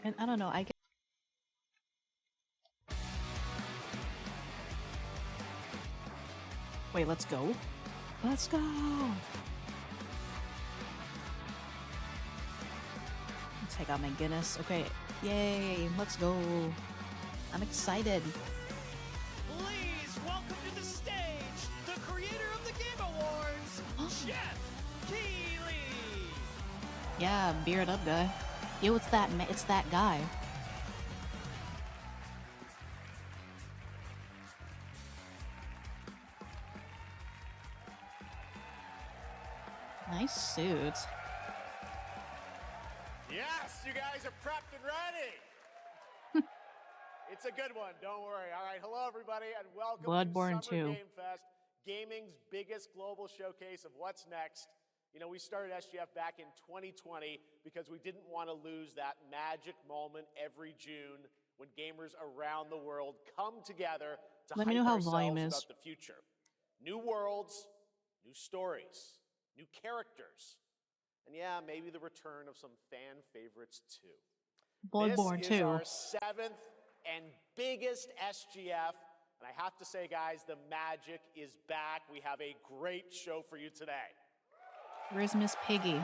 And I don't know, I get. Wait, let's go. Let's go! Take out my Guinness. Okay, yay, let's go. I'm excited. Please welcome to the stage the creator of the Game Awards, Jeff Keighley. Yeah, beard up guy. Yo, it's that guy. Nice suit. Yes, you guys are prepped and ready. It's a good one, don't worry. All right, hello everybody and welcome Bloodborne to Summer 2. Game Fest, gaming's biggest global showcase of what's next. You know, we started SGF back in 2020 because we didn't want to lose that magic moment every June when gamers around the world come together to Let me hype know how volume ourselves is. about the future. New worlds, new stories, new characters, and yeah, maybe the return of some fan favorites too. Bloodborne This is 2. our 7th and biggest SGF, and I have to say, guys, the magic is back. We have a great show for you today. Where's Miss Piggy?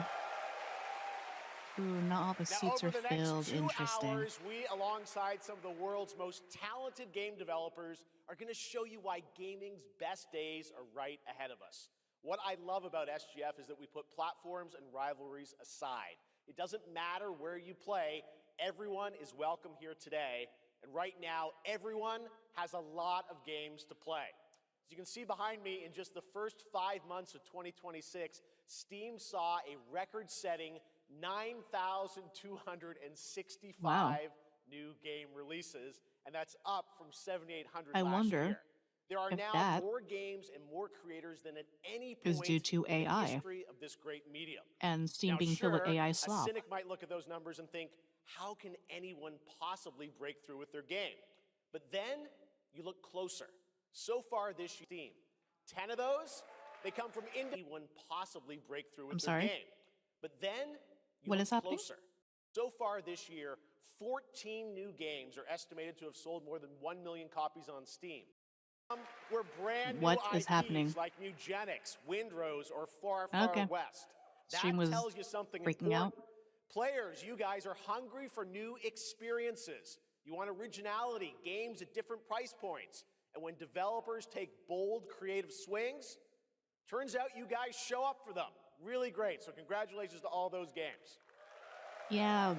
Ooh, not all the Now, seats over are the filled. next 2 Interesting. hours, we, alongside some of the world's most talented game developers, are going to show you why gaming's best days are right ahead of us. What I love about SGF is that we put platforms and rivalries aside. It doesn't matter where you play, everyone is welcome here today. And right now, everyone has a lot of games to play. As you can see behind me, in just the first 5 months of 2026, Steam saw a record-setting 9,265 new game releases, and that's up from 7,800 I last wonder year. There are if now that more games and more creators than at any is point due to in the AI history of this great medium. and Steam Now, being filled with sure, AI a slop. cynic might look at those numbers and think, how can anyone possibly break through with their game? But then you look closer. So far this year, Steam, 10 of those, they come from anyone possibly break through with their game. But then you What look is happening? closer. So far this year, 14 new games are estimated to have sold more than 1 million copies on Steam. Were brand What new is IPs happening? like Nugenics, Windrose, or Far, Far Okay. West. Stream That was tells you something freaking important. out. Players, you guys are hungry for new experiences. You want originality, games at different price points. And when developers take bold, creative swings, turns out you guys show up for them. Really great. So congratulations to all those games. Yeah,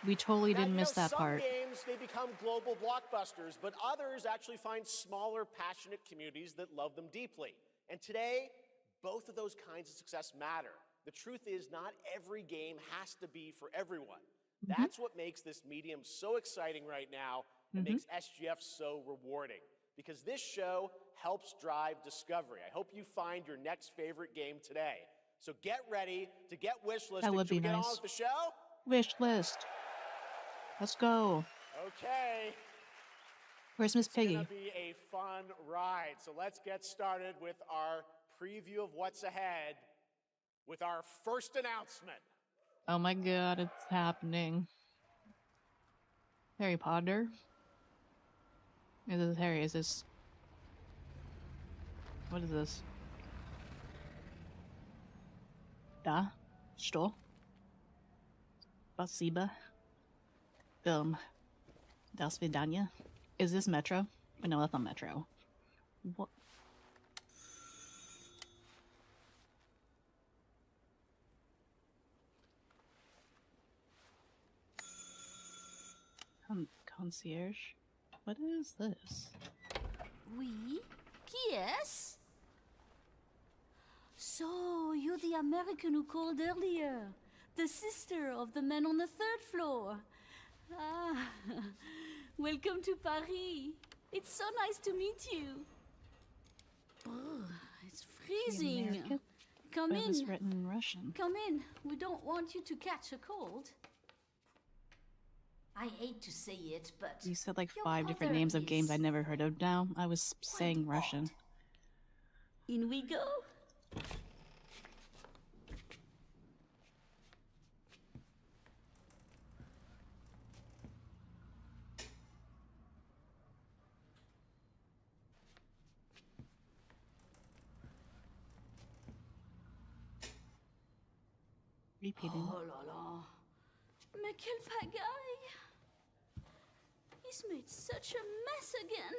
we totally Now, didn't miss that some part. games, they become global blockbusters, but others actually find smaller, passionate communities that love them deeply. And today, both of those kinds of success matter. The truth is, not every game has to be for everyone. That's what makes this medium so exciting right now and makes SGF so rewarding. Because this show helps drive discovery. I hope you find your next favorite game today. So get ready to get wishlisted. That would Should we be get on nice. with the show? Wish list. Let's go. Okay. Where's Miss It's going Piggy? to be a fun ride. So let's get started with our preview of what's ahead with our first announcement. Oh my god, it's happening. Harry Potter? Is this Harry? Is this... What is this? Da? Что? Спасибо. До свидания. Is this Metro? Oh, no, that's not Metro. What? Concierge? What is this? Oui? Qui est-ce? So, you're the American who called earlier. The sister of the man on the 3rd floor. Ah, welcome to Paris. It's so nice to meet you. Brr, it's freezing. American? Come But it was in. written in Russian. Come in. We don't want you to catch a cold. I hate to say it, but You said like your 5 different brother names of games is I never heard of now. I was saying quite Russian. odd. In we go. Repeating. Oh la la. Mais quelle pagaille! He's made such a mess again.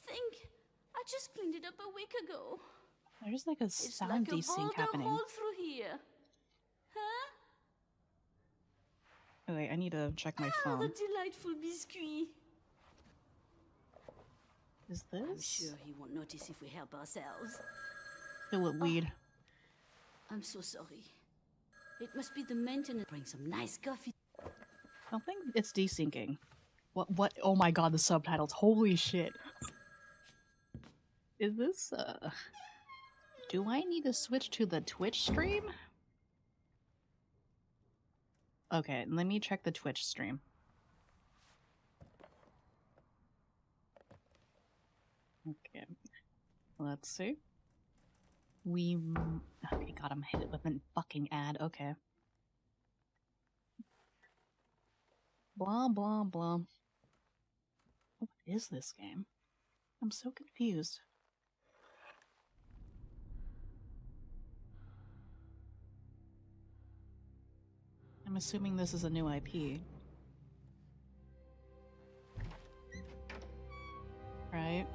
Think, I just cleaned it up a week ago. There's like a It's sound like a desync boulder happening. hole through here. Huh? Oh wait, I need to check my The phone. delightful biscuit. Is I'm this? sure he won't notice if we help ourselves. Fill it weed. I'm so sorry. It must be the maintenance. Bring some nice coffee. I don't think it's desyncing. What? Oh my god, the subtitles. Holy shit. Is this, do I need to switch to the Twitch stream? Okay, let me check the Twitch stream. Okay. Let's see. Okay, god, I'm hit with a fucking ad. Okay. Blah, blah, blah. What is this game? I'm so confused. I'm assuming this is a new IP. Right?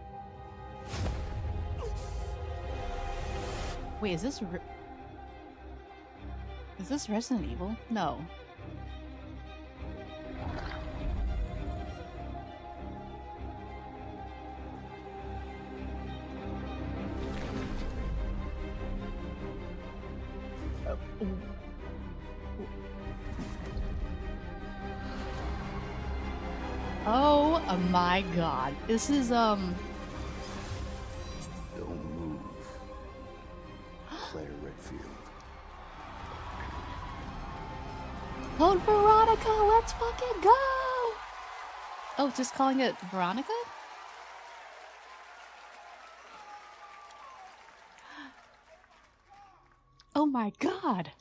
Wait, is this Resident Evil? No. Oh my god. This is Don't move. Claire Redfield. Code Veronica, let's fucking go! Oh, just calling it Veronica? Oh my god!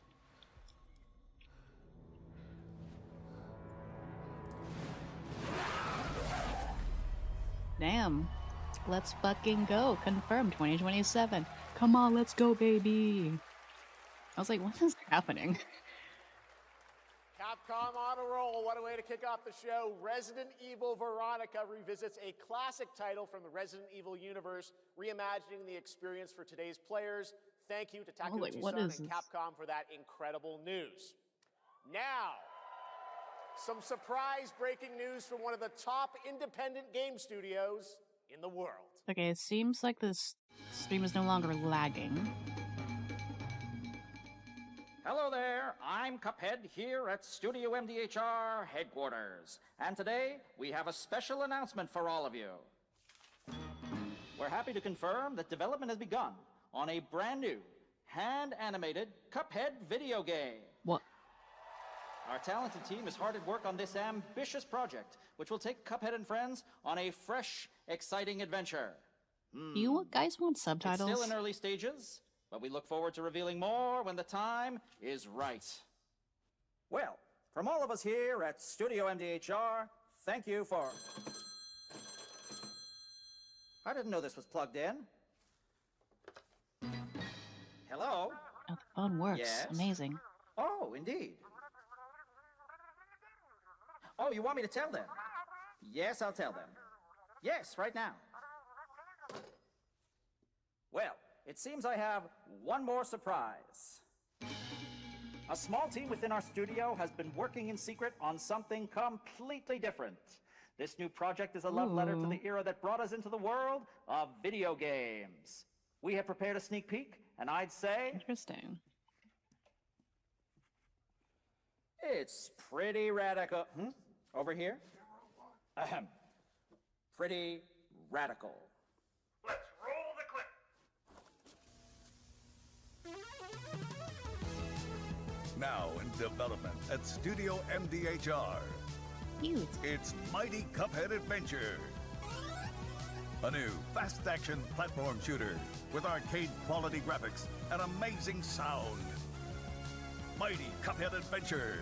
Damn. Let's fucking go. Confirmed 2027. Come on, let's go, baby. I was like, what is happening? Capcom on a roll. What a way to kick off the show. Resident Evil Veronica revisits a classic title from the Resident Evil universe, reimagining the experience for today's players. Thank you to Takeuchi what Sun is and this? Capcom for that incredible news. Now, some surprise breaking news from one of the top independent game studios in the world. Okay, it seems like this stream is no longer lagging. Hello there, I'm Cuphead here at Studio MDHR headquarters. And today, we have a special announcement for all of you. We're happy to confirm that development has begun on a brand new, hand-animated Cuphead video game. What? Our talented team is hard at work on this ambitious project, which will take Cuphead and friends on a fresh, exciting adventure. You guys want It's subtitles? still in early stages, but we look forward to revealing more when the time is right. Well, from all of us here at Studio MDHR, thank you for... I didn't know this was plugged in. Hello? Oh, the phone works. Yes? Amazing. Oh, indeed. Oh, you want me to tell them? Yes, I'll tell them. Yes, right now. Well, it seems I have one more surprise. A small team within our studio has been working in secret on something completely different. This new project is a love letter to the era that brought us into the world of video games. We have prepared a sneak peek, and I'd say Interesting. it's pretty radical. Over here? Ahem. Pretty radical. Let's roll the clip. Now in development at Studio MDHR. Cute. It's Mighty Cuphead Adventure. A new fast-action platform shooter with arcade-quality graphics and amazing sound. Mighty Cuphead Adventure.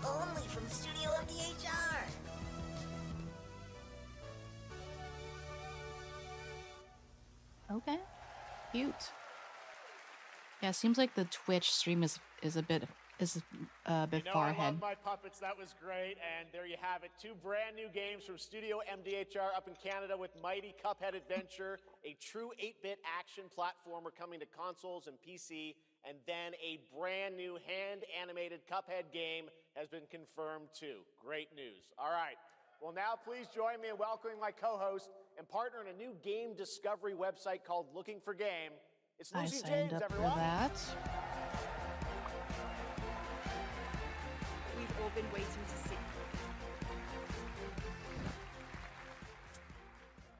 Only from Studio MDHR. Okay. Cute. Yeah, it seems like the Twitch stream is is a bit I far ahead. love my puppets. That was great. And there you have it. 2 brand new games from Studio MDHR up in Canada with Mighty Cuphead Adventure, a true 8-bit action platformer coming to consoles and PC, and then a brand new hand-animated Cuphead game has been confirmed too. Great news. All right. Well, now please join me in welcoming my co-host and partner in a new game discovery website called Looking for Game. It's I Lucy signed James, up everyone. for that. We've all been waiting to see.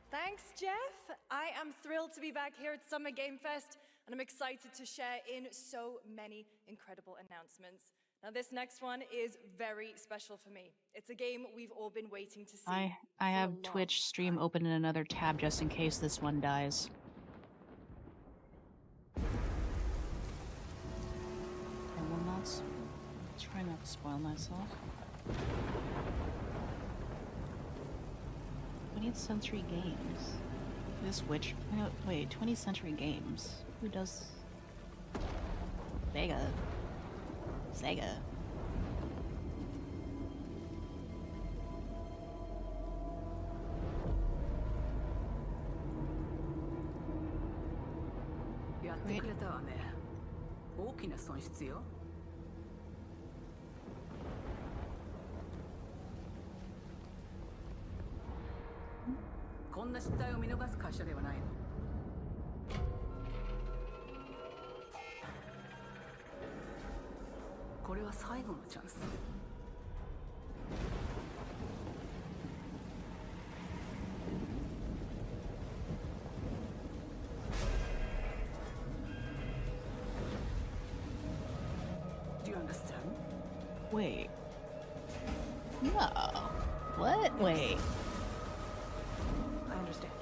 Thanks, Jeff. I am thrilled to be back here at Summer Game Fest, and I'm excited to share in so many incredible announcements. Now, this next one is very special for me. It's a game we've all been waiting to see. I for a have long Twitch stream time. open in another tab just in case this one dies. I will not try not to spoil myself. 20th Century Games. This witch. No, wait, 20th Century Games. Who does? Sega. Sega. Great. 大きな損失よ。こんな失態を見逃す会社ではないの。これは最後のチャンス。Do you understand? Wait. No. What? Wait. I understand.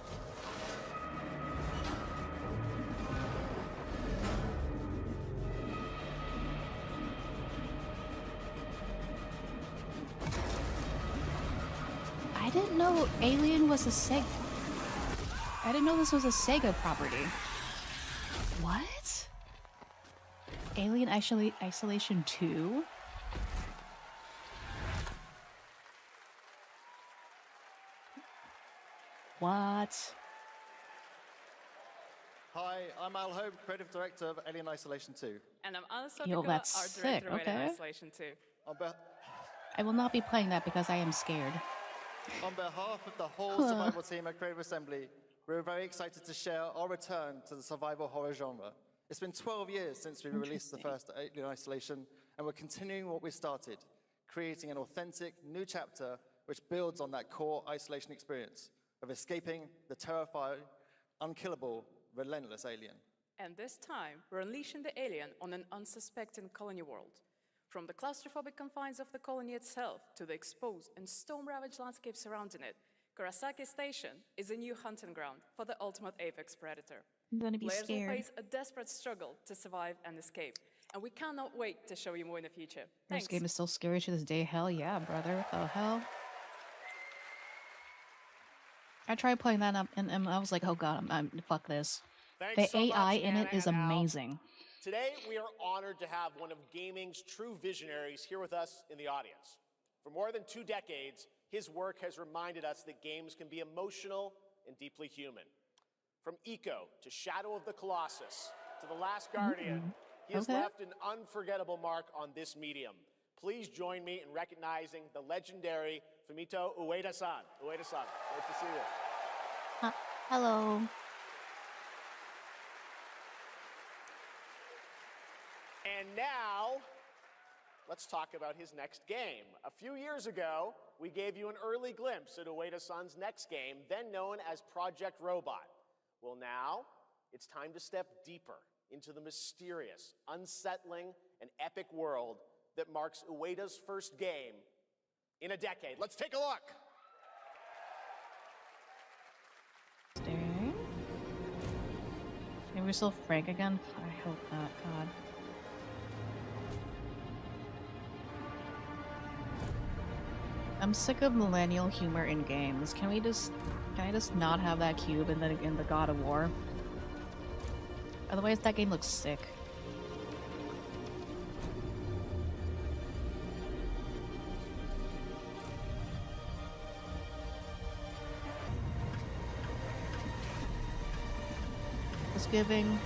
I didn't know Alien was a Sega. I didn't know this was a Sega property. What? Alien Isolation 2? What? Hi, I'm Al Hope, Creative Director of Alien Isolation 2. And I'm Alison Yo, Picola, that's art sick, director of Alien okay. Isolation 2. I will not be playing that because I am scared. On behalf of the whole survival team at Creative Assembly, we're very excited to share our return to the survival horror genre. It's been 12 years since we released the first Alien Isolation, and we're continuing what we started, creating an authentic new chapter which builds on that core isolation experience of escaping the terrifying, unkillable, relentless alien. And this time, we're unleashing the alien on an unsuspecting colony world. From the claustrophobic confines of the colony itself to the exposed and storm-ravaged landscape surrounding it, Kurosaki Station is a new hunting ground for the ultimate apex predator. I'm gonna be Players scared. will face a desperate struggle to survive and escape, and we cannot wait to show you more in the future. This Thanks. game is still scary to this day. Hell yeah, brother. What the hell? I tried playing that up and I was like, oh god, I'm fuck this. Thanks The so AI much, in it Anna is and Al. amazing. Today, we are honored to have one of gaming's true visionaries here with us in the audience. For more than 2 decades, his work has reminded us that games can be emotional and deeply human. From Eco to Shadow of the Colossus to The Last Guardian, he has Okay. left an unforgettable mark on this medium. Please join me in recognizing the legendary Fumito Ueda-san. Ueda-san, nice to see you. Hello. And now, let's talk about his next game. A few years ago, we gave you an early glimpse at Ueda-san's next game, then known as Project Robot. Well, now, it's time to step deeper into the mysterious, unsettling, and epic world that marks Ueda's first game in a decade. Let's take a look. Staring. Maybe we're still Frank again? I hope not, god. I'm sick of millennial humor in games. Can I just not have that cube in the God of War? Otherwise that game looks sick. It's giving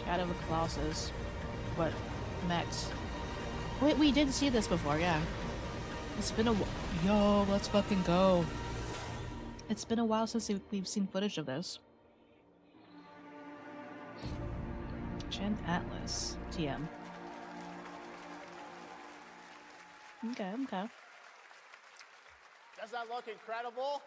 Shadow of the Colossus. What next? Wait, we did see this before, yeah. It's been a yo, let's fucking go. It's been a while since we've seen footage of this. Gen Atlas TM. Okay, okay. Does that look incredible?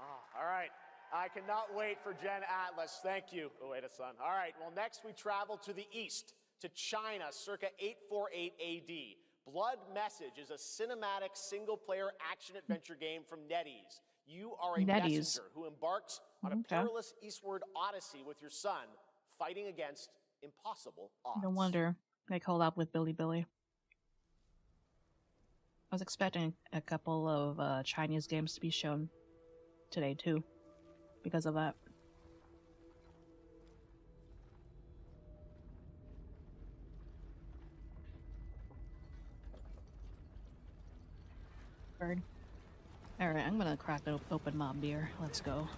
Oh, all right. I cannot wait for Gen Atlas. Thank you, Ueda-san. All right, well, next we travel to the east, to China, circa 848 AD. Blood Message is a cinematic single-player action-adventure game from NetEase. You are a messenger who embarks on a perilous eastward odyssey with your son, fighting against impossible odds. No wonder they called up with Billy. I was expecting a couple of Chinese games to be shown today too, because of that. Bird. Alright, I'm gonna crack open my beer. Let's go.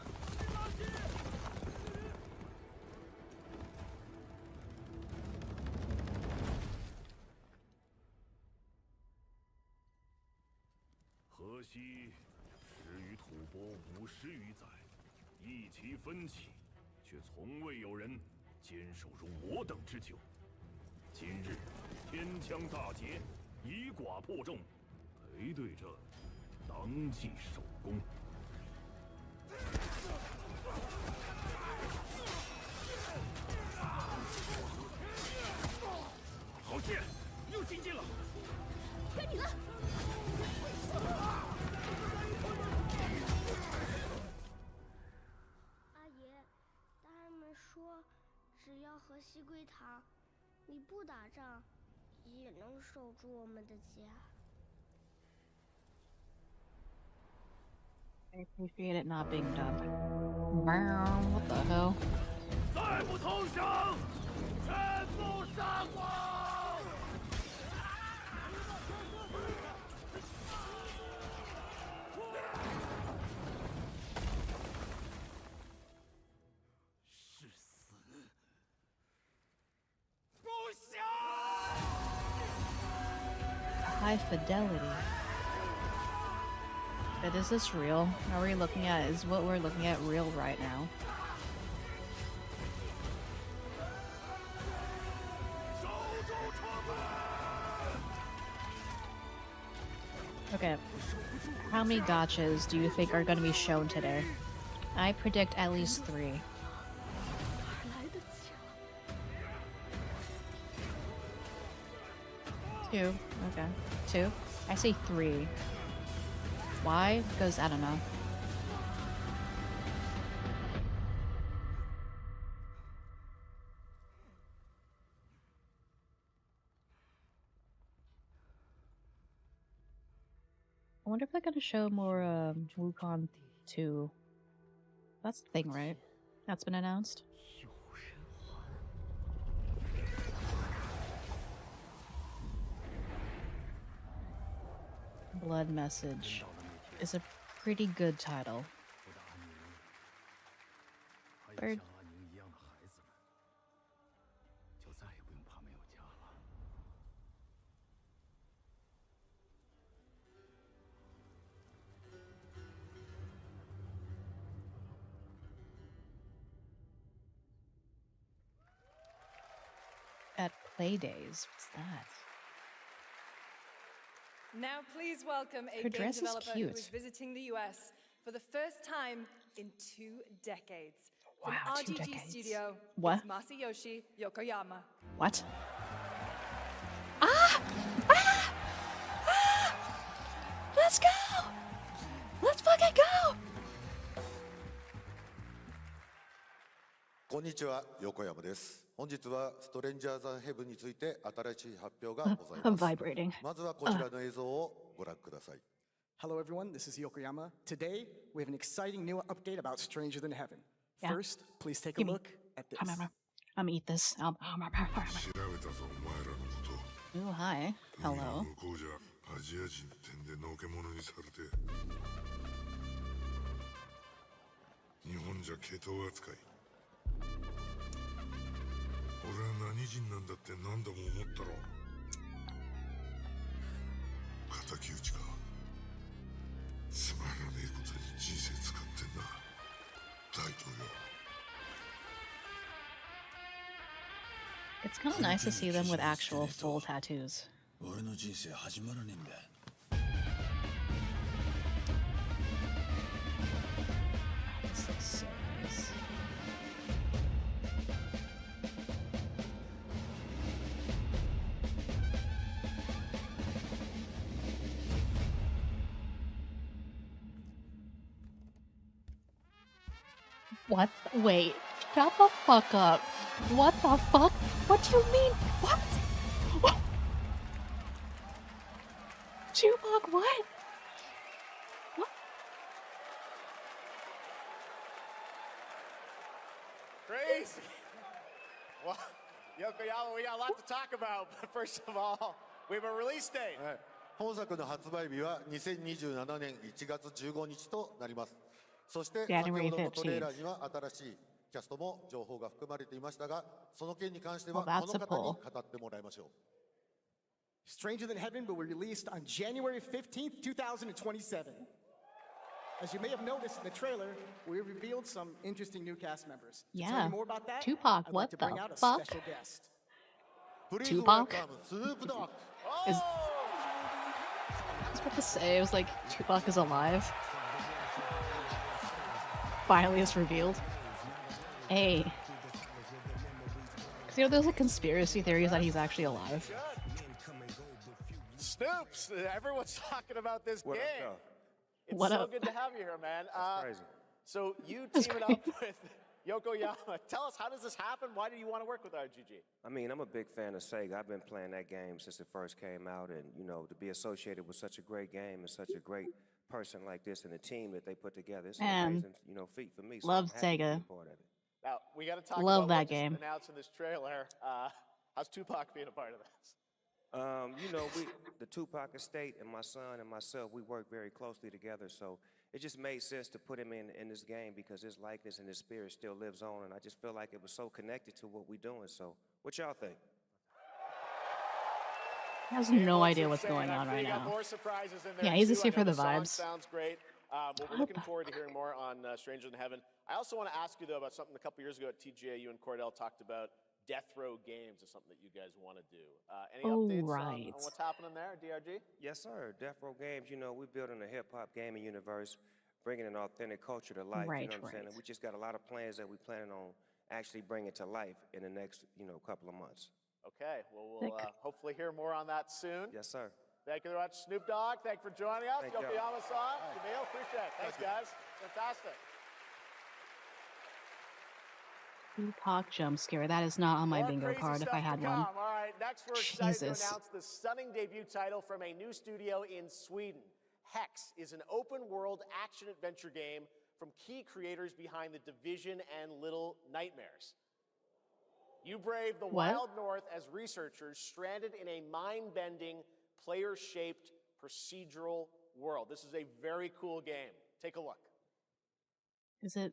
I appreciate it not being dubbed. What the hell? High fidelity. But is this real? Are we looking at, is what we're looking at real right now? Okay. How many gachas do you think are going to be shown today? I predict at least 3. 2. Okay. 2. I say 3. Why? Because I don't know. I wonder if they're gonna show more Wukong 2. That's the thing, right? That's been announced. Blood Message is a pretty good title. Bird. At Playdays, what's that? Now please welcome a Her game dress is developer who cute. is visiting the US for the first time in 2 decades. From Wow, 2 RGG decades. Studio, What? it's Masayoshi Yokoyama. What? Ah! Ah! Ah! Let's go! Let's fucking go! こんにちは、横山です。本日はストレンジャーズ・ヘブンについて新しい発表がございます。 I'm vibrating. まずはこちらの映像をご覧ください。 Hello everyone, this is Yokoyama. Today, we have an exciting new update about Stranger Than Heaven. Yeah. First, please take a look at this. I'm gonna eat this. Oh, hi. Hello. アジア人ってんでのけ者にされて日本じゃ毛頭扱い俺は何人なんだって何度も思ったろ。敵討ちか。つまらねえことに人生使ってんな。大統領。It's kind of nice to see them with actual full tattoos. 俺の人生始まらねえんだ。This looks so nice. What? Wait. Shut the fuck up. What the fuck? What do you mean? What? What? Tupac, what? What? Crazy. Well, Yokoyama, we got a lot to talk about, but first of all, we have a release date. 本作の発売日は2027年1月15日となります。そして先ほ January どのトレーラー 15th. には新しいキャストも情報が含まれていましたが、その件に関しては Well, that's この a 方に pull. 語ってもらいましょう。Stranger Than Heaven will be released on January 15th, 2027. As you may have noticed in the trailer, we revealed some interesting new cast members. To tell Yeah. you more about that, Tupac, I'd what like to bring the out a fuck? special guest. Tupac? Snoop Dogg. Is... I was about to say, it was like, Tupac is alive. Finally it's revealed. Hey. Because, you know, there's like conspiracy theories that he's actually alive. Snoops, everyone's talking about this game. It's What so up? good to have you here, man. Crazy. So you teaming up with Yokoyama. Tell us, how does this happen? Why do you want to work with RGG? I mean, I'm a big fan of Sega. I've been playing that game since it first came out, and you know, to be associated with such a great game and such a great person like this and the team that they put together, it's an amazing, you know, feat for me. So Love I'm happy to be Sega. a part of it. Now, we got to talk Love about that what just game. announced in this trailer. How's Tupac being a part of this? You know, the Tupac estate and my son and myself, we work very closely together, so it just made sense to put him in this game because his likeness and his spirit still lives on, and I just feel like it was so connected to what we're doing. So, what y'all think? He has no idea what's going on right now. More surprises in there Yeah, he's too. just here I for know the song vibes. Sounds great. We're looking forward to hearing more on Stranger Than Heaven. I also want to ask you, though, about something a couple years ago at TGA, you and Cordell talked about Death Row Games is something that you guys want to do. Any updates on what's happening there, DRG? Yes, sir. Death Row Games, you know, we're building a hip-hop gaming universe, bringing an authentic culture to life, you know what I'm saying? And we just got a lot of plans that we're planning on actually bringing to life in the next, you know, couple of months. Okay, well, we'll hopefully hear more on that soon. Yes, sir. Thank you very much, Snoop Dogg. Thank you for joining us. Thank y'all. Yokoyama-san, Jamil, appreciate it. Thanks, guys. Fantastic. Tupac jump scare. That is not on my More bingo crazy card if stuff I had to one. come. All right, next we're excited to Jesus. announce the stunning debut title from a new studio in Sweden. Hex is an open-world action-adventure game from key creators behind The Division and Little Nightmares. You brave the wild north as researchers stranded in a mind-bending, player-shaped procedural world. This is a very cool game. Take a look. Is it?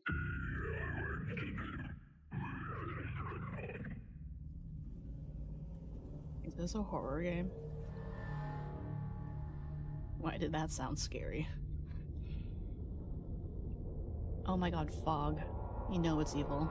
Is this a horror game? Why did that sound scary? Oh my god, fog. You know it's evil.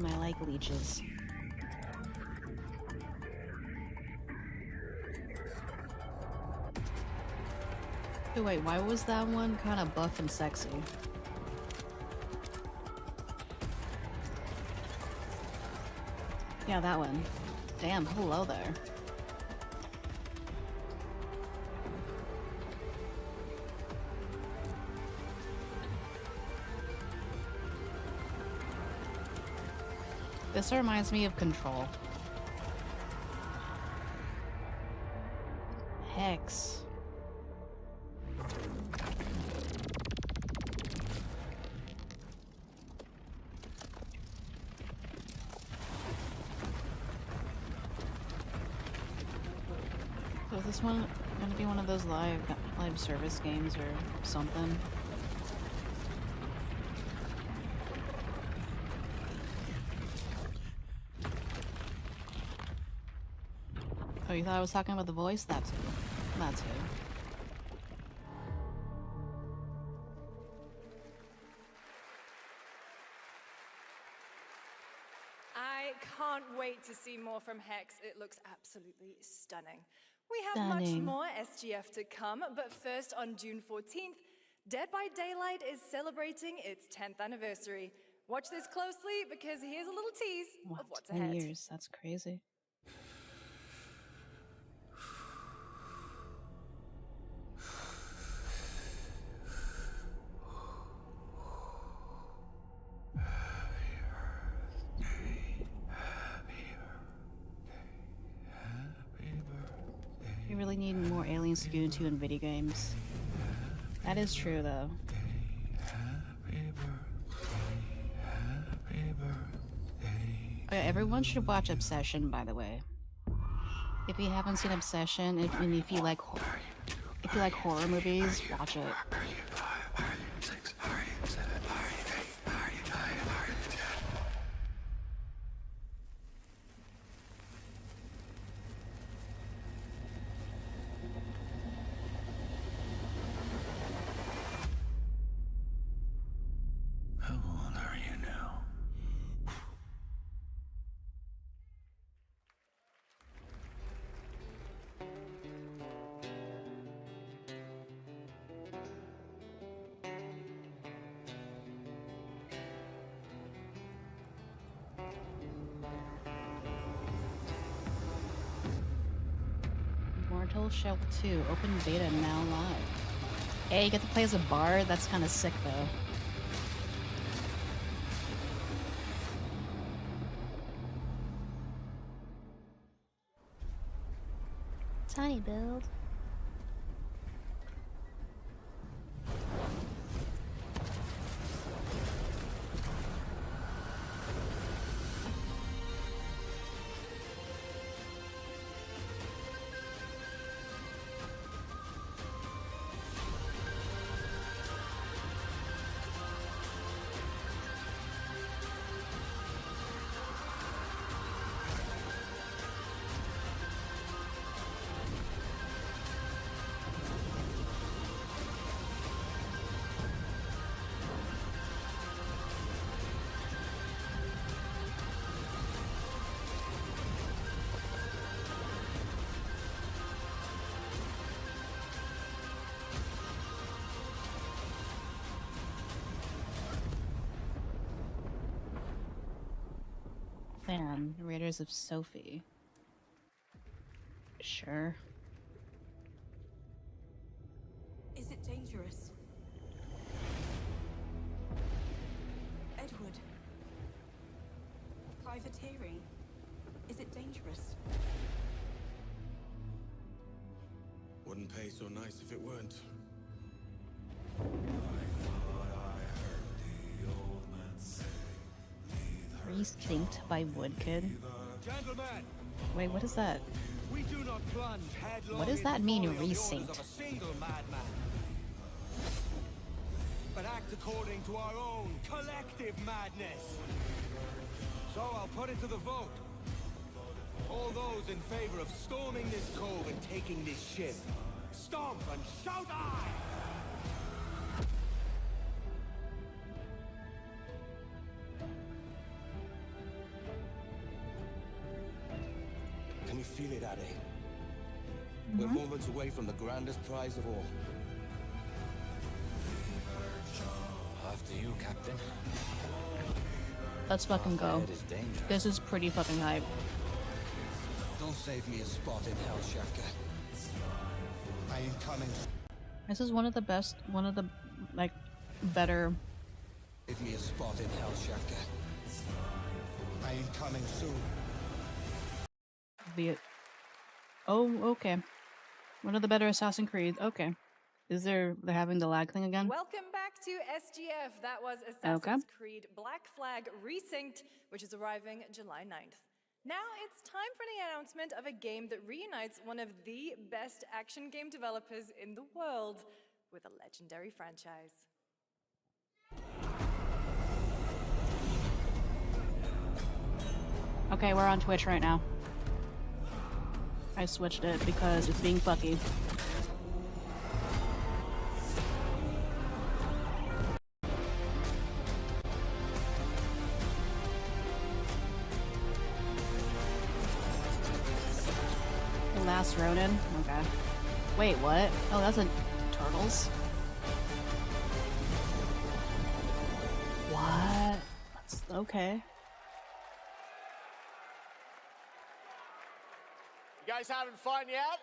I like leeches. Oh, wait, why was that one kind of buff and sexy? Yeah, that one. Damn, hello there. This reminds me of Control. Hex. this one gonna be one of those live service games or something? Oh, you thought I was talking about the voice? That's who. That's who. I can't wait to see more from Hex. It looks absolutely stunning. We have Stunning. much more SGF to come, but first on June 14th, Dead by Daylight is celebrating its 10th anniversary. Watch this closely because here's a little tease of what's 10 ahead. years. That's crazy. We really need more Alien Scoon 2 in video games. That is true, though. Oh, yeah, everyone should watch Obsession, by the way. If you haven't seen Obsession, and if you like horror movies, watch it. How old are you now? Mortal Shell 2, open beta now live. Hey, you get to play as a bard? That's kind of sick, though. Tiny build. Fan, Raiders of Sophie. Sure. Is it dangerous? Edward. Privateering. Is it dangerous? Wouldn't pay so nice if it weren't. Resynced by Woodkid. Gentlemen, Wait, what is that? we do not plunge headlong What does that into mean, following the orders resynced? of a single madman, but act according to our own collective madness. So I'll put it to the vote. All those in favor of storming this cove and taking this ship, stomp and shout aye! Can you feel it, Addy? We're moments away from the grandest prize of all. After you, Captain. Let's fucking go. It is dangerous. This is pretty fucking hype. Don't save me a spot in Hell Shaka. I ain't coming. This is one of the best, one of the, like, better. Give me a spot in Hell Shaka. I ain't coming soon. Oh, okay. One of the better Assassin's Creed. Okay. They're having the lag thing again? Welcome back to SGF. That was Assassin's Creed Black Flag Resynced, which is arriving July 9th. Now it's time for the announcement of a game that reunites one of the best action game developers in the world with a legendary franchise. Okay, we're on Twitch right now. I switched it because it's being fucky. The Last Ronin? Okay. Wait, what? Oh, that's a Turtles? What? That's okay. You guys having fun yet?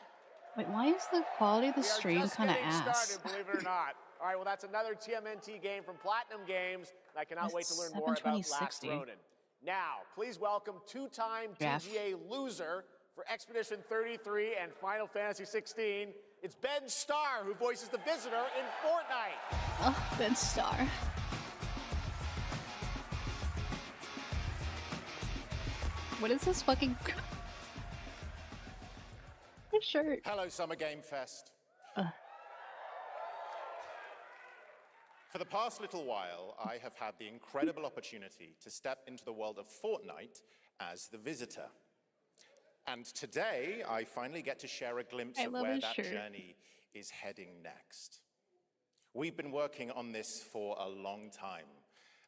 Wait, why is the quality of the stream kind of ass? Started, believe it or not. All right, well, that's another TMNT game from Platinum Games. And I cannot wait to learn more about Last Ronin. Now, please welcome two-time TGA loser for Expedition 33 and Final Fantasy 16. It's Ben Starr, who voices the Visitor in Fortnite. Oh, Ben Starr. What is this fucking... shirt? Hello, Summer Game Fest. For the past little while, I have had the incredible opportunity to step into the world of Fortnite as the Visitor. And today, I finally get to share a glimpse of where that journey is heading next. We've been working on this for a long time.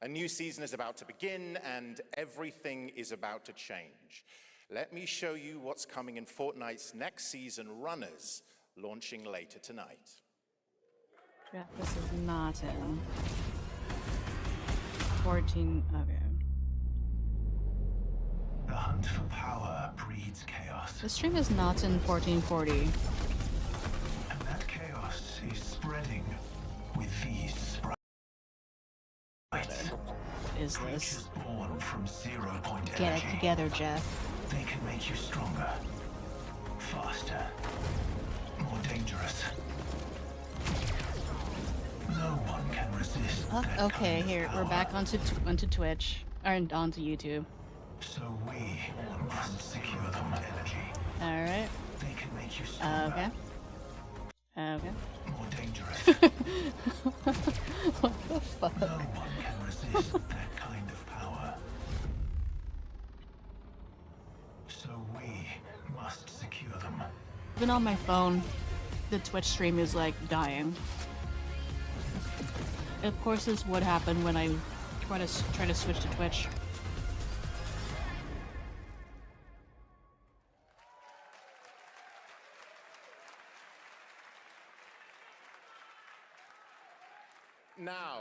A new season is about to begin, and everything is about to change. Let me show you what's coming in Fortnite's next season runners, launching later tonight. Yeah, this is not in 14. Okay. The hunt for power breeds chaos. The stream is not in 1440. And that chaos is spreading with these sprites. What is this? Born from 0 point Get energy. it together, Jeff. They can make you stronger, faster, more dangerous. No one can resist. Okay, here we're back onto Twitch or onto YouTube. So we must secure them energy. All right. They can make you stronger. Okay. Okay. More dangerous. What the fuck? No one can resist that kind of power. So we must secure them. Even on my phone, the Twitch stream is like dying. Of course, this would happen when I try to switch to Twitch. Now,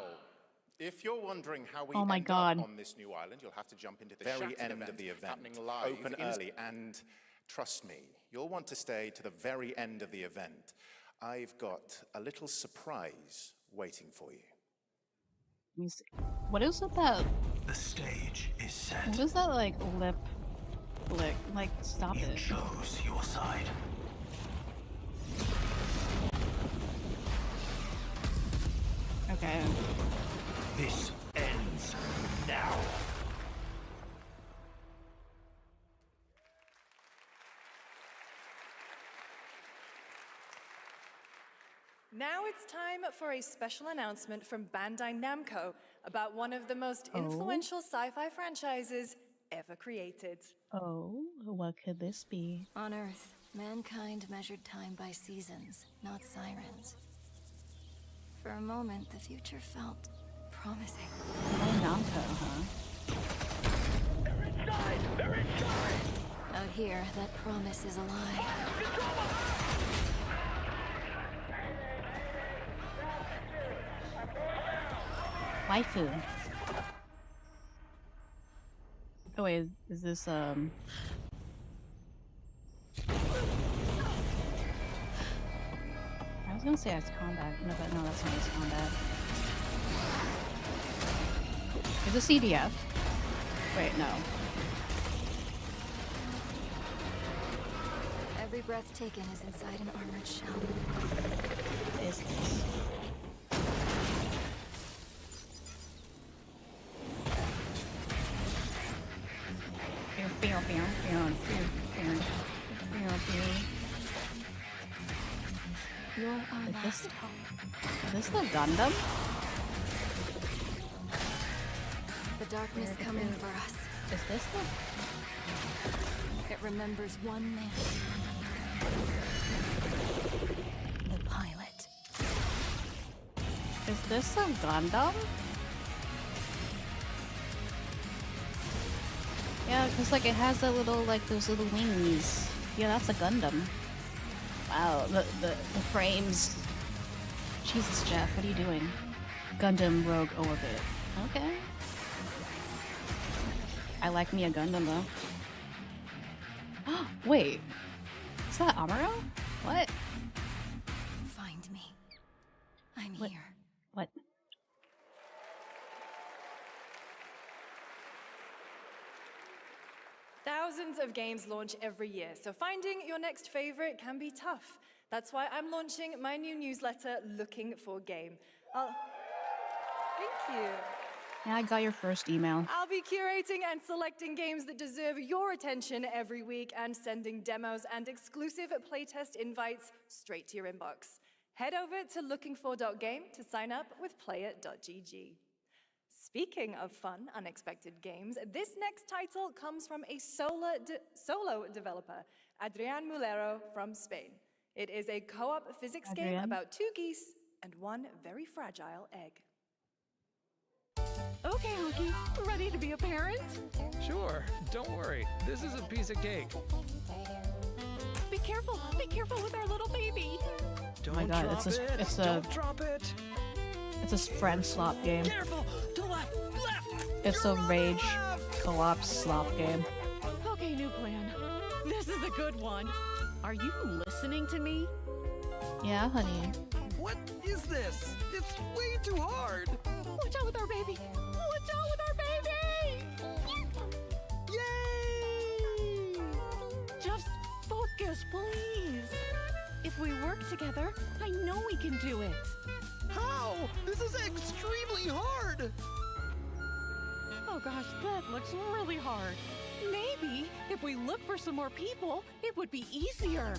if you're wondering how we Oh my end God. up on this new island, you'll have to jump into the very end of the event, happening live, open early, and trust me, you'll want to stay to the very end of the event. I've got a little surprise waiting for you. Let me see. What is it that? The stage is set. What is that like lip lick? Like, stop You it. chose your side. Okay. This ends now. Now it's time for a special announcement from Bandai Namco about one of the most influential sci-fi franchises ever created. Oh, what could this be? On Earth, mankind measured time by seasons, not sirens. For a moment, the future felt promising. Oh, Namco, huh? They're inside! They're inside! Out here, that promise is a lie. Waifu. Oh wait, is this I was gonna say Ice Combat, no, but no, that's not Ice Combat. Is it CDF? Wait, no. Every breath taken is inside an armored shell. What is this? Fear. You're our last hope. Is this the Gundam? The darkness coming for us. Is this the... It remembers one man. The pilot. Is this a Gundam? Yeah, because like it has that little, like those little wings. Yeah, that's a Gundam. Wow, the frames. Jesus, Jeff, what are you doing? Gundam Rogue Orbit. Okay. I like me a Gundam though. Wait, is that Amaro? What? Find me. I'm What? here. What? Thousands of games launch every year, so finding your next favorite can be tough. That's why I'm launching my new newsletter, Looking for Game. Thank you. Yeah, I got your first email. I'll be curating and selecting games that deserve your attention every week and sending demos and exclusive playtest invites straight to your inbox. Head over to lookingfor.game to sign up with play.it.gg. Speaking of fun, unexpected games, this next title comes from a solo developer, Adrian Mulero from Spain. It is a co-op physics game about two geese and one very fragile egg. Okay, Honky, ready to be a parent? Sure, don't worry. This is a piece of cake. Be careful with our little baby. Don't Oh my god, drop it. it's Don't drop it. a friend slop game. Careful, to left. It's a rage co-op slop game. Okay, new plan. This is a good one. Are you listening to me? Yeah, honey. What is this? It's way too hard. Watch out with our baby. Watch out with our baby. Yay! Just focus, please. If we work together, I know we can do it. How? This is extremely hard. Oh gosh, that looks really hard. Maybe if we look for some more people, it would be easier.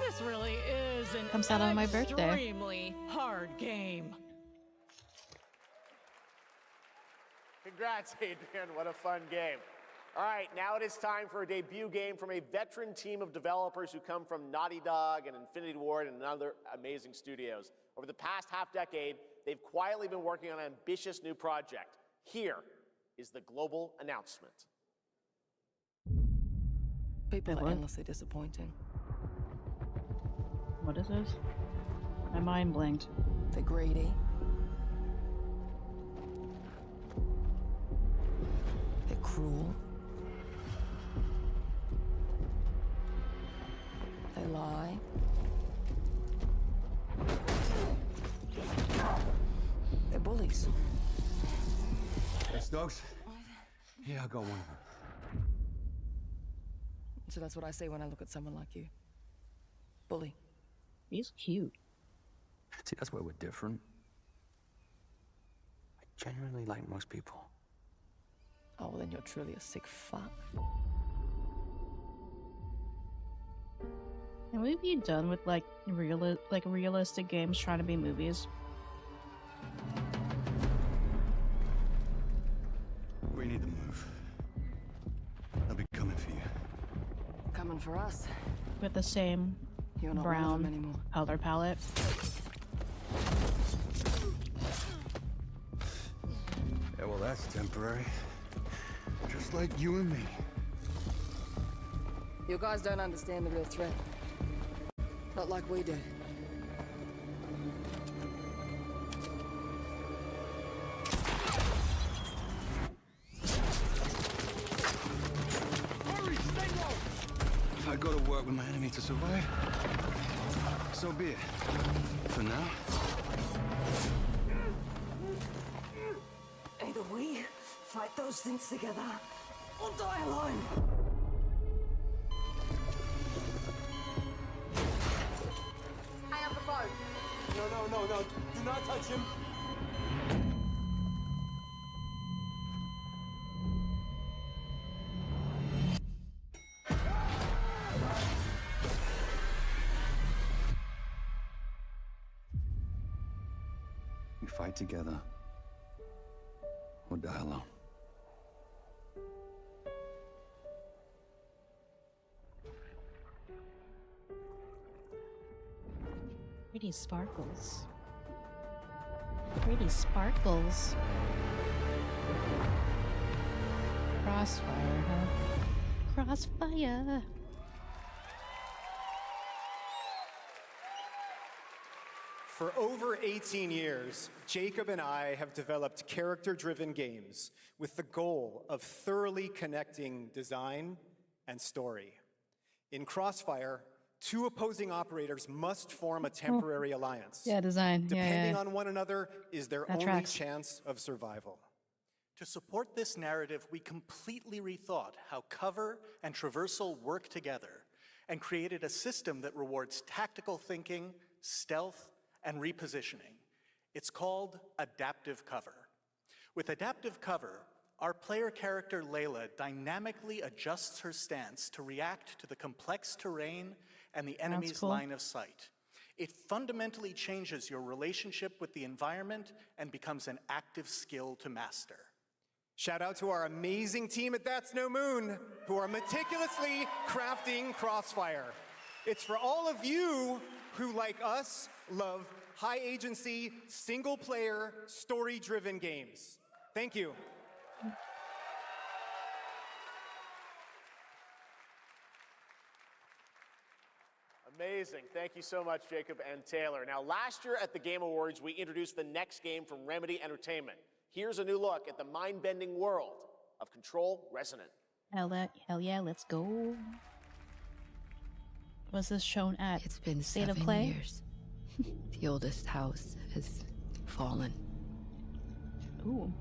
This really is an Comes out on my birthday. extremely hard game. Congrats, Adrian. What a fun game. All right, now it is time for a debut game from a veteran team of developers who come from Naughty Dog and Infinity Ward and other amazing studios. Over the past half-decade, they've quietly been working on an ambitious new project. Here is the global announcement. People Wait, are what? endlessly disappointing. What is this? My mind blanked. They're greedy. They're cruel. They lie. They're bullies. Yes, dogs? Yeah, I got one of them. So that's what I say when I look at someone like you. Bully. He's cute. See, that's where we're different. I genuinely like most people. Oh, well then you're truly a sick fuck. Can we be done with like realistic games trying to be movies? We need to move. I'll be coming for you. Coming for us. With the same You're not one of them brown anymore. color palette. Yeah, well, that's temporary. Just like you and me. You guys don't understand the real threat. Not like we do. Hurry, stay low! If I go to work with my enemy to survive, so be it. For now. Either we fight those things together, or die alone. Hang up the phone. No. Do not touch him. fight together or die alone. Pretty sparkles. Pretty sparkles. Crossfire, huh? Crossfire. For over 18 years, Jacob and I have developed character-driven games with the goal of thoroughly connecting design and story. In Crossfire, two opposing operators must form a temporary alliance. Yeah, design. Depending on one another is their That only tracks. chance of survival. To support this narrative, we completely rethought how cover and traversal work together and created a system that rewards tactical thinking, stealth, and repositioning. It's called adaptive cover. With adaptive cover, our player character Layla dynamically adjusts her stance to react to the complex terrain and the enemy's cool. line of sight. It fundamentally changes your relationship with the environment and becomes an active skill to master. Shout out to our amazing team at That's No Moon, who are meticulously crafting Crossfire. It's for all of you who, like us, love high-agency, single-player, story-driven games. Thank you. Amazing. Thank you so much, Jacob and Taylor. Now, last year at the Game Awards, we introduced the next game from Remedy Entertainment. Here's a new look at the mind-bending world of Control Resonant. Hell yeah, let's go. Was this shown at It's been State of 7 Play? years. The oldest house has fallen. Ooh.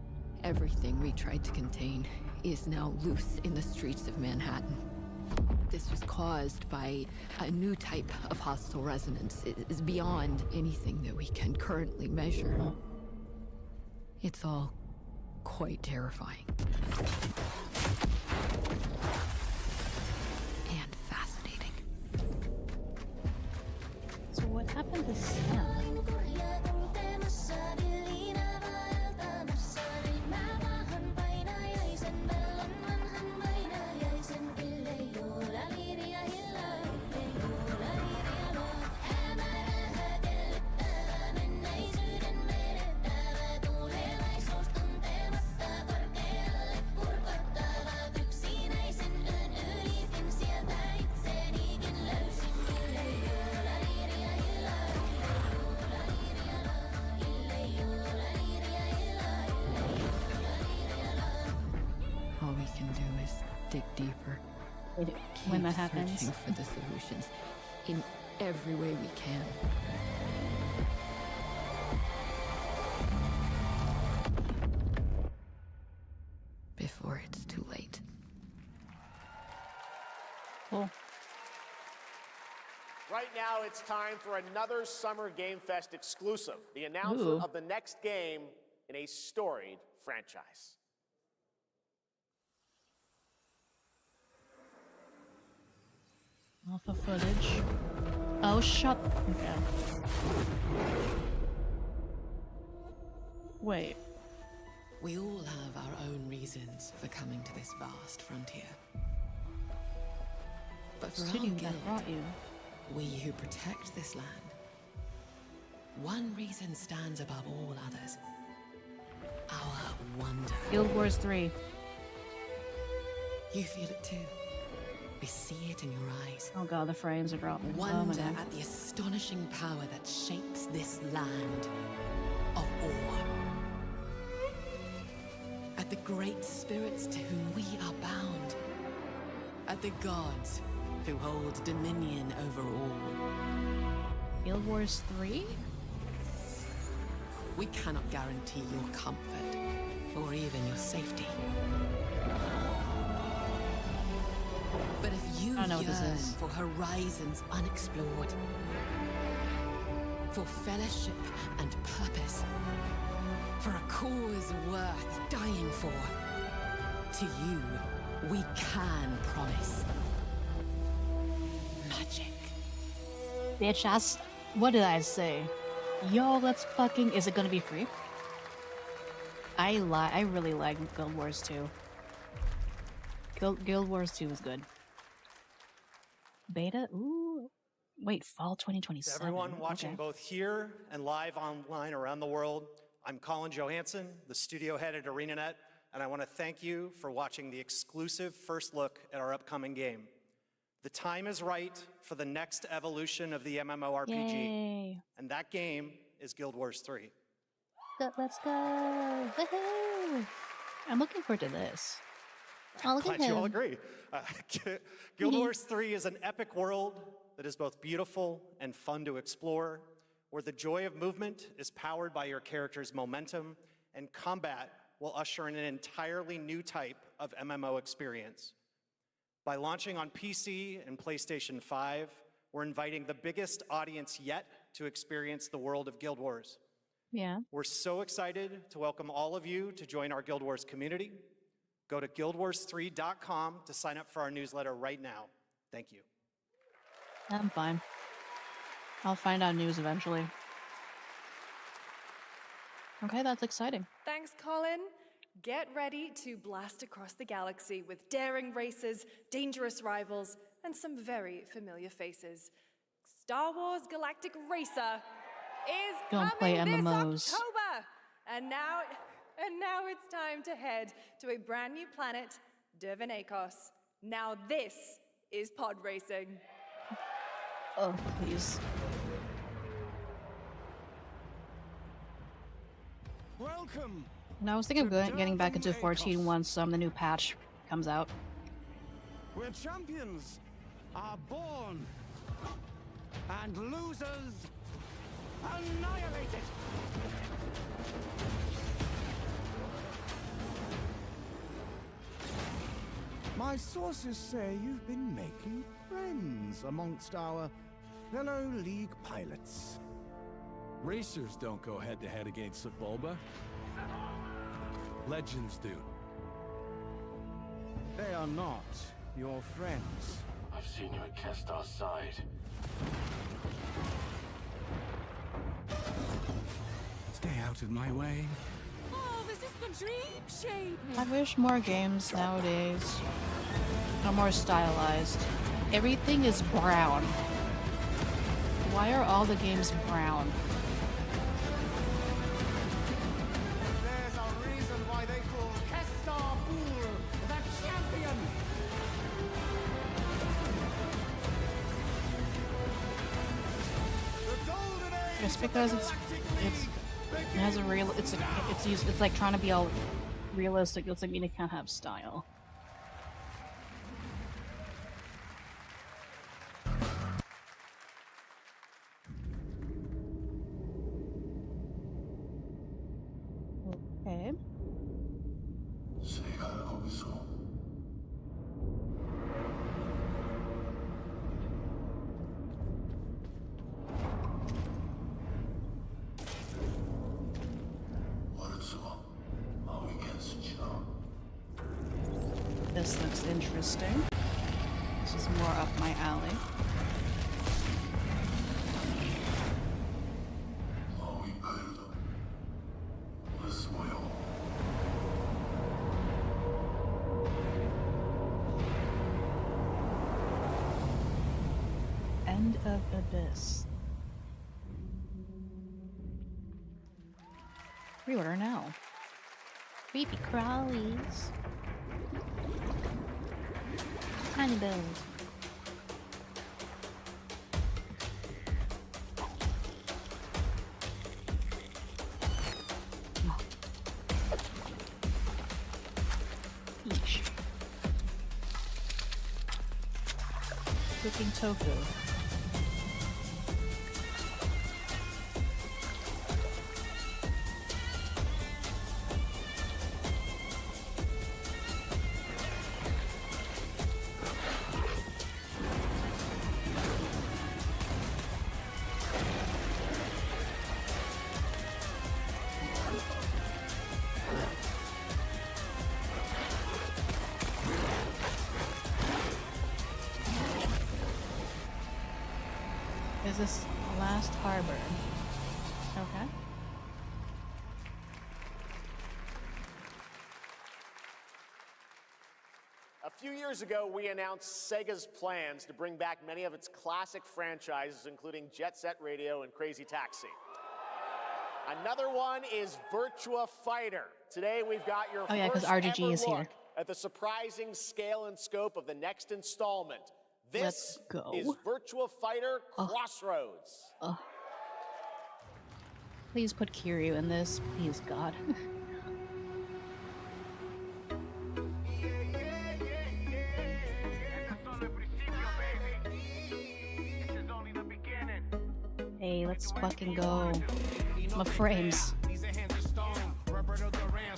Everything we tried to contain is now loose in the streets of Manhattan. This was caused by a new type of hostile resonance. It is beyond anything that we can currently measure. It's all quite terrifying. And fascinating. So what happened to Sam? All we can do is dig deeper. When that Keep happens. searching for the solutions in every way we can. Before it's too late. Cool. Right now, it's time for another Summer Game Fest exclusive, the announcement Ooh. of the next game in a storied franchise. Alpha footage. Oh, shut. Okay. Wait. We all have our own reasons for coming to this vast frontier. But for our Student that guild, brought you. we who protect this land, one reason stands above all others. Our wonder. Guild Wars 3. You feel it too. We see it in your eyes. Oh god, the frames are dropping. Oh my Wonder god. at the astonishing power that shapes this land of awe. At the great spirits to whom we are bound. At the gods who hold dominion over all. Guild Wars 3? We cannot guarantee your comfort or even your safety. But if you I don't know what this yearn is. for horizons unexplored, for fellowship and purpose, for a cause worth dying for, to you, we can promise magic. Bitch, what did I say? Yo, let's fucking. Is it gonna be free? I really like Guild Wars 2. Guild Wars 2 is good. Beta? Ooh. Wait, fall 2027. To everyone watching Okay. both here and live online around the world, I'm Colin Johansson, the studio head at ArenaNet, and I want to thank you for watching the exclusive first look at our upcoming game. The time is right for the next evolution of the MMORPG, Yay. and that game is Guild Wars 3. Let's go. Woohoo. I'm looking forward to this. Oh, look at Glad you all him. agree. Guild Wars 3 is an epic world that is both beautiful and fun to explore, where the joy of movement is powered by your character's momentum, and combat will usher in an entirely new type of MMO experience. By launching on PC and PlayStation 5, we're inviting the biggest audience yet to experience the world of Guild Wars. Yeah. We're so excited to welcome all of you to join our Guild Wars community. Go to guildwars3.com to sign up for our newsletter right now. Thank you. I'm fine. I'll find out news eventually. Okay, that's exciting. Thanks, Colin. Get ready to blast across the galaxy with daring races, dangerous rivals, and some very familiar faces. Star Wars Galactic Racer is Don't play coming MMOs. this October! And now it's time to head to a brand new planet, Dervenakos. Now this is pod racing. Oh, please. Welcome. And I was thinking of getting back into 14 once the new patch comes out. Where champions are born and losers annihilated. My sources say you've been making friends amongst our fellow League pilots. Racers don't go head-to-head against Bulba. Legends do. They are not your friends. I've seen you at Kestar's side. Stay out of my way. Oh, this is the dream shape. I wish more games nowadays are more stylized. Everything is brown. Why are all the games brown? There's a reason why they call Kestar Pool the champion. The golden age. Just because it has a real it's like trying to be all realistic doesn't mean it can't have style. Okay. This looks interesting. This is more up my alley. End of Abyss. Reorder now. Creepy crawlies. Tiny build. Eesh. Cooking tofu. Is this Last Harbor? Okay. few years ago, we announced Sega's plans to bring back many of its classic franchises, including Jet Set Radio and Crazy Taxi. Another one is Virtua Fighter. Today, we've got your first RGG ever is look here. at the surprising scale and scope of the next installment. This Let's go. is Virtua Fighter Crossroads. Please put Kiryu in this. Please, God. Hey, let's fucking go. My frames.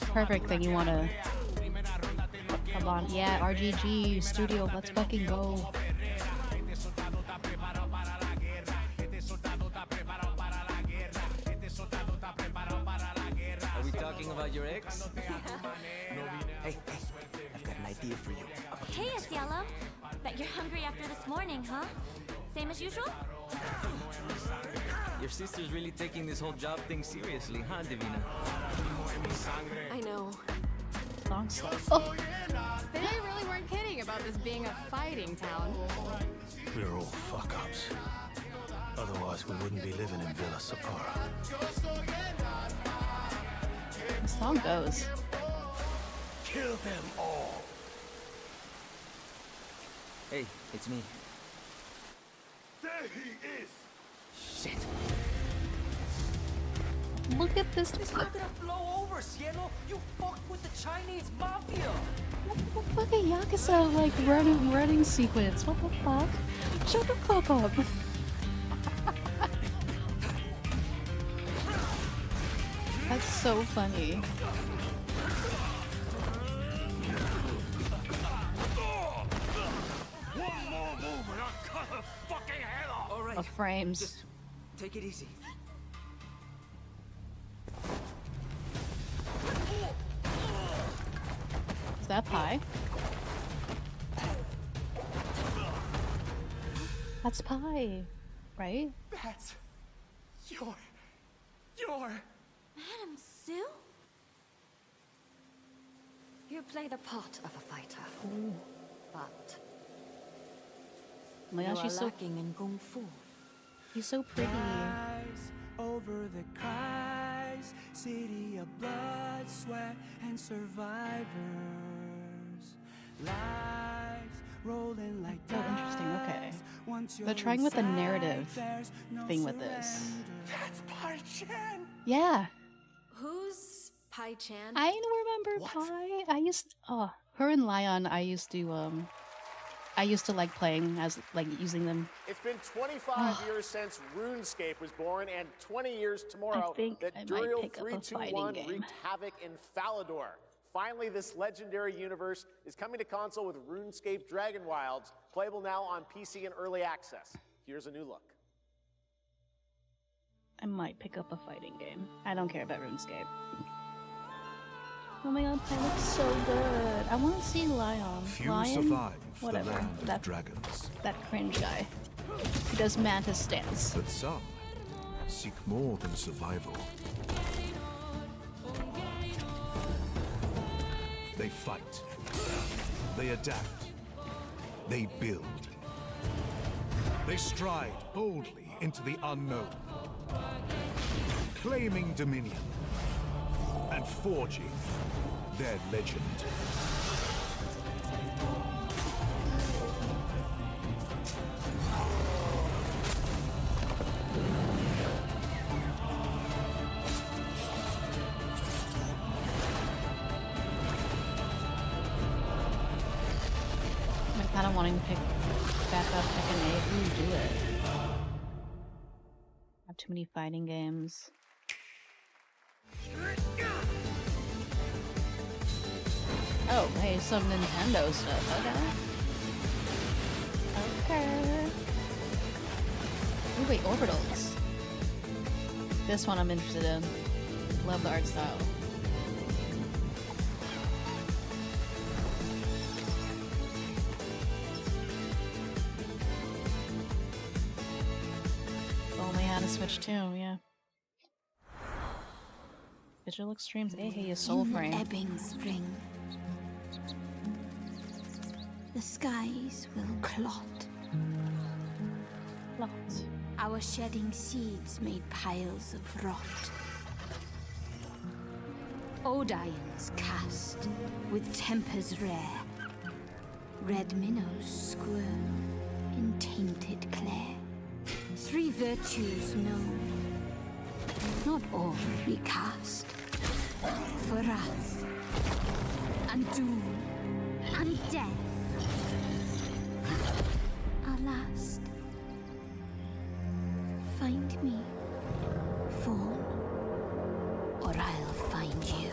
Perfect thing you wanna... Come on. Yeah, RGG Studio, let's fucking go. Are we talking about your ex? Hey, I've got an idea for you. Hey, it's Yellow. Bet you're hungry after this morning, huh? Same as usual? Your sister's really taking this whole job thing seriously, huh, Divina? I know. Song stuff. They really weren't kidding about this being a fighting town. We're all fuck-ups. Otherwise, we wouldn't be living in Villa Sapara. The song goes. Kill them all. Hey, it's me. There he is. Shit. Look at this. It's not gonna blow over, Cielo. You fucked with the Chinese mafia. Fucking Yakuza like running sequence. What the fuck? Shut the fuck up. That's so funny. One more move and I'll cut her fucking head off. All right. Of frames. Just take it easy. Is that pie? That's pie, right? That's your... Madam Sue? You play the part of a fighter. But Oh my gosh, you she's are so lacking in kung fu. He's so pretty. Over the cries, city of blood, sweat, and survivors. Lives rolling like Oh, interesting. Okay. Once They're trying with the narrative thing with this. That's Pai Chan. Yeah. Who's Pai Chan? I remember Pai. Her and Lion. I used to like playing as using them. It's been 25 years since RuneScape was born, and 20 years tomorrow that Duriel 321 wreaked havoc in Falador. Finally, this legendary universe is coming to console with RuneScape Dragon Wilds, playable now on PC in early access. Here's a new look. I might pick up a fighting game. I don't care about RuneScape. Oh my god, Pai looks so good. I want to see Lion. Few Lion? survive Whatever. the land of That dragons, that cringe guy. He does Mantis stance. but some seek more than survival. They fight. They adapt. They build. They stride boldly into the unknown, claiming dominion and forging their legend. I'm kind of wanting to pick back up Tekken 8. Ooh, do it. Not too many fighting games. Oh, hey, some Nintendo stuff. Okay. Okay. Ooh, wait, Orbitals. This one I'm interested in. Love the art style. Only had a Switch too, yeah. Digital Extremes, hey, a soul frame. Ebbing spring. the skies will clot. Our shedding seeds made piles of rot. Odions cast with tempers rare. Red minnows squirm in tainted clay. 3 virtues known, not all recast. For wrath, and doom, and death. Our last. Find me, Fawn, or I'll find you.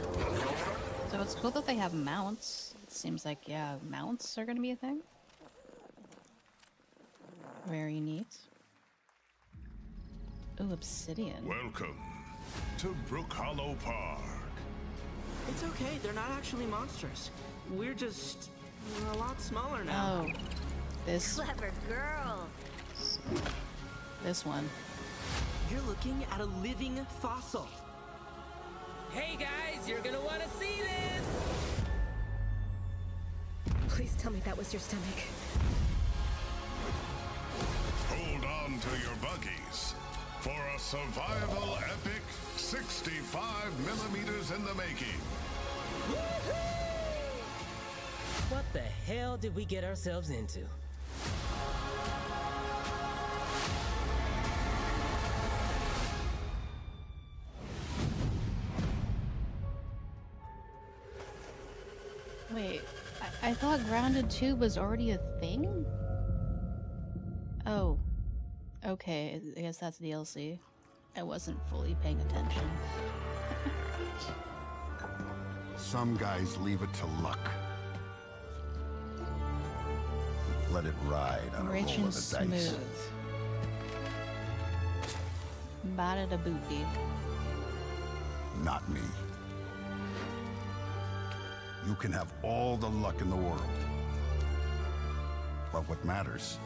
So it's cool that they have mounts. It seems like, yeah, mounts are gonna be a thing. Very neat. Ooh, obsidian. Welcome to Brook Hollow Park. It's okay, they're not actually monsters. We're just a lot smaller now. Oh, this. Clever girl. This one. You're looking at a living fossil. Hey guys, you're gonna want to see this! Please tell me that was your stomach. Hold on to your buggies for a survival epic 65 millimeters in the making. What the hell did we get ourselves into? Wait, I thought Grounded 2 was already a thing? Oh. Okay, I guess that's DLC. I wasn't fully paying attention. Some guys leave it to luck. Let it ride on a roll Rich of and the smooth. dice. Bada booty. Not me. You can have all the luck in the world. But what matters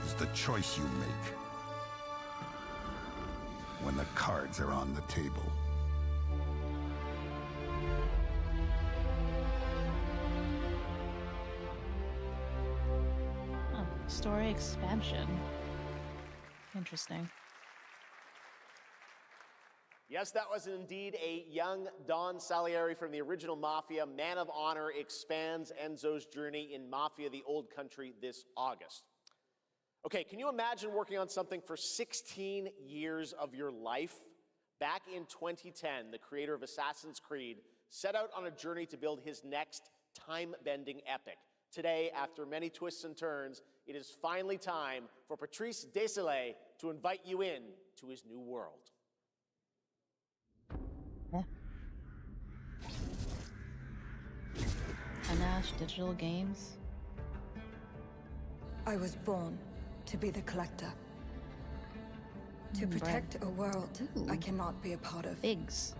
is the choice you make when the cards are on the table. Oh, story expansion. Interesting. Yes, that was indeed a young Don Salieri from the original Mafia. Man of Honor expands Enzo's journey in Mafia: The Old Country this August. Okay, can you imagine working on something for 16 years of your life? Back in 2010, the creator of Assassin's Creed set out on a journey to build his next time-bending epic. Today, after many twists and turns, it is finally time for Patrice Désilets to invite you in to his new world. Panache Digital Games. I was born to be the collector. To protect a world I cannot be a part of. Figs.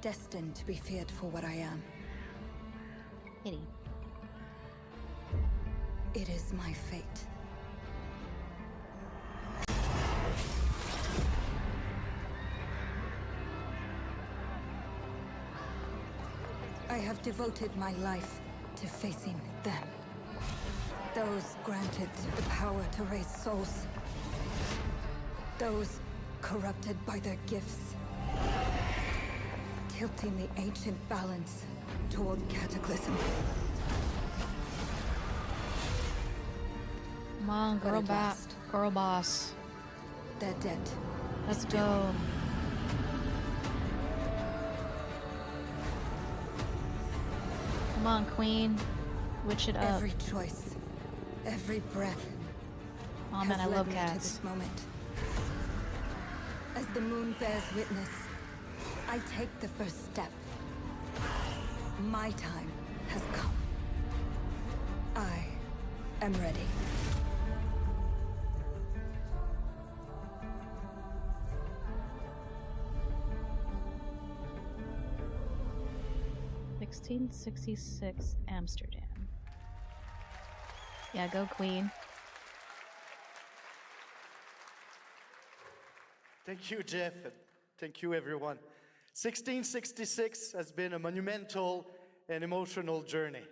Destined to be feared for what I am. Kitty. It is my fate. I have devoted my life to facing them. Those granted the power to raise souls. Those corrupted by their gifts. Tilting the ancient balance toward cataclysm. Come on, girl girl boss. Their debt. Let's go. Come on, queen. Witch it up. Every choice, every breath. Oh man, I has love led me to cats. this moment. As the moon bears witness, I take the first step. My time has come. I am ready. (1666) Amsterdam. Yeah, go queen. Thank you, Jeff, and thank you, everyone. 1666 has been a monumental and emotional journey.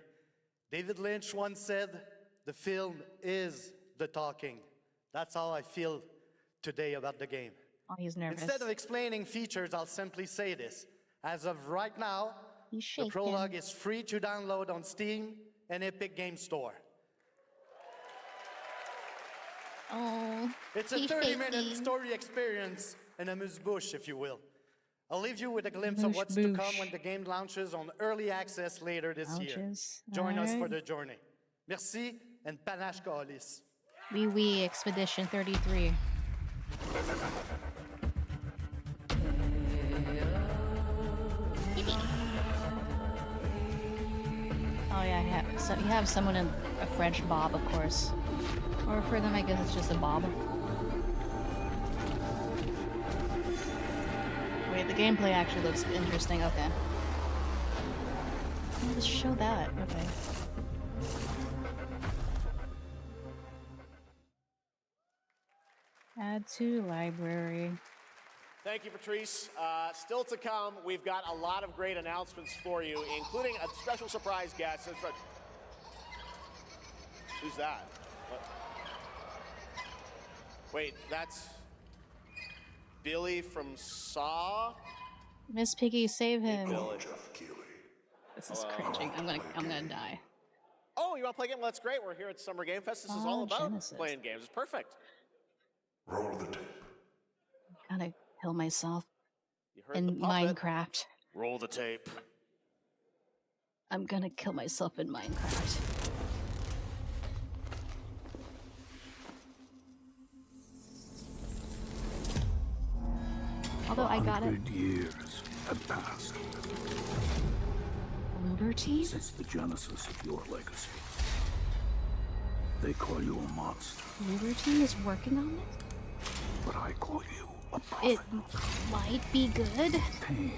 David Lynch once said, the film is the talking. That's how I feel today about the game. Oh, he's nervous. Instead of explaining features, I'll simply say this. As of right now, the prologue is free to download on Steam and Epic Games Store. Oh, it's a 30-minute story experience and amuse-bouche, if you will. I'll leave you with a glimpse of what's to come when the game launches on early access later this year. Join us for the journey. Merci and panache kalis. Oui, Expedition 33. Oh yeah, so you have someone in a French bob, of course. Or for them, I guess it's just a bob. Wait, the gameplay actually looks interesting. Okay. I'll just show that. Okay. Add to library. Thank you, Patrice. Still to come, we've got a lot of great announcements for you, including a special surprise guest. Who's that? What? Wait, that's Billy from Saw? Miss Piggy, save him. Hey, This is cringing. I'm gonna die. Oh, you want to play a game? Well, that's great. We're here at Summer Game Fest. This is all about playing games. It's perfect. Roll the tape. I'm gonna kill myself You heard in the puppet. Minecraft. Roll the tape. I'm gonna kill myself in Minecraft. Although I got it. 100 years have passed Liberty? since the genesis of your legacy. They call you a monster, Liberty is working on it? but I call you a prophet. It might be good. Pain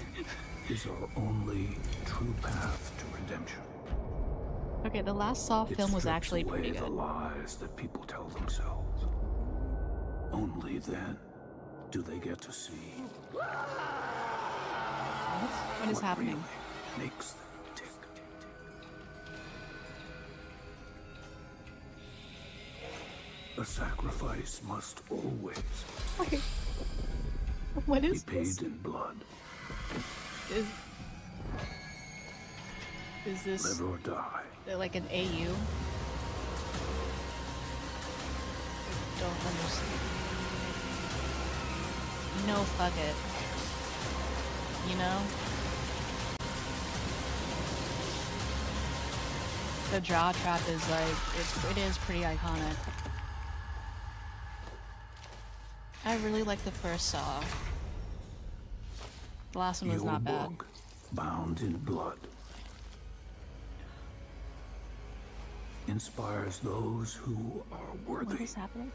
is our only true path to redemption. Okay, the last Saw It film was strips actually away pretty the good. lies that people tell themselves. Only then do they get to see What is happening? really makes them tick. A sacrifice must always What be is paid this? in blood. Is this Live or die. like an AU? Don't understand. No, fuck it. You know? The jaw trap is like, it is pretty iconic. I really like the first Saw. The last one was Your not bad. book, bound in blood, inspires those who are worthy. What is happening?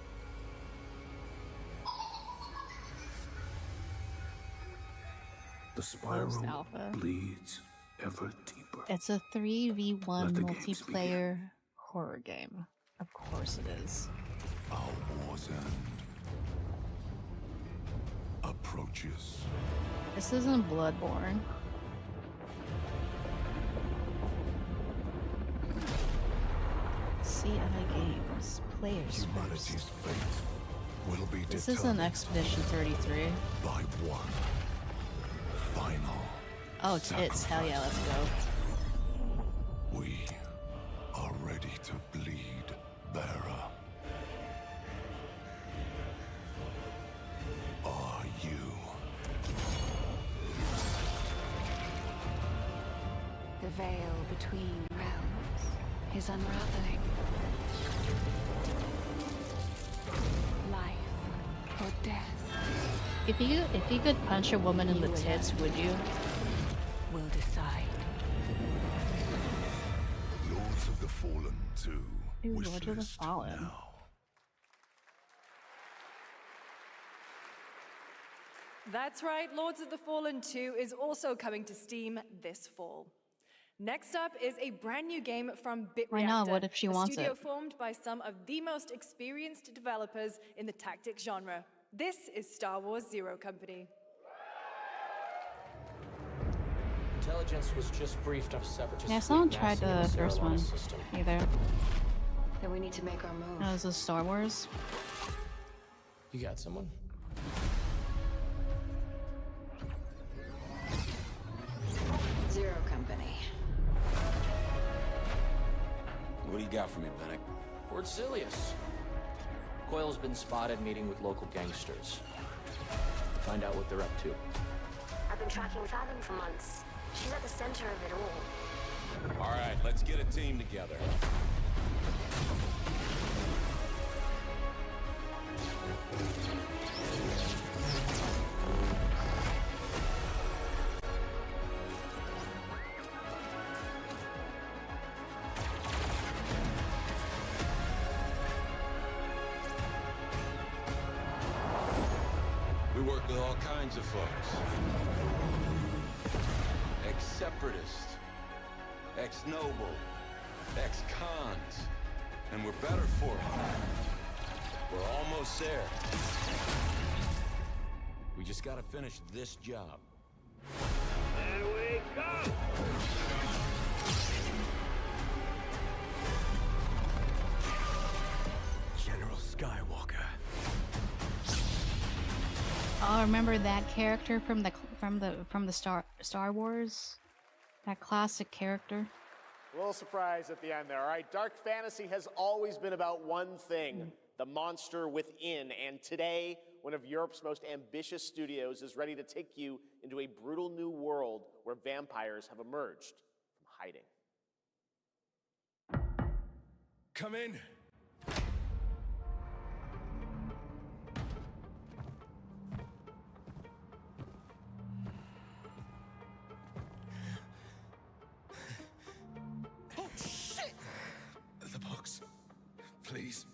The spiral Alpha. bleeds ever deeper. It's a 3v1 Let the games multiplayer horror game. Of course it is. Our war's end approaches. This isn't Bloodborne. CI Games. Players Humanity's first. fate will be This determined isn't Expedition 33. by one final. Oh, tits. Hell yeah, let's go. We are ready to bleed, bearer. Are you? The veil between realms is unraveling. Life or death If you could punch a woman in the tits, would you? will decide. Lords of the Fallen 2. Ooh, Wish Lords of the list Fallen. now. That's right, Lords of the Fallen 2 is also coming to Steam this fall. Next up is a brand new game from BitReactor, Why not? What if she wants a studio it? formed by some of the most experienced developers in the tactics genre. This is Star Wars Zero Company. Intelligence was just briefed of a separatist. Yeah, someone fleet tried massing in the Sierra first Leone one system. either. Then we need to make our move. Oh, is this Star Wars? You got someone? Zero Company. What do you got for me, Bennick? Word Silius. Coil's been spotted meeting with local gangsters. Find out what they're up to. I've been tracking Fathom for months. She's at the center of it all. All right, let's get a team together. We work with all kinds of folks. Ex-separatists, ex-noble, ex-cons, and we're better for it. We're almost there. We just gotta finish this job. There we go! General Skywalker. Oh, remember that character from the Star Wars? That classic character. A little surprise at the end there. All right, dark fantasy has always been about one thing, the monster within. And today, one of Europe's most ambitious studios is ready to take you into a brutal new world where vampires have emerged from hiding. Come in. Oh, shit! The box. Please.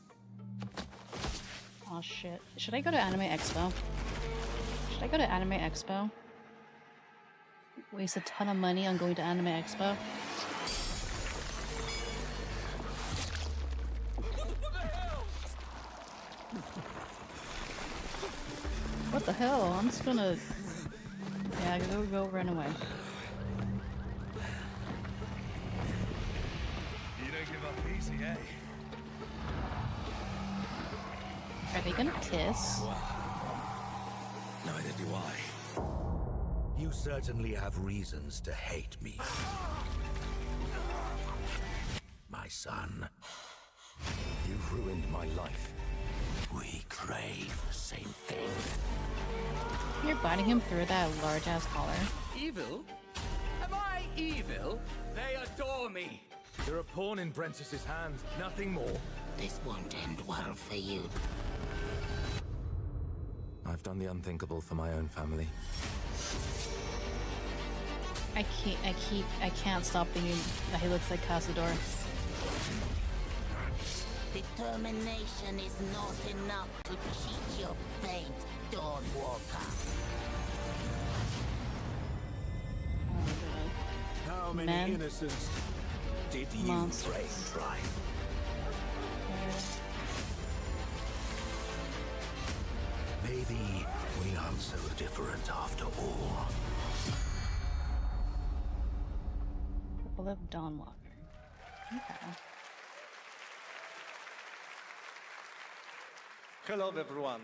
Oh shit. Should I go to Anime Expo? Should I go to Anime Expo? Waste a ton of money on going to Anime Expo. What the hell? I'm just gonna... Yeah, go run away. You don't give up easy, eh? Are they gonna kiss? Neither do I. You certainly have reasons to hate me. My son. You've ruined my life. We crave the same thing. You're biting him through that large-ass collar. Evil? Am I evil? They adore me. You're a pawn in Brentus's hand, nothing more. This won't end well for you. I've done the unthinkable for my own family. I can't stop thinking that he looks like Cazador. Determination is not enough to cheat your fate, Dawnwalker. How many Men. innocents did you Monsters. try? Maybe we aren't so different after all. People of Dawnwalker. Okay. Hello everyone,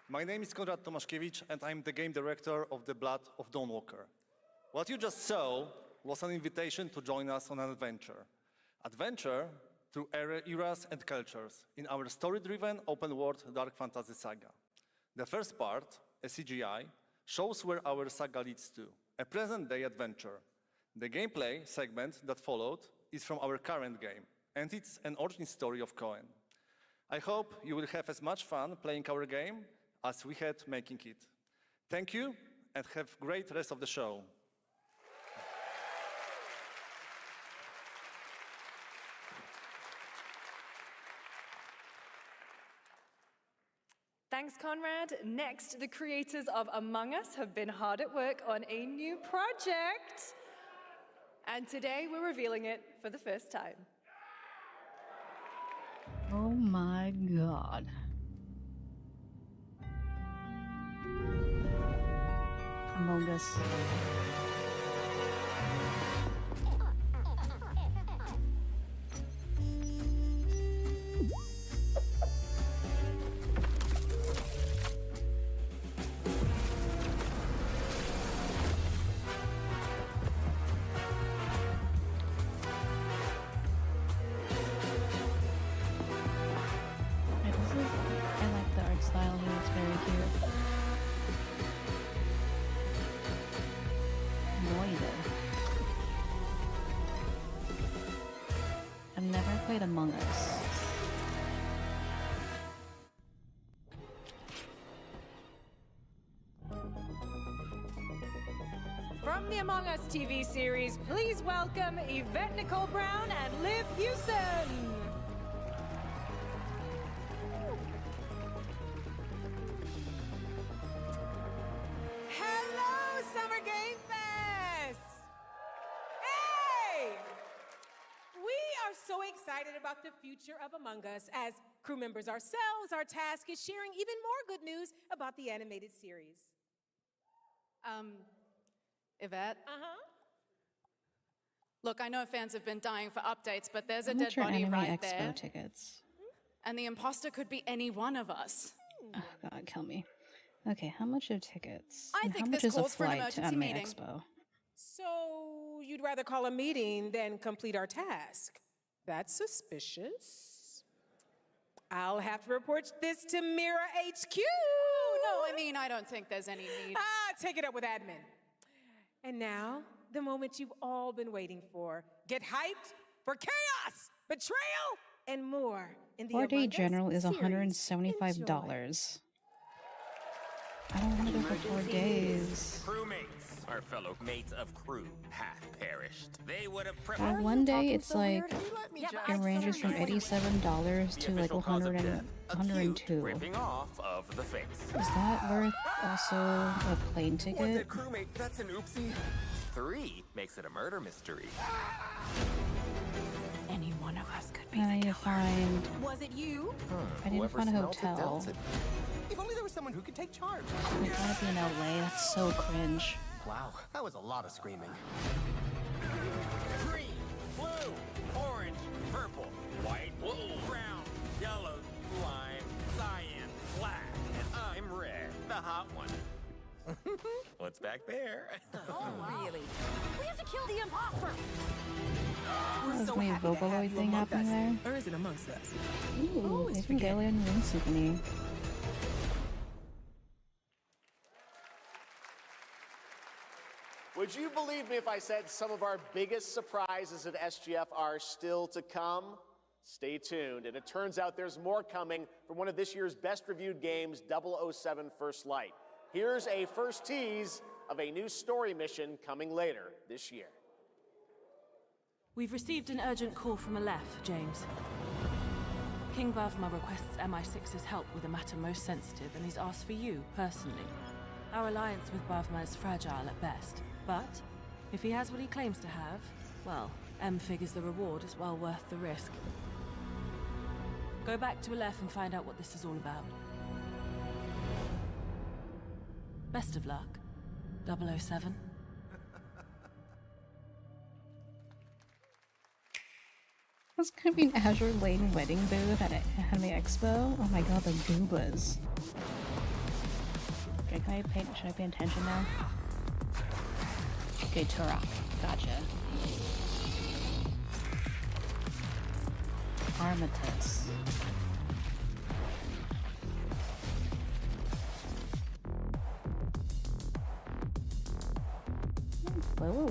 my name is Konrad Tomaszkiewicz and I'm the game director of The Blood of Dawnwalker. What you just saw was an invitation to join us on an adventure. Adventure through eras and cultures in our story-driven open-world dark fantasy saga. The first part, a CGI, shows where our saga leads to, a present-day adventure. The gameplay segment that followed is from our current game, and it's an origin story of Cohen. I hope you will have as much fun playing our game as we had making it. Thank you, and have a great rest of the show. Thanks, Conrad. Next, the creators of Among Us have been hard at work on a new project. And today we're revealing it for the first time. Oh my god. Among Us. played Among Us. From the Among Us TV series, please welcome Yvette Nicole Brown and Liv Hewson. Hello, Summer Game Fest! Hey! We are so excited about the future of Among Us. As crew members ourselves, our task is sharing even more good news about the animated series. Yvette? Uh-huh. Look, I know fans have been dying for updates, but there's a How dead much are body Anime right Expo there. tickets? And the imposter could be any one of us. Oh god, kill me. Okay, how much are tickets? I And think how this much is a calls for an flight to emergency Anime meeting. Expo? So you'd rather call a meeting than complete our task? That's suspicious. I'll have to report this to Mira HQ. No, I mean, I don't think there's any need. Take it up with admin. And now, the moment you've all been waiting for. Get hyped for chaos, betrayal, and more in the 4-day Among Us general is series. $175. I don't want to go for 4 days. Crewmates, our fellow mates of crew, have perished. They would have On one day, it's like, it ranges from $87 to like 102. Ripping off of the face. Is that worth also a plane ticket? Crewmate, that's an oopsie. 3 makes it a murder mystery. Any one of us could be I need to find. Was it you? I need to find a hotel. If only there was someone who could take charge. I gotta be in LA. That's so cringe. Wow, that was a lot of screaming. Green, blue, orange, purple, white, brown, yellow, lime, cyan, black, and I'm red, the hot one. What's back there? Oh, really? We have to kill the imposter! There's my Vocaloid thing happening there. Or is it amongst us? Ooh, Evangelion Ring Symphony. Would you believe me if I said some of our biggest surprises at SGF are still to come? Stay tuned, and it turns out there's more coming from one of this year's best reviewed games, 007 First Light. Here's a first tease of a new story mission coming later this year. We've received an urgent call from Aleph, James. King Bavma requests MI6's help with a matter most sensitive, and he's asked for you, personally. Our alliance with Bavma is fragile at best, but if he has what he claims to have, well, M figures the reward is well worth the risk. Go back to Aleph and find out what this is all about. Best of luck, 007. That's gonna be an Azure Lane wedding booth at Anime Expo. Oh my god, the Goombas. Okay, should I pay attention now? Okay, Turok. Gotcha. Armitage.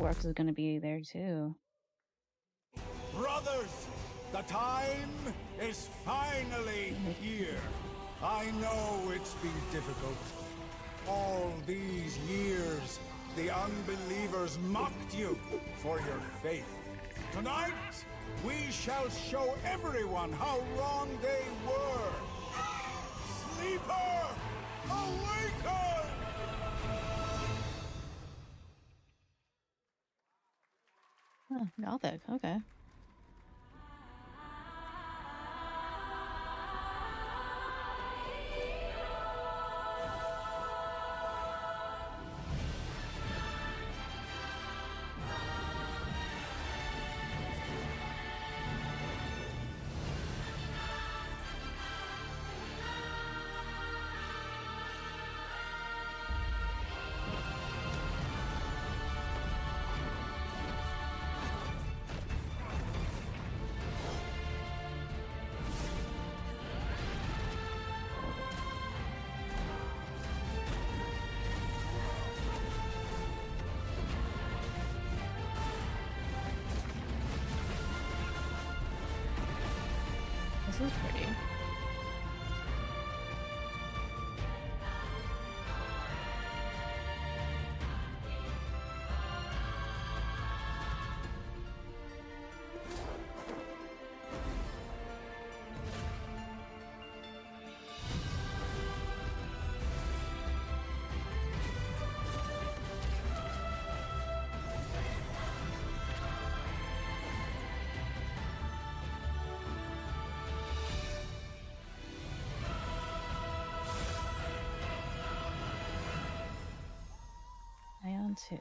Works is gonna be there too. Brothers, the time is finally here. I know it's been difficult. All these years, the unbelievers mocked you for your faith. Tonight, we shall show everyone how wrong they were. Sleeper, awaken! Oh, Gothic, okay. This is pretty. Too.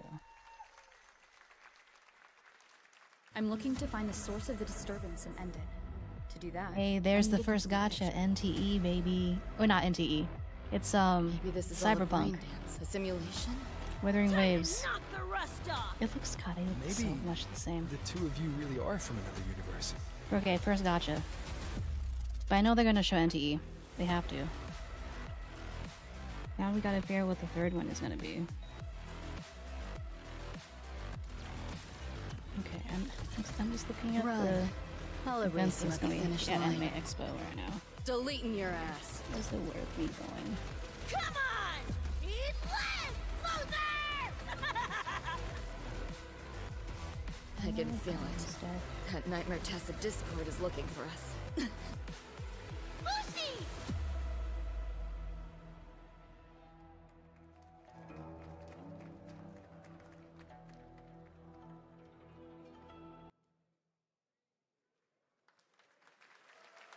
I'm looking to find the source of the disturbance and end it. To do that, Hey, there's the first gacha, NTE, baby. Or not NTE. It's Maybe this is all a Cyberpunk. brain dance, a simulation. Withering Waves. Knock the rust off. It looks God, it looks so much the same. The two of you really are from another universe. Okay, first gacha. But I know they're gonna show NTE. They have to. Now we gotta figure out what the third one is gonna be. Okay, I'm just looking at the I'll events erase you that's at the gonna be finish at line. Anime Expo right now. Deleting your ass. Is it worth me going? Come on! Eat less, loser! I can feel it. That Nightmare Tessa Discord is looking for us. Lucy!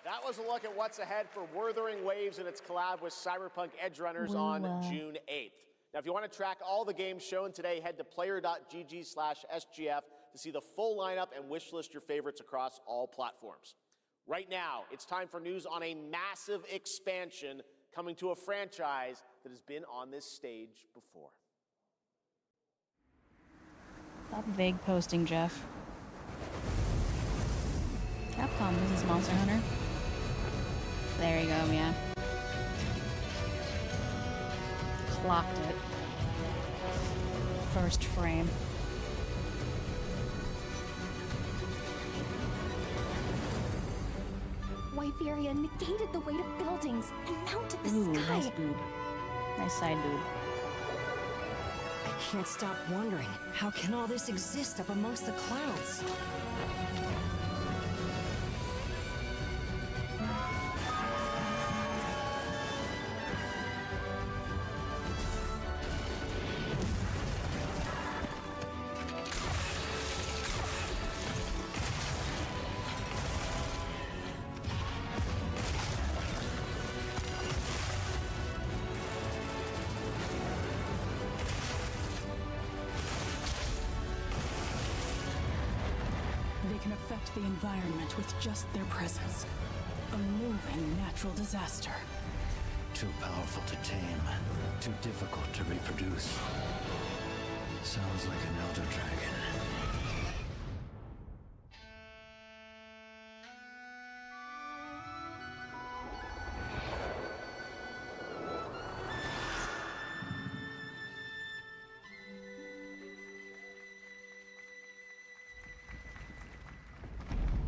That was a look at what's ahead for Wuthering Waves and its collab with Cyberpunk Edgerunners on June 8th. Now, if you want to track all the games shown today, head to player.gg/SGF to see the full lineup and wishlist your favorites across all platforms. Right now, it's time for news on a massive expansion coming to a franchise that has been on this stage before. Stop vague posting, Jeff. Capcom, this is Monster Hunter. There you go, yeah. Clocked it. First frame. White Furia negated the weight of buildings and mounted the Ooh, sky. nice boob. Nice side boob. I can't stop wondering, how can all this exist up amongst the clouds? They can affect the environment with just their presence. A moving natural disaster. Too powerful to tame, too difficult to reproduce. Sounds like an elder dragon.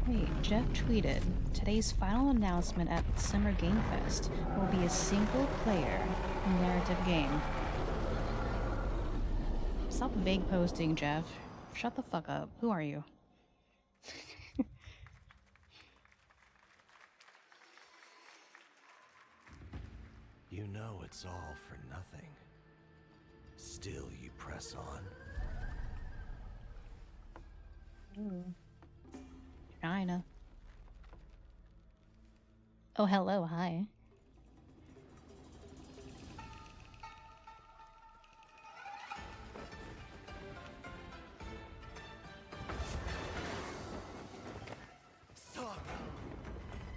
Wait, Jeff tweeted, today's final announcement at Summer Game Fest will be a single-player narrative game. Stop vague posting, Jeff. Shut the fuck up. Who are you? You know it's all for nothing. Still you press on. Ooh. China. Oh, hello, hi.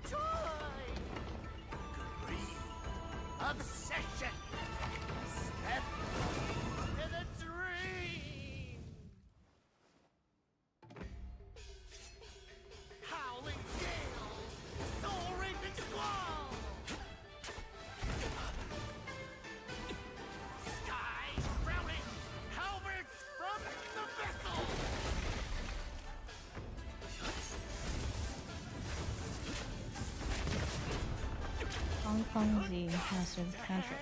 Joy! Greed! Obsession! Step in a dream! Howling gales! Soul-raping squall! Sky drowning! Halberds from the vessel! Hong Kong Z massive country.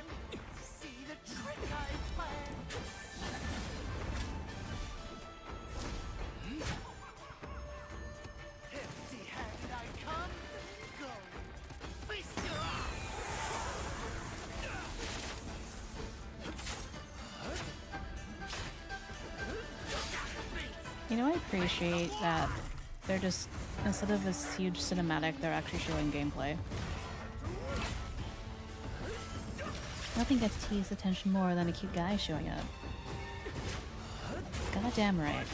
You know, I appreciate that they're just, instead of this huge cinematic, they're actually showing gameplay. Nothing gets teased attention more than a cute guy showing up. Goddamn right.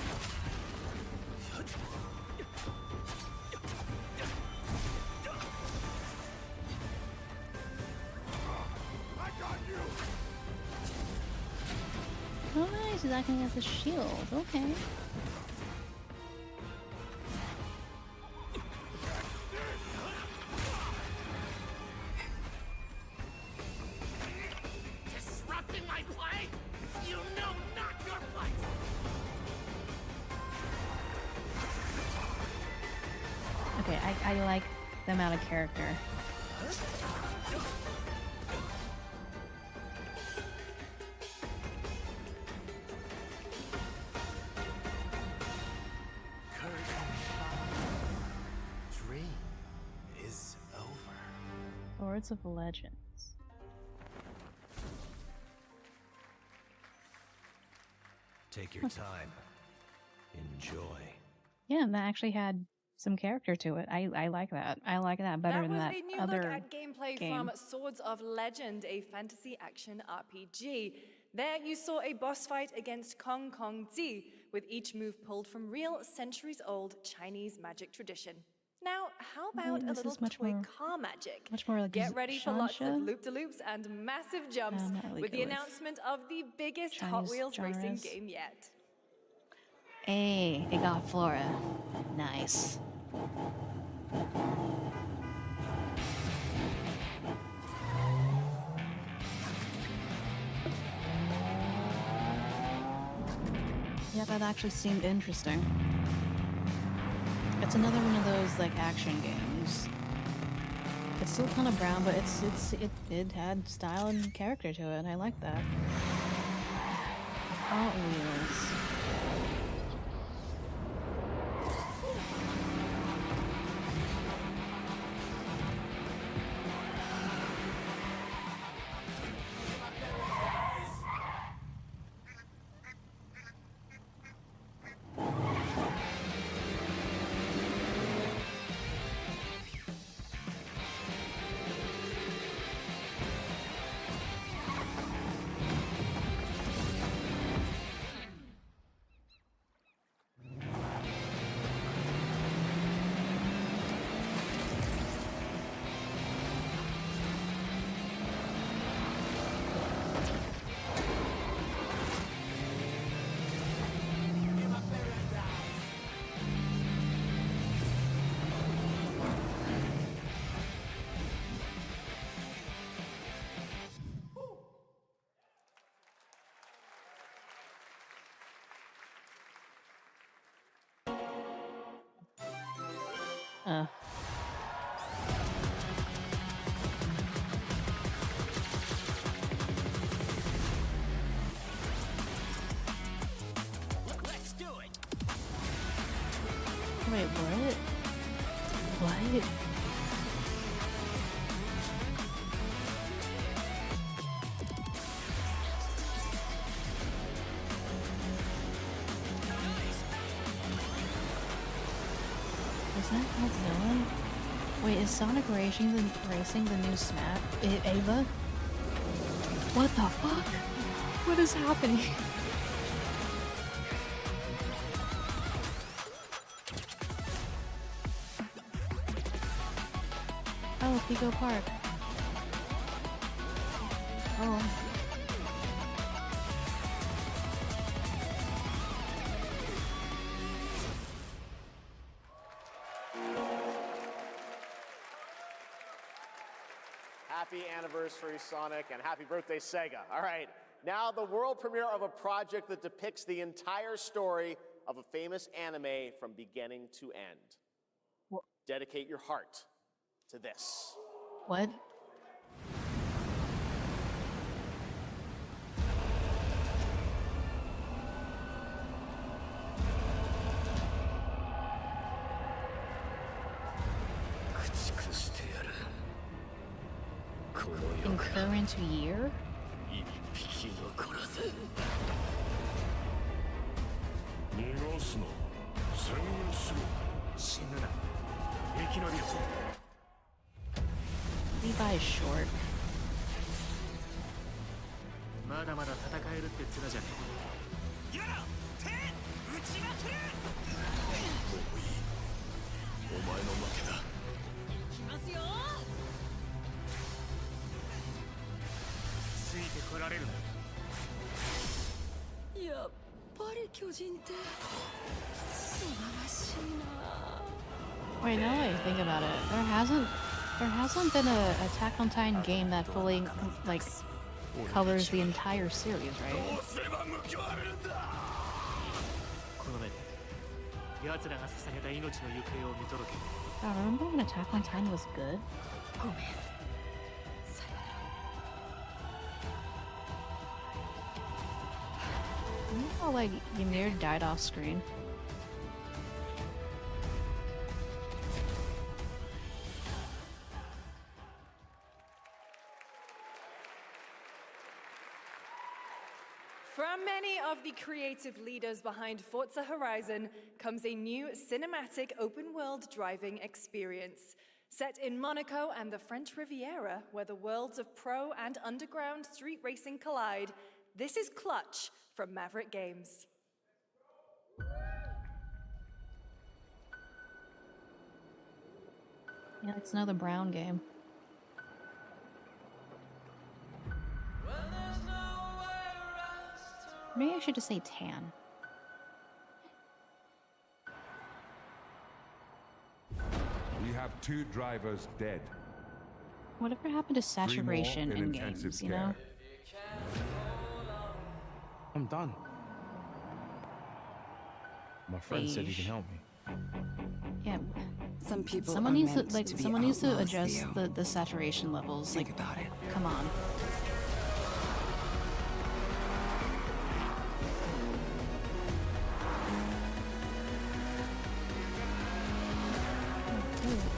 Oh nice, he's acting as a shield, okay. Disrupting my play? You know not your place! Okay, I like them out of character. Dream is over. Lords of Legends. Take your time. Enjoy. Yeah, and that actually had some character to it. I like that. I like that better than that That was a new other look at gameplay game. from Swords of Legend, a fantasy action RPG. There you saw a boss fight against Kong Kong Zi, with each move pulled from real centuries-old Chinese magic tradition. Now, how about a this little is much toy more- car magic? much more like Get ready for lots of Shansha? loop-de-loops and massive jumps I'm not really with the good with announcement of the biggest Hot Chinese Wheels racing genres. game yet. Hey, it got Flora. Nice. Yeah, that actually seemed interesting. It's another one of those like action games. It's still kind of brown, but it had style and character to it, and I like that. Hot Wheels. Let's do it! Wait, what? What? Is that Godzilla? Wait, is Sonic Racing the new Snap? Ava? What the fuck? What is happening? Oh, Pico Park. Oh. Happy anniversary, Sonic, and happy birthday, Sega. All right, now the world premiere of a project that depicts the entire story of a famous anime from beginning to end. What? Dedicate your heart to this. What? In current year? Levi's short. まだまだ戦えるって面じゃねえ。やら、手、打ちまくれ。もういい。お前の負けだ。いきますよ。ついてこられるな。やっぱり巨人って素晴らしいな。 Wait, now that I think about it, there hasn't been a Attack on Titan game that fully like covers the entire series, right? この目で奴らが捧げた命の行方を見届け。I remember when Attack on Titan was good. ごめん。 You know how like Ymir died off screen? From many of the creative leaders behind Forza Horizon comes a new cinematic open-world driving experience. Set in Monaco and the French Riviera, where the worlds of pro and underground street racing collide, this is Clutch from Maverick Games. Yeah, it's another brown game. Maybe I should just say tan. We have 2 drivers dead. Whatever happened to saturation in games, you know? I'm done. My friend said he can help me. Yeah. Some people someone are needs to meant like to be someone needs to outlaws, adjust Theo. the saturation levels. Think like, about it. Come on.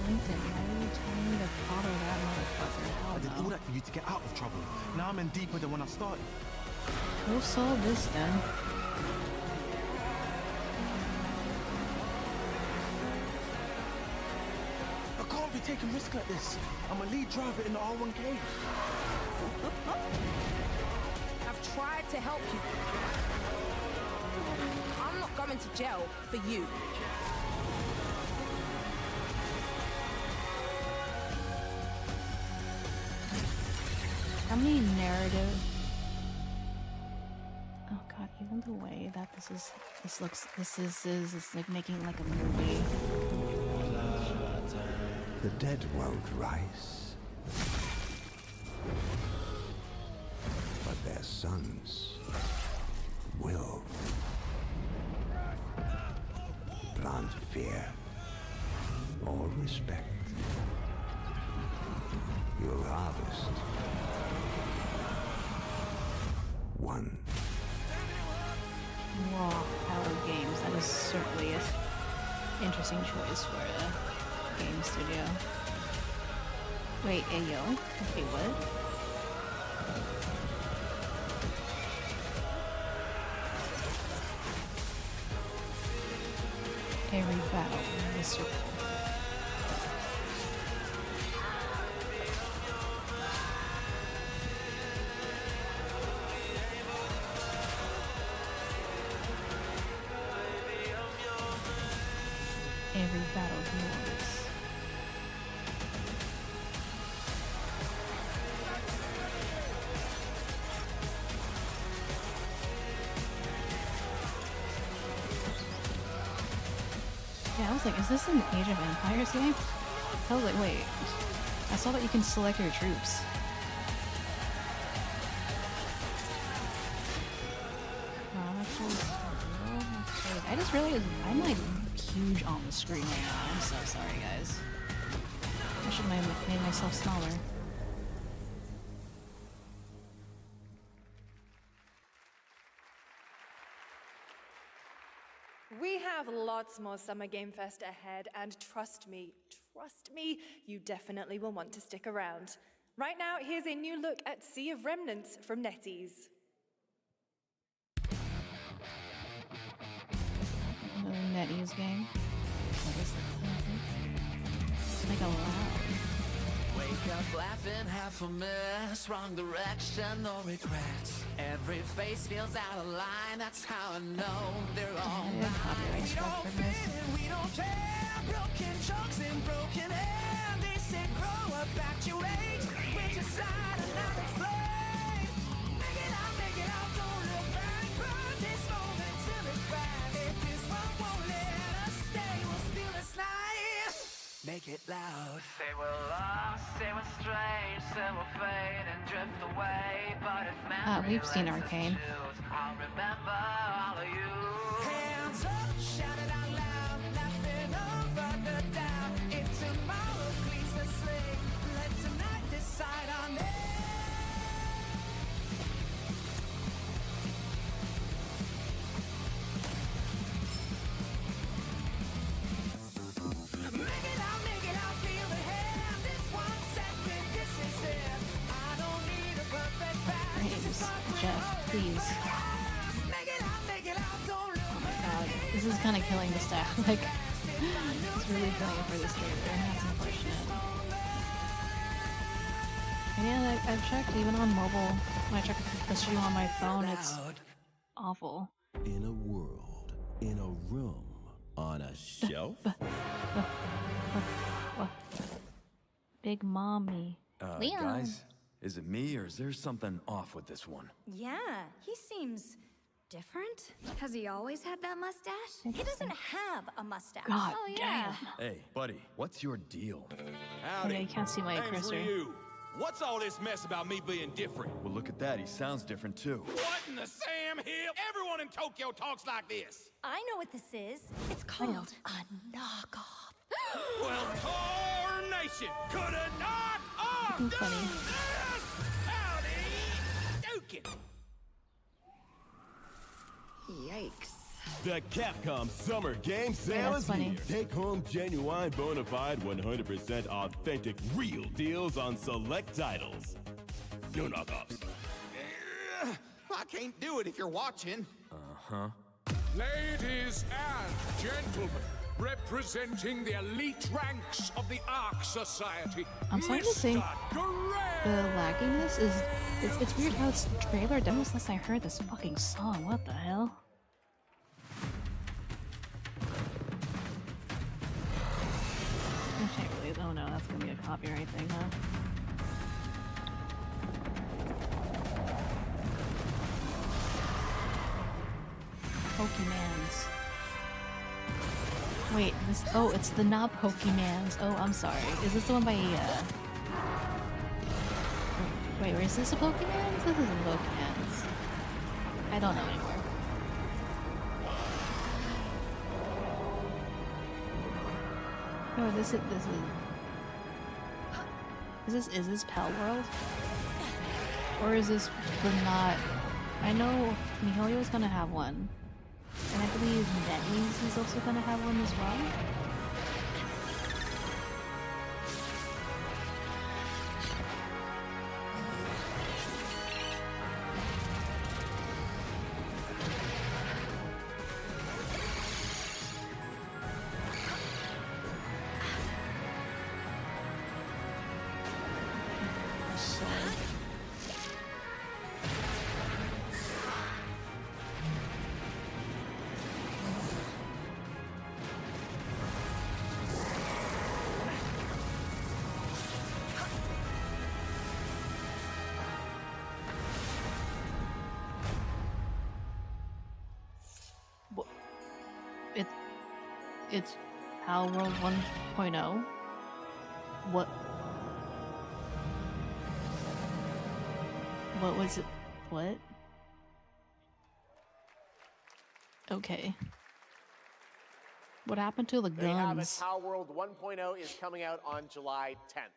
LinkedIn, why are you telling me to follow that motherfucker? Hell I did no. all that for you to get out of trouble. Now I'm in deeper than when I started. Go solve this then. I can't be taking risks like this. I'm a lead driver in the R1K. I've tried to help you. I'm not going to jail for you. How many narrative? Oh god, even the way that this is like making like a movie. The dead won't rise, but their sons will. Plant fear or respect. You'll harvest one. Raw power games. That is certainly an interesting choice for a game studio. Wait, Ayo? Okay, what? Every battle is circle. Every battle glorious. Yeah, I was like, is this an Age of Empires game? I was like, wait. I saw that you can select your troops. I just realized I'm like huge on the screen right now. I'm so sorry, guys. I should have made myself smaller. We have lots more Summer Game Fest ahead, and trust me, you definitely will want to stick around. Right now, here's a new look at Sea of Remnants from NetEase. Another NetEase game. What is that? Like a loud. Wake up laughing, half a mess, wrong direction, no regrets. Every face feels out of line, that's how I know they're all mine. We don't fit and we don't care, broken jokes and broken air. They say grow up at your age, with your side another flame. Make it out, don't look back, burn this moment till it cracks. If this one won't let us stay, we'll steal this life. Make it loud. Say we're lost, say we're strange, say we'll fade and drift away. But if memory we've seen Arcane. I'll remember all of you. Hands up, shout it out loud, laughing over the doubt. If tomorrow cleans the slate, let tonight decide on it. Make it out, feel the hand. This 1 second, this is it. I don't need a perfect path. Please, Jeff, please. Make it out, don't look. Oh my god, this is kind of killing the staff. Like, it's really killing it for this trailer, and that's unfortunate. And yeah, I've checked even on mobile. When I check the stream on my phone, it's awful. In a world, in a room, on a shelf. Big mommy. Leon. Guys, is it me or is there something off with this one? Yeah, he seems different. Has he always had that mustache? He doesn't have a mustache. God oh, yeah. Hey, buddy, what's your deal? Oh, yeah, you can't see my cursor. What's all this mess about me being different? Well, look at that. He sounds different too. What in the Sam Hill? Everyone in Tokyo talks like this. I know what this is. It's called a knockoff. Well, tarnation! Could a knock-off do funny. this? Howdy, Dukin'. Yikes. The Capcom Summer Game Sale is here. Take home genuine, bona fide, 100% authentic, real deals on select titles. No knockoffs. I can't do it if you're watching. Uh-huh. Ladies and gentlemen, representing the elite ranks of the Ark Society, I'm starting to think the lagginess is it's weird how it's trailer demo since I heard this fucking song. What the hell? I can't really. Oh no, that's gonna be a copyright thing, huh? Pokemans. Wait, this. Oh, it's the not Pokemans. Oh, I'm sorry. Is this the one by? Wait, is this a Pokemans? This isn't Pokemans. I don't know anymore. No, this is. Is this Pal World? Or is this the not? I know MiHoYo's gonna have one. And I believe NetEase is also gonna have one as well. It's Pal World 1.0. What was it? What? Okay. What happened to the There you have it. guns? Pal World 1.0 is coming out on July 10th.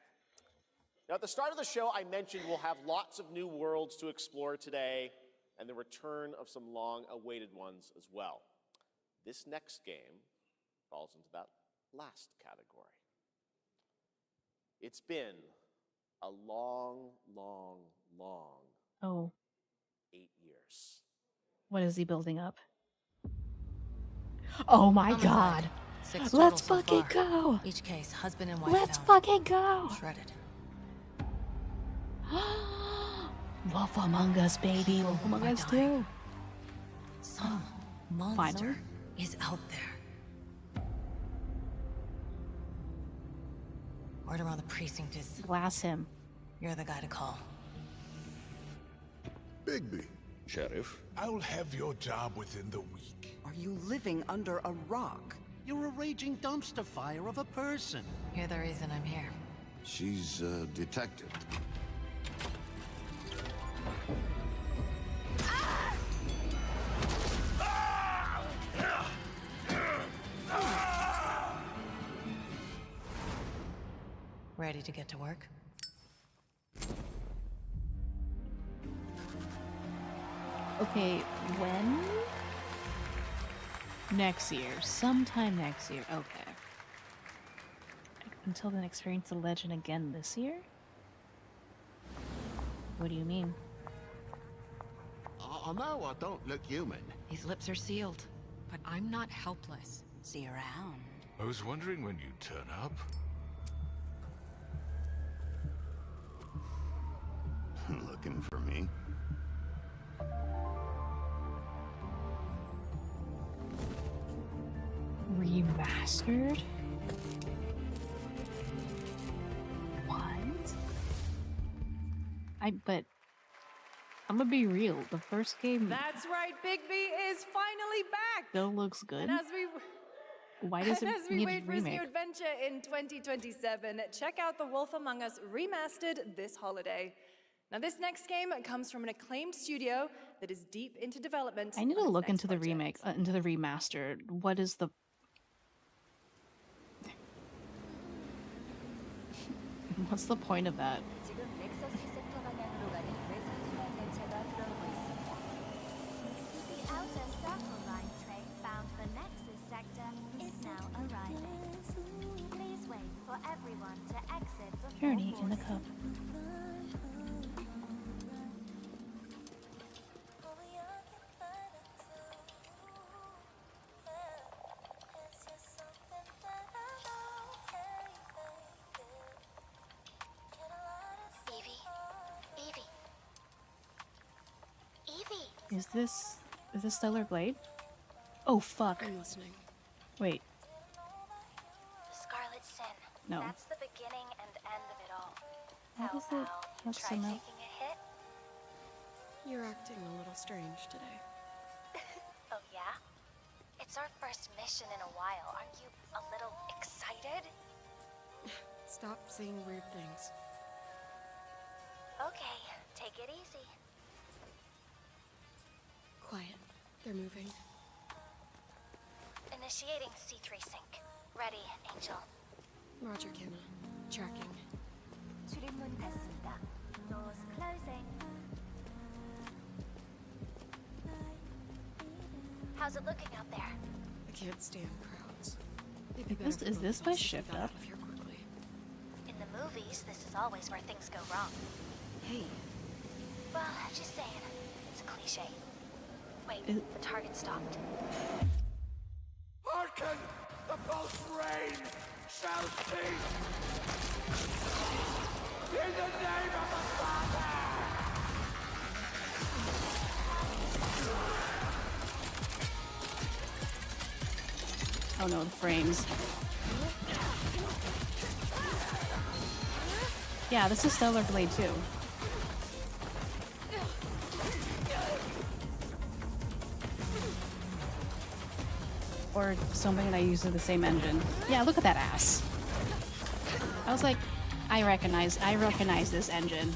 Now, at the start of the show, I mentioned we'll have lots of new worlds to explore today, and the return of some long-awaited ones as well. This next game falls into that last category. It's been a long, long, long Oh, 8 years. what is he building up? Oh my Homicide. god! 6 Let's total so fucking far. go! Each case, husband and wife Let's found. fucking go! Shredded. Wolf Among Us, baby. Wolf Among Us too. Some monster is out there. Word around the precinct is Glass him. you're the guy to call. Bigby. Sheriff, I'll have your job within the week. Are you living under a rock? You're a raging dumpster fire of a person. You're the reason I'm here. She's a detective. Ready to get to work? Okay, when? Next year. Sometime next year. Okay. Until then, experience the legend again this year? What do you mean? I know I don't look human. These lips are sealed, but I'm not helpless. See you around. I was wondering when you'd turn up. Looking for me? Remastered? What? But I'm gonna be real. The first game That's right, Bigby is finally back. still looks good. And as we Why does it and as we need wait a for his new remake? adventure in 2027, check out The Wolf Among Us Remastered this holiday. Now, this next game comes from an acclaimed studio that is deep into development. I need to on its look next into the project. remake, into the remastered. What is the? What's the point of that? 지금 넥서스 섹터 방향으로 가는 외선 순환 열차가 들어오고 있습니다. The outer circle line train bound for Nexus sector is now arriving. Please wait for everyone to exit before Journey in the cup. Is this Stellar Blade? Oh fuck. I'm listening. Wait. The Scarlet Sin. No. That's the beginning and end of it all. What is it? You What's try the taking note? a hit? You're acting a little strange today. Oh yeah? It's our first mission in a while. Aren't you a little excited? Stop saying weird things. Okay, take it easy. Quiet. They're moving. Initiating C3 sync. Ready, Angel. Roger, Kenna. Tracking. 출입문 닫습니다. Doors closing. How's it looking out there? I can't stand crowds. It'd be better for Is both this of my us if we shift got up? out of here quickly. In the movies, this is always where things go wrong. Hey, Well, just saying. It's a cliche. Wait, Is- the target stopped. Hearken! The pulse rain shall cease! In the name of the Father! Oh no, the frames. Yeah, this is Stellar Blade too. Or something that uses the same engine. Yeah, look at that ass. I was like, I recognize this engine.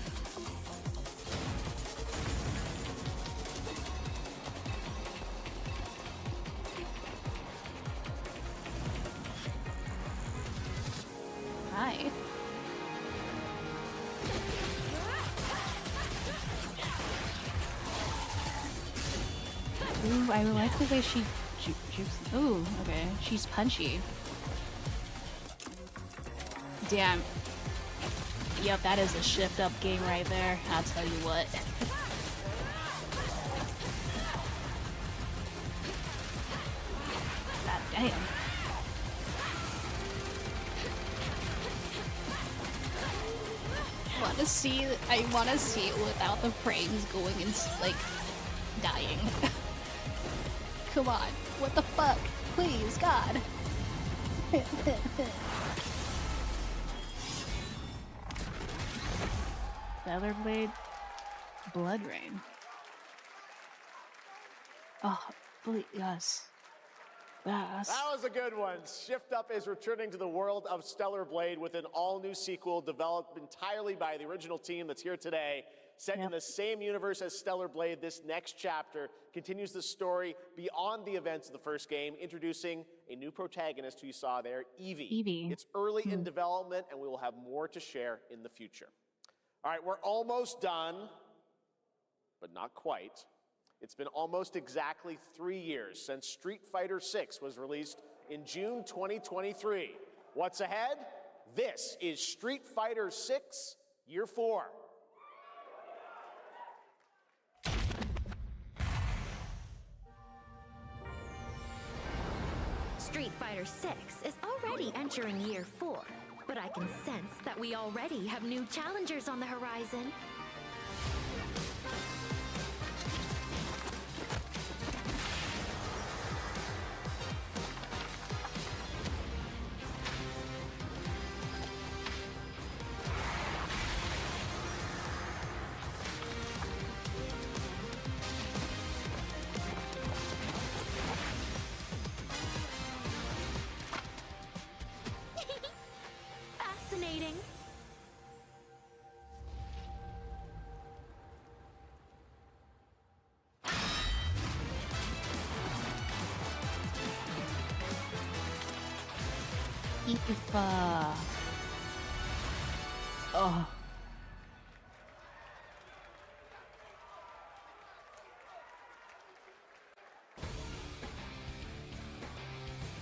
Hi. Ooh, I like the way she jukes. Ooh, okay. She's punchy. Damn. Yep, that is a shift up game right there. I'll tell you what. God damn. I wanna see it without the frames going and like dying. Come on, what the fuck? Please, God. Featherblade, Blood Rain. Oh, please, yes. Yes. That was a good one. Shift Up is returning to the world of Stellar Blade with an all-new sequel developed entirely by the original team that's here today. Set in the same universe as Stellar Blade, this next chapter continues the story beyond the events of the first game, introducing a new protagonist who you saw there, Evie. It's early in development, and we will have more to share in the future. All right, we're almost done, but not quite. It's been almost exactly 3 years since Street Fighter VI was released in June 2023. What's ahead? This is Street Fighter VI Year 4. Street Fighter VI is already entering Year 4, but I can sense that we already have new challengers on the horizon. Fascinating. Ifa. Oh.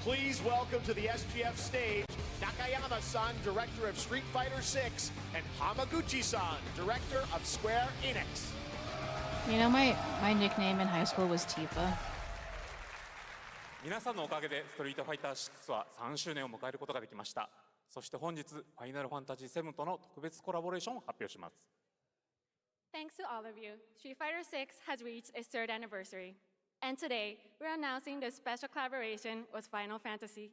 Please welcome to the SGF stage, Nakayama-san, director of Street Fighter VI, and Hamaguchi-san, director of Square Enix. You know, my nickname in high school was Tifa. 皆さんのおかげでストリートファイター6は3周年を迎えることができました。そして本日、ファイナルファンタジー7との特別コラボレーションを発表します。Thanks to all of you, Street Fighter VI has reached its 3rd anniversary. And today, we're announcing this special collaboration with Final Fantasy.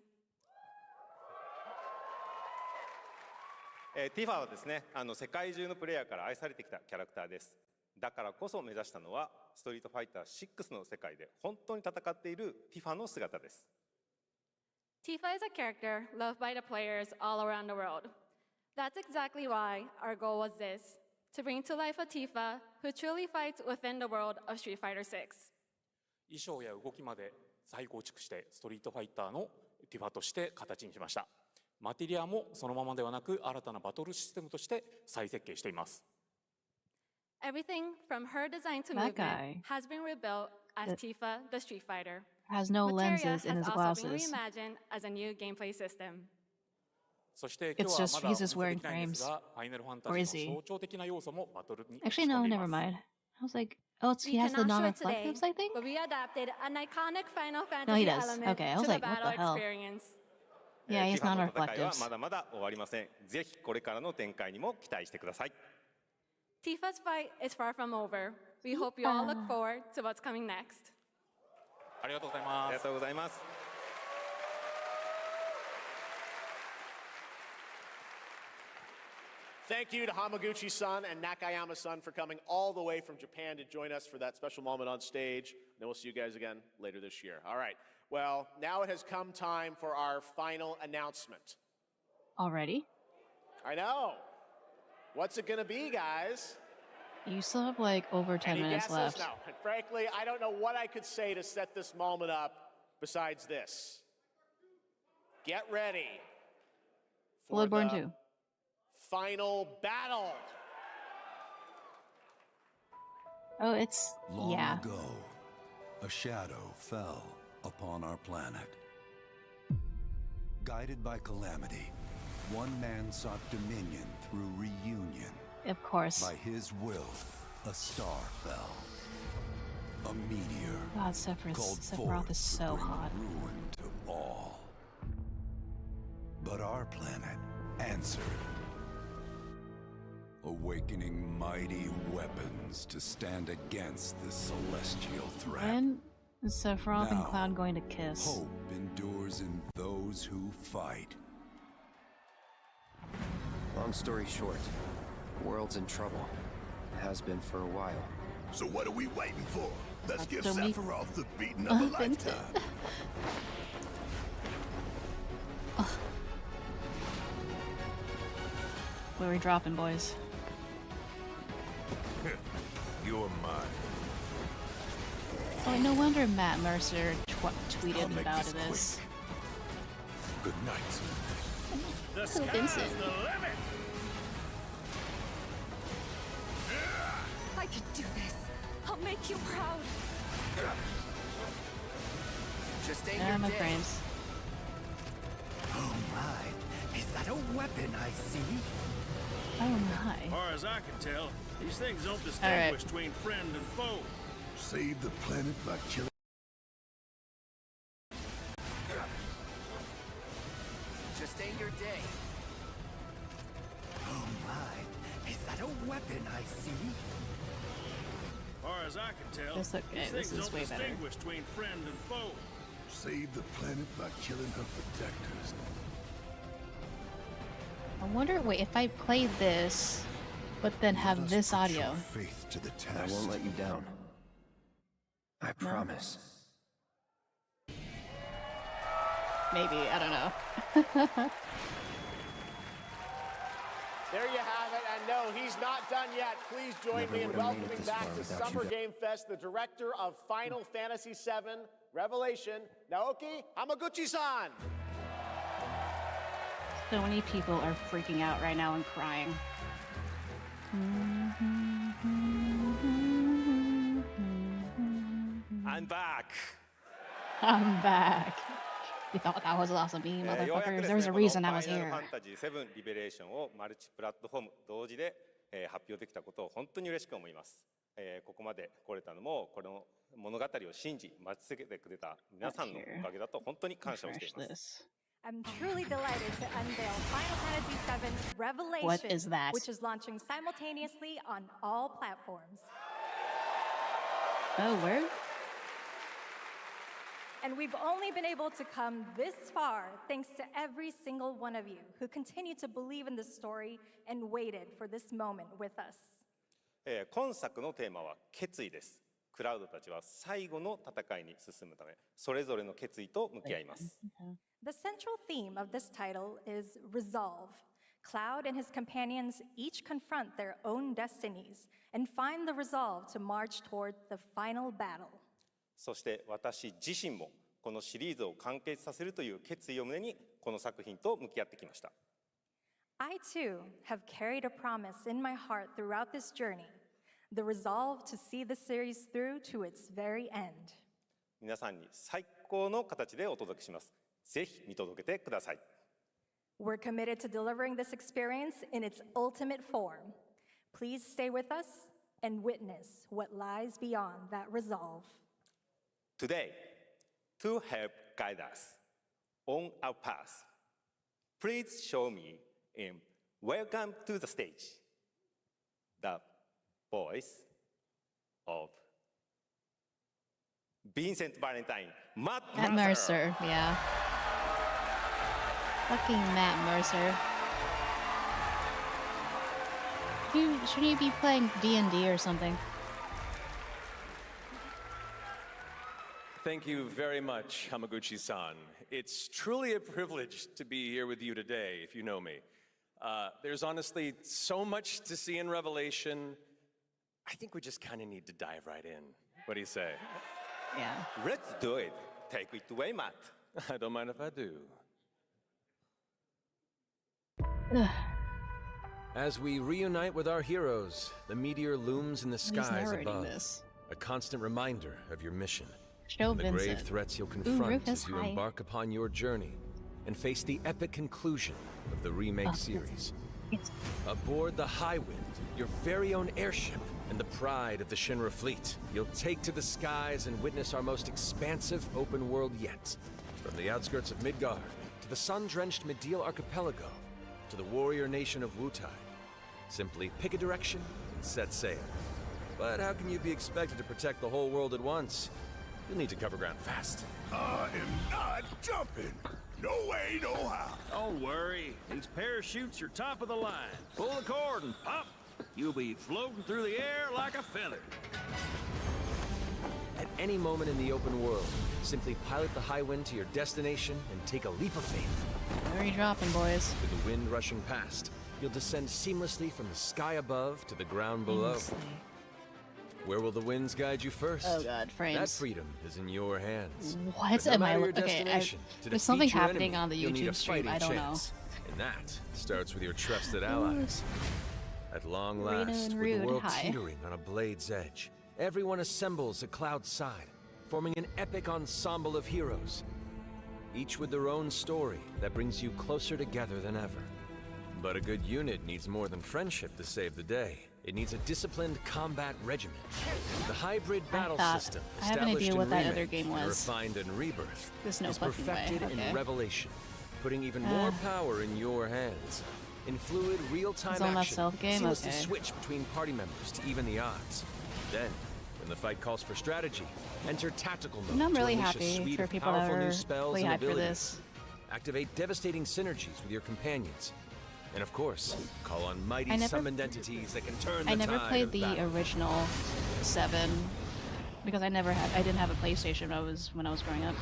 ティファはですね、世界中のプレイヤーから愛されてきたキャラクターです。だからこそ目指したのは、ストリートファイター6の世界で本当に戦っているティファの姿です。Tifa is a character loved by the players all around the world. That's exactly why our goal was this, to bring to life a Tifa who truly fights within the world of Street Fighter VI. 衣装や動きまで再構築してストリートファイターのティファとして形にしました。マテリアもそのままではなく新たなバトルシステムとして再設計しています。Everything from her design to movement has been rebuilt as Tifa the Street Fighter. Has no lenses in his has also been glasses. reimagined as a new gameplay system. そして今 It's 日は just まだお見 he's just せで wearing きないんです frames. が、ファイナルファンタ Or ジ is ー he? の象徴的な要素もバトルに Actually, no, never mind. I was like, oh, he We has the cannot show it today, non-reflectives, I think? but we adapted an iconic Final No, he Fantasy does. element Okay, I to was the like, what battle the hell? experience. Yeah, he's ティファの戦いは non-reflectives. まだまだ終わりません。ぜひこれからの展開にも期待してください。Tifa's fight is far from over. We hope you all look forward to what's coming next. ありがとうございます。ありがとうございます。Thank you to Hamaguchi-san and Nakayama-san for coming all the way from Japan to join us for that special moment on stage. Then we'll see you guys again later this year. All right. Well, now it has come time for our final announcement. Already? I know. What's it going to be, guys? You still have like over 10 Any minutes guesses? left. No. And frankly, I don't know what I could say to set this moment up besides this. Get ready for Bloodborne the 2. final battle. Oh, it's... Long yeah. ago, a shadow fell upon our planet. Guided by calamity, one man sought dominion through reunion. Of course. By his will, a star fell. A meteor. God, called Sephiroth is forth to so bring hot. ruin to all. But our planet answered, awakening mighty weapons to stand against the celestial threat. When is Sephiroth and Now, Cloud going to kiss? Hope endures in those who fight. Long story short, the world's in trouble. It has been for a while. So what are we waiting for? Let's give so many- Sephiroth the beating of a lifetime. Where are we dropping, boys? You're mine. Oh, no wonder Matt Mercer tweeted I'll make about this this. Good night. The Who, sky's Vincent? the limit! I can do this. I'll make you proud. Just ain't Yeah, your my day. frames. Oh my, is that a weapon I see? Oh my. As far as I can tell, these things don't distinguish between friend and foe. Save the planet by killing. Just ain't your day. Oh my, is that a weapon I see? As far as I can tell, That's okay, these this things is don't way better. distinguish between friend and foe. Save the planet by killing her protectors. I wonder, wait, if I play this, but then have this audio. Faith to the test. I won't let you down. I promise. Maybe, I don't know. There you have it, and no, he's not done yet. Please join Never me in would've made it welcoming this back far to without you Summer guys. Game Fest the director of Final Fantasy VII Revelation, Naoki Hamaguchi-san. So many people are freaking out right now and crying. I'm back! I'm back. You thought that was awesome, me ようやく motherfuckers. です There ね was a この reason I was ファイナル here. ファンタジー7リベレーションをマルチプラットフォーム同時で、発表できたことを本当に嬉しく思います。ここまで来れたのもこの物語を信じ待ち続けてくれた皆さんのおかげだと本当に感謝をしています I'm truly delighted to unveil Final Fantasy VII Revelation, What is that? which is launching simultaneously on all platforms. Oh, where? And we've only been able to come this far thanks to every single one of you who continue to believe in this story and waited for this moment with us. 今作のテーマは決意です。クラウドたちは最後の戦いに進むため、それぞれの決意と向き合います。The central theme of this title is resolve. Cloud and his companions each confront their own destinies and find the resolve to march toward the final battle. そして私自身もこのシリーズを完結させるという決意を胸にこの作品と向き合ってきました。I too have carried a promise in my heart throughout this journey, the resolve to see the series through to its very end. 皆さんに最高の形でお届けします。ぜひ見届けてください。We're committed to delivering this experience in its ultimate form. Please stay with us and witness what lies beyond that resolve. Today, to help guide us on our path, please show me in Welcome to the Stage, the voice of Vincent Valentine, Matt Mercer, yeah. Fucking Matt Mercer. Shouldn't you be playing D&D or something? Thank you very much, Hamaguchi-san. It's truly a privilege to be here with you today, if you know me. There's honestly so much to see in Revelation. I think we just kind of need to dive right in. What do you say? Yeah. Let's do it. Take it away, Matt. I don't mind if I do. As we reunite with our heroes, the meteor looms in the skies narrating above. this. A constant reminder of your mission. Show and the grave Vincent. threats you'll Ooh, confront Rufus, as you hi. embark upon your journey. and face the epic conclusion of the remake series. Aboard the Highwind, your very own airship, and the pride of the Shinra fleet, you'll take to the skies and witness our most expansive open world yet. From the outskirts of Midgar, to the sun-drenched Midil Archipelago, to the warrior nation of Wutai. Simply pick a direction and set sail. But how can you be expected to protect the whole world at once? You'll need to cover ground fast. I am not jumping. No way, no how. Don't worry. These parachutes are top of the line. Pull the cord and pop. You'll be floating through the air like a feather. At any moment in the open world, simply pilot the Highwind to your destination and take a leap of faith. Where are you dropping, boys? With the wind rushing past, you'll descend seamlessly from the sky above to the ground below. Where will the winds guide you first? Oh god, frames. That freedom is in your hands. What am I looking at? There's something happening on the YouTube stream, I don't know. And that starts with your trusted allies. At long last, with Rude, the world hi. teetering on a blade's edge, everyone assembles at Cloud's side, forming an epic ensemble of heroes, each with their own story that brings you closer together than ever. But a good unit needs more than friendship to save the day. It needs a disciplined combat regimen. The hybrid battle system, I have an established idea in what that Remake other game and was. refined in Rebirth, There's no is fucking way, perfected okay. in Revelation, putting even more power in your hands. In fluid, real-time It's on that action, stealth game? seamlessly Okay. switch between party members to even the odds. Then, when the fight calls for strategy, enter tactical mode I'm to really unleash a happy suite for of people that powerful new are spells really and hyped for abilities. this. Activate devastating synergies with your companions. And of course, call on mighty I never- summoned entities that can turn the I never tide played of the battle. original 7 because I didn't have a PlayStation when I was growing up.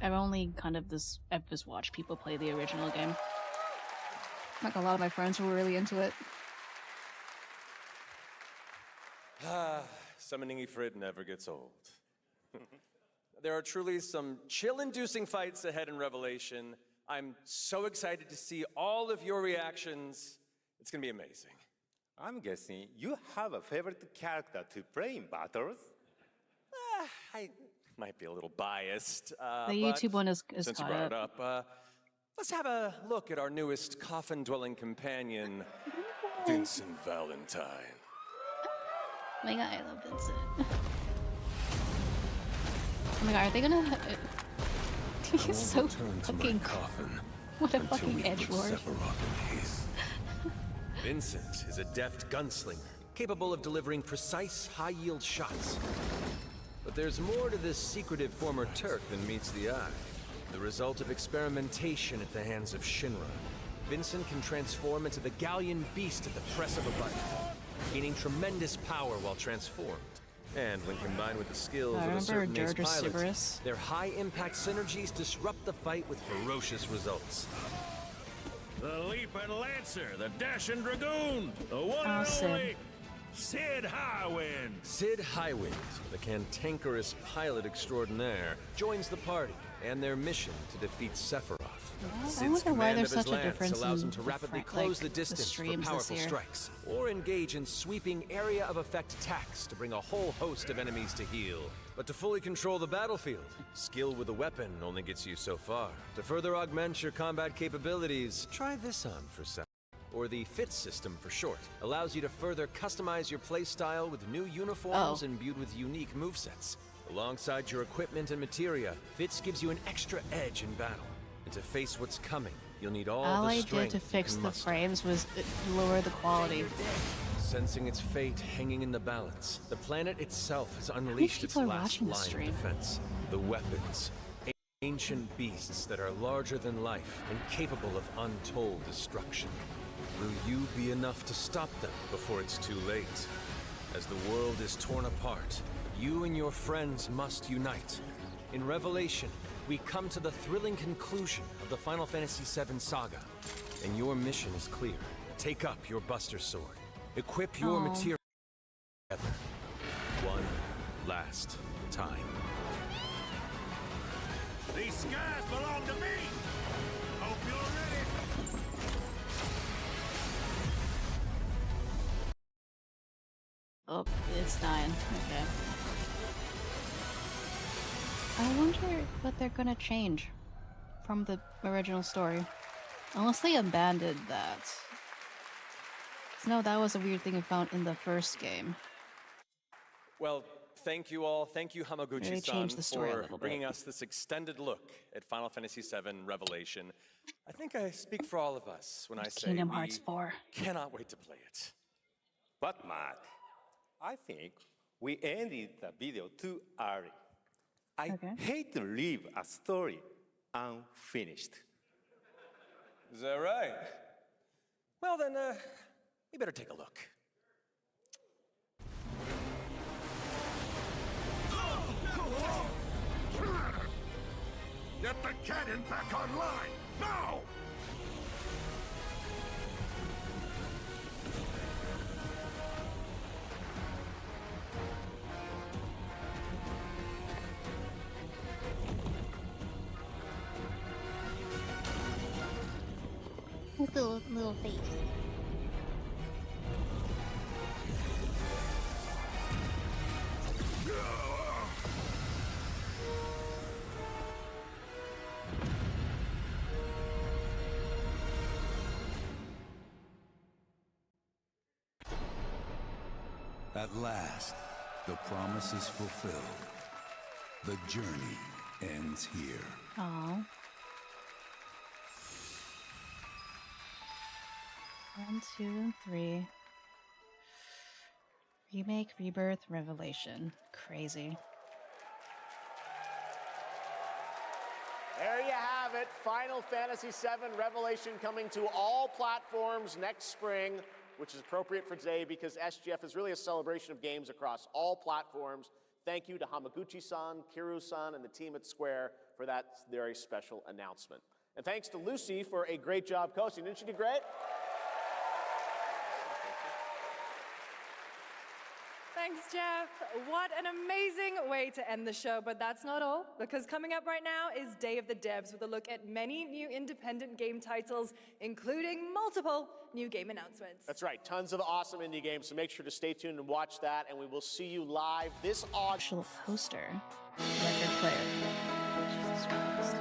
I've only I've just watched people play the original game. Like a lot of my friends were really into it. Summoning Ifrit never gets old. There are truly some chill-inducing fights ahead in Revelation. I'm so excited to see all of your reactions. It's gonna be amazing. I'm guessing you have a favorite character to play in battles? I might be a little biased. The YouTube one is since you caught brought it up. up, let's have a look at our newest coffin-dwelling companion, Vincent Valentine. Oh my god, I love Vincent. Oh my god, are they gonna... He's so fucking... What a fucking edgelord. Vincent is a deft gunslinger, capable of delivering precise, high-yield shots. But there's more to this secretive former Turk than meets the eye. The result of experimentation at the hands of Shinra, Vincent can transform into the galleon beast at the press of a button, gaining tremendous power while transformed. And when combined with the skills of a certain ace pilot, their high-impact synergies disrupt the fight with ferocious results. The Leaping Lancer, the Dashing Dragoon, the one and only Sid Highwind. Sid Highwind, the cantankerous pilot extraordinaire, joins the party and their mission to defeat Sephiroth. Sid's wonder why command there's of his such a lance difference allows him in to the rapidly fr- close like, the the distance for streams this powerful year. strikes, or engage in sweeping area of effect attacks to bring a whole host of enemies to heel. But to fully control the battlefield, skill with a weapon only gets you so far. To further augment your combat capabilities, try this on for some. Or the FITS system for short, allows you to further customize your playstyle with new uniforms imbued with unique movesets. Alongside your equipment and materia, FITS gives you an extra edge in battle. And to face what's coming, you'll need all All the I strength did to you fix can the muster. frames was lower the quality. Sensing its fate hanging in the balance, the planet itself has unleashed its people are last watching the line of stream? defense. The weapons. Ancient beasts that are larger than life and capable of untold destruction. Will you be enough to stop them before it's too late? As the world is torn apart, you and your friends must unite. In Revelation, we come to the thrilling conclusion of the Final Fantasy VII saga. And your mission is clear. Take up your Buster Sword. Equip your material together. One last time. These skies belong to me. Hope you're ready. Oh, it's 9. Okay. I wonder what they're gonna change from the original story. Unless they abandoned that. 'Cause no, that was a weird thing I found in the first game. Well, thank you all. Thank you, Hamaguchi-san, changed the story a for little bit. bringing us this extended look at Final Fantasy VII Revelation. I think I speak for all of us when I say Kingdom Hearts we 4. cannot wait to play it. But Matt, I think we ended the video too early. I hate to leave a story unfinished. Is that right? Well then, we better take a look. Get the cannon back online, now! With the little face. At last, the promise is fulfilled. The journey ends here. Aww. 1, 2, and 3. Remake, Rebirth, Revelation. Crazy. There you have it. Final Fantasy VII Revelation coming to all platforms next spring, which is appropriate for today because SGF is really a celebration of games across all platforms. Thank you to Hamaguchi-san, Kiru-san, and the team at Square for that very special announcement. And thanks to Lucy for a great job coaching. Didn't she do great? Thanks, Jeff. What an amazing way to end the show, but that's not all, because coming up right now is Day of the Devs with a look at many new independent game titles, including multiple new game announcements. That's right, tons of awesome indie games, so make sure to stay tuned and watch that, and we will see you live this August. Actual poster. Record player. Jesus Christ.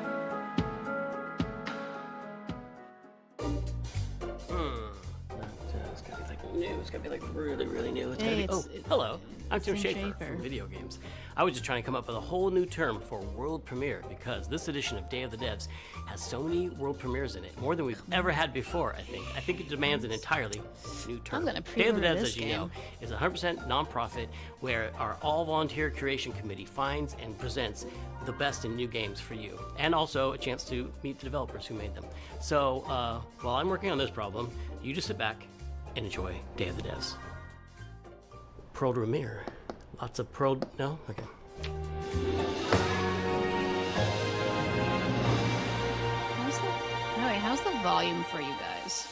It's gotta be like new. It's gotta be like really new. It's Hey, gotta be. Hello. I'm Tim Tim Schafer Schafer. from Video Games. I was just trying to come up with a whole new term for world premiere because this edition of Day of the Devs has so many world premieres in it, more than we've ever had before. I think it demands an entirely new term. I'm gonna Day of the pre-order Devs, this as you know, game. is a 100% nonprofit where our all-volunteer creation committee finds and presents the best in new games for you, and also a chance to meet the developers who made them. So while I'm working on this problem, you just sit back and enjoy Day of the Devs. Pearl Ramir. Lots of Pearl. No? Okay. How's the volume for you guys?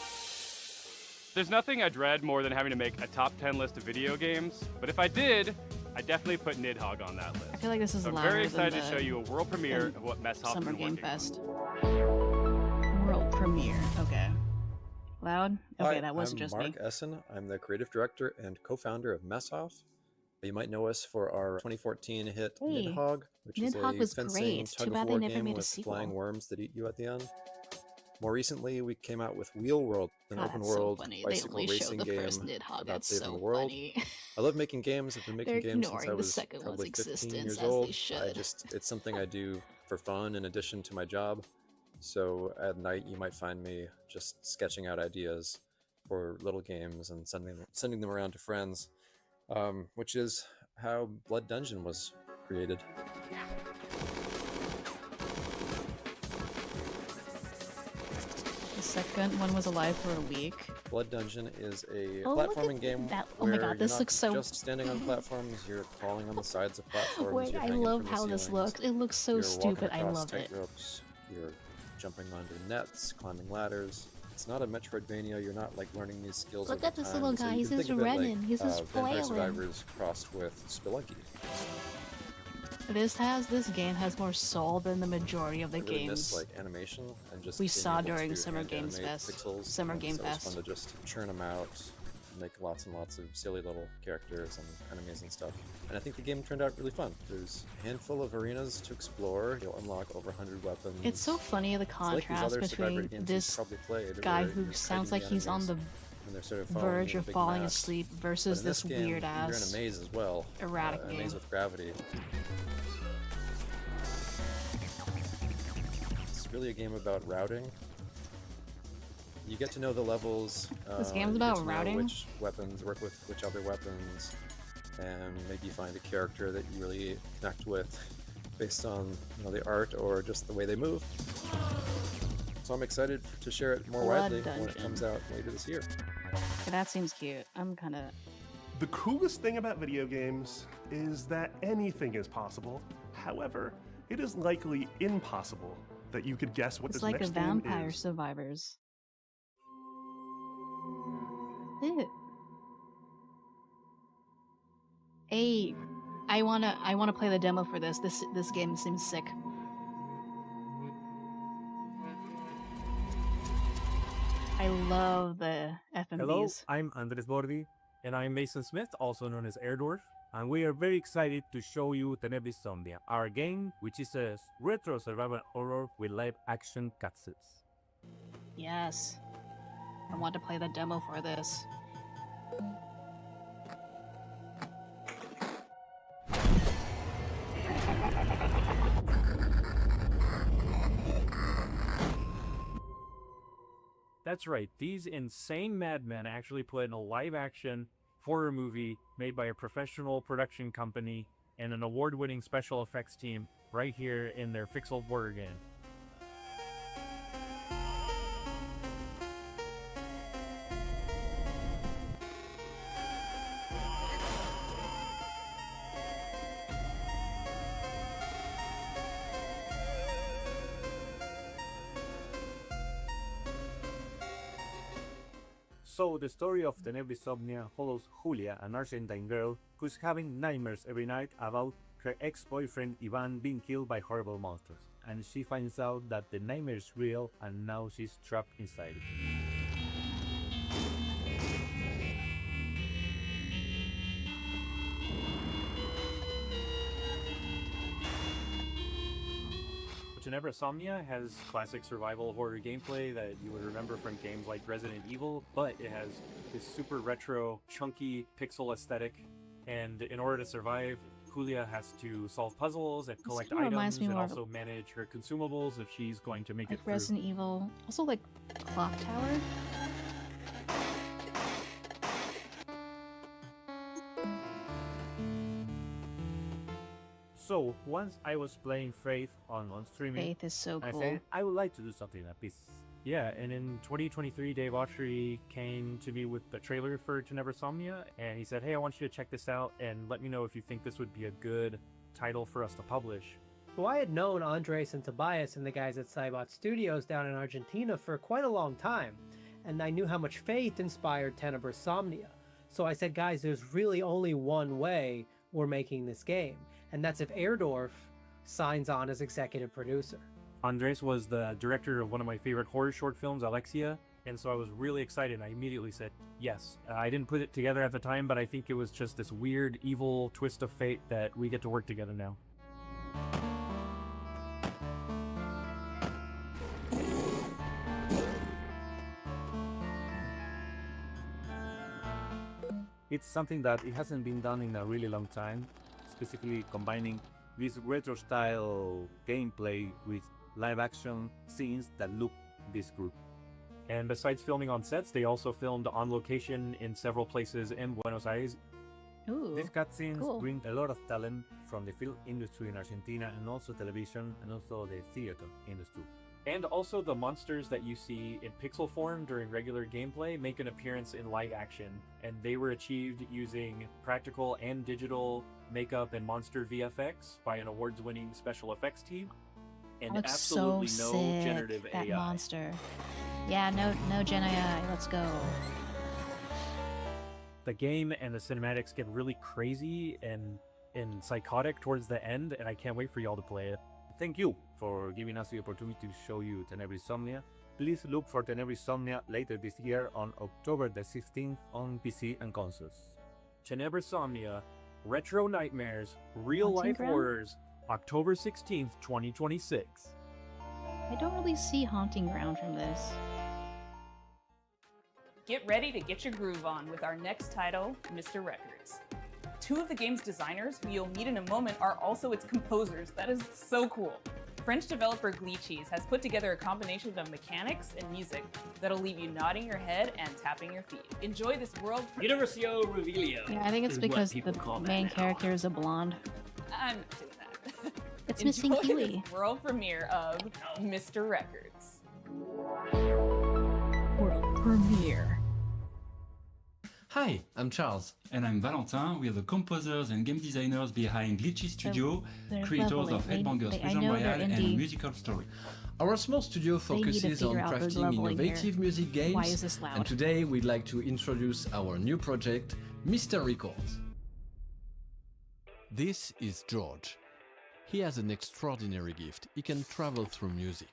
There's nothing I dread more than having to make a top 10 list of video games, but if I did, I'd definitely put Nidhogg on that list. I feel like this is So I'm louder very than excited to the- show you a world premiere than of what Messhoff's Summer been Game working on. Fest. World premiere. Okay. Loud? Okay, Hi, that wasn't I'm just Mark me. Essen. I'm the creative director and co-founder of Messhoff. You might know us for our 2014 hit Hey, Nidhogg, which Nidhogg is was a fencing great. Too bad they tug-of-war never game made a with sequel. flying worms that eat you at the end. More recently, we came out with Wheel World, an God, that's so open-world funny. They bicycle only showed racing the game first Nidhogg. about That's saving so the world. funny. I love making games. I've been making They're games since I ignoring the was second one's probably 15 existence, years as they old. should. It's something I do for fun in addition to my job. So at night, you might find me just sketching out ideas for little games and sending them around to friends, which is how Blood Dungeon was created. The second one was alive for a week. Blood Dungeon is a Oh, look platforming at game that. Oh where my god, you're this not looks so... just standing on platforms, you're crawling on the sides of platforms. Wait, you're I hanging love from the how this ceilings, looks. It looks so you're stupid. walking I across love it. tight ropes, you're jumping onto nets, climbing ladders. It's not a Metroidvania. You're not like learning these skills. Look over at this time. little So guy. you He's can just think of it running. like, He's just Vampire flailing. Survivors crossed with Spelunky. This game has more soul than the majority of the I really games miss like animation and just we being saw able during to Summer hand Games animate Fest. pixels, Summer and Game so it was Fest. fun to just churn them out make lots and lots of silly little characters and enemies and stuff. And I think the game turned out really fun. There's a handful of arenas to explore. You'll unlock over 100 weapons. It's so funny the contrast between this guy who sounds like he's on the sort of verge of falling asleep versus this weird ass you're in a maze as well. erratic a game. maze with gravity. It's really a game about routing. You get to know the levels. This game's you about get to know routing? which weapons work with which other weapons, and maybe find a character that you really connect with based on the art or just the way they move. So I'm excited to share it more Blood widely when it Dungeon. comes out later this year. Okay, that seems cute. I'm kind of... The coolest thing about video games is that anything is possible. However, it is likely impossible that you could guess what It's this like next a game Vampire is. Survivors. Ew. Hey, I wanna play the demo for this. This game seems sick. I love the FMVs. Hello, I'm Andres Bordi, and I'm Mason Smith, also known as Airdorf, and we are very excited to show you Tenebris Somnia, our game, which is a retro survival horror with live-action cutscenes. Yes. I want to play the demo for this. That's right, these insane madmen actually put in a live-action horror movie made by a professional production company and an award-winning special effects team right here in their Fixel horror game. So, the story of Tenebris Somnia follows Julia, an Argentine girl who's having nightmares every night about her ex-boyfriend Ivan being killed by horrible monsters. And she finds out that the nightmare is real and now she's trapped inside it. Tenebris Somnia has classic survival horror gameplay that you would remember from games like Resident Evil, but it has this super retro, chunky pixel aesthetic, and in order to survive, Julia has to solve puzzles and collect kinda reminds items me and more of- also manage her consumables if she's going to make Like it through. Resident Evil. Also like Clock Tower. So, once I was playing Faith on streaming, Faith is so I cool. said, I would like to do something like this. Yeah, and in 2023, Dave Autry came to me with the trailer for Tenebris Somnia, and he said, hey, I want you to check this out and let me know if you think this would be a good title for us to publish. Well, I had known Andres and Tobias and the guys at Cybot Studios down in Argentina for quite a long time, and I knew how much Faith inspired Tenebris Somnia. So I said, guys, there's really only one way we're making this game, and that's if Airdorf signs on as executive producer. Andres was the director of one of my favorite horror short films, Alexia, and so I was really excited. I immediately said yes. I didn't put it together at the time, but I think it was just this weird, evil twist of fate that we get to work together now. It's something that it hasn't been done in a really long time, specifically combining this retro style gameplay with live action scenes that look this group. And besides filming on sets, they also filmed on location in several places in Buenos Aires. Ooh, These cutscenes cool. bring a lot of talent from the film industry in Argentina and also television and also the theater industry. And also the monsters that you see in pixel form during regular gameplay make an appearance in live action, and they were achieved using practical and digital makeup and monster VFX by an awards-winning special effects team, and That looks absolutely so no sick, generative that AI. monster. Yeah, no Gen AI. Let's go. The game and the cinematics get really crazy and psychotic towards the end, and I can't wait for y'all to play it. Thank you for giving us the opportunity to show you Tenebris Somnia, please look for Tenebrae Somnia later this year on October the 16th on PC and consoles. Tenebrae Somnia, Retro Nightmares, Real Haunting Life Ground? Horrors, October 16th, 2026. I don't really see Haunting Ground from this. Get ready to get your groove on with our next title, Mr. Records. Two of the game's designers, who you'll meet in a moment, are also its composers. That is so cool. French developer Glitchies has put together a combination of mechanics and music that'll leave you nodding your head and tapping your feet. Enjoy this world. Universio Revelio. Yeah, I think it's is what because people the call that main now. character is a blonde. I'm not doing that. It's missing Enjoy Huey. this world premiere of Mr. Records. World premiere. Hi, I'm Charles. And I'm Valentin. We are the composers and game designers behind Glitchy Studio, they're creators lovely. of Headbangers I Prison know Royale they're and indie. Musical Story. Our small studio They need to focuses on figure out the crafting leveling innovative here. music games, Why is this loud? and today we'd like to introduce our new project, Mr. Records. This is George. He has an extraordinary gift. He can travel through music.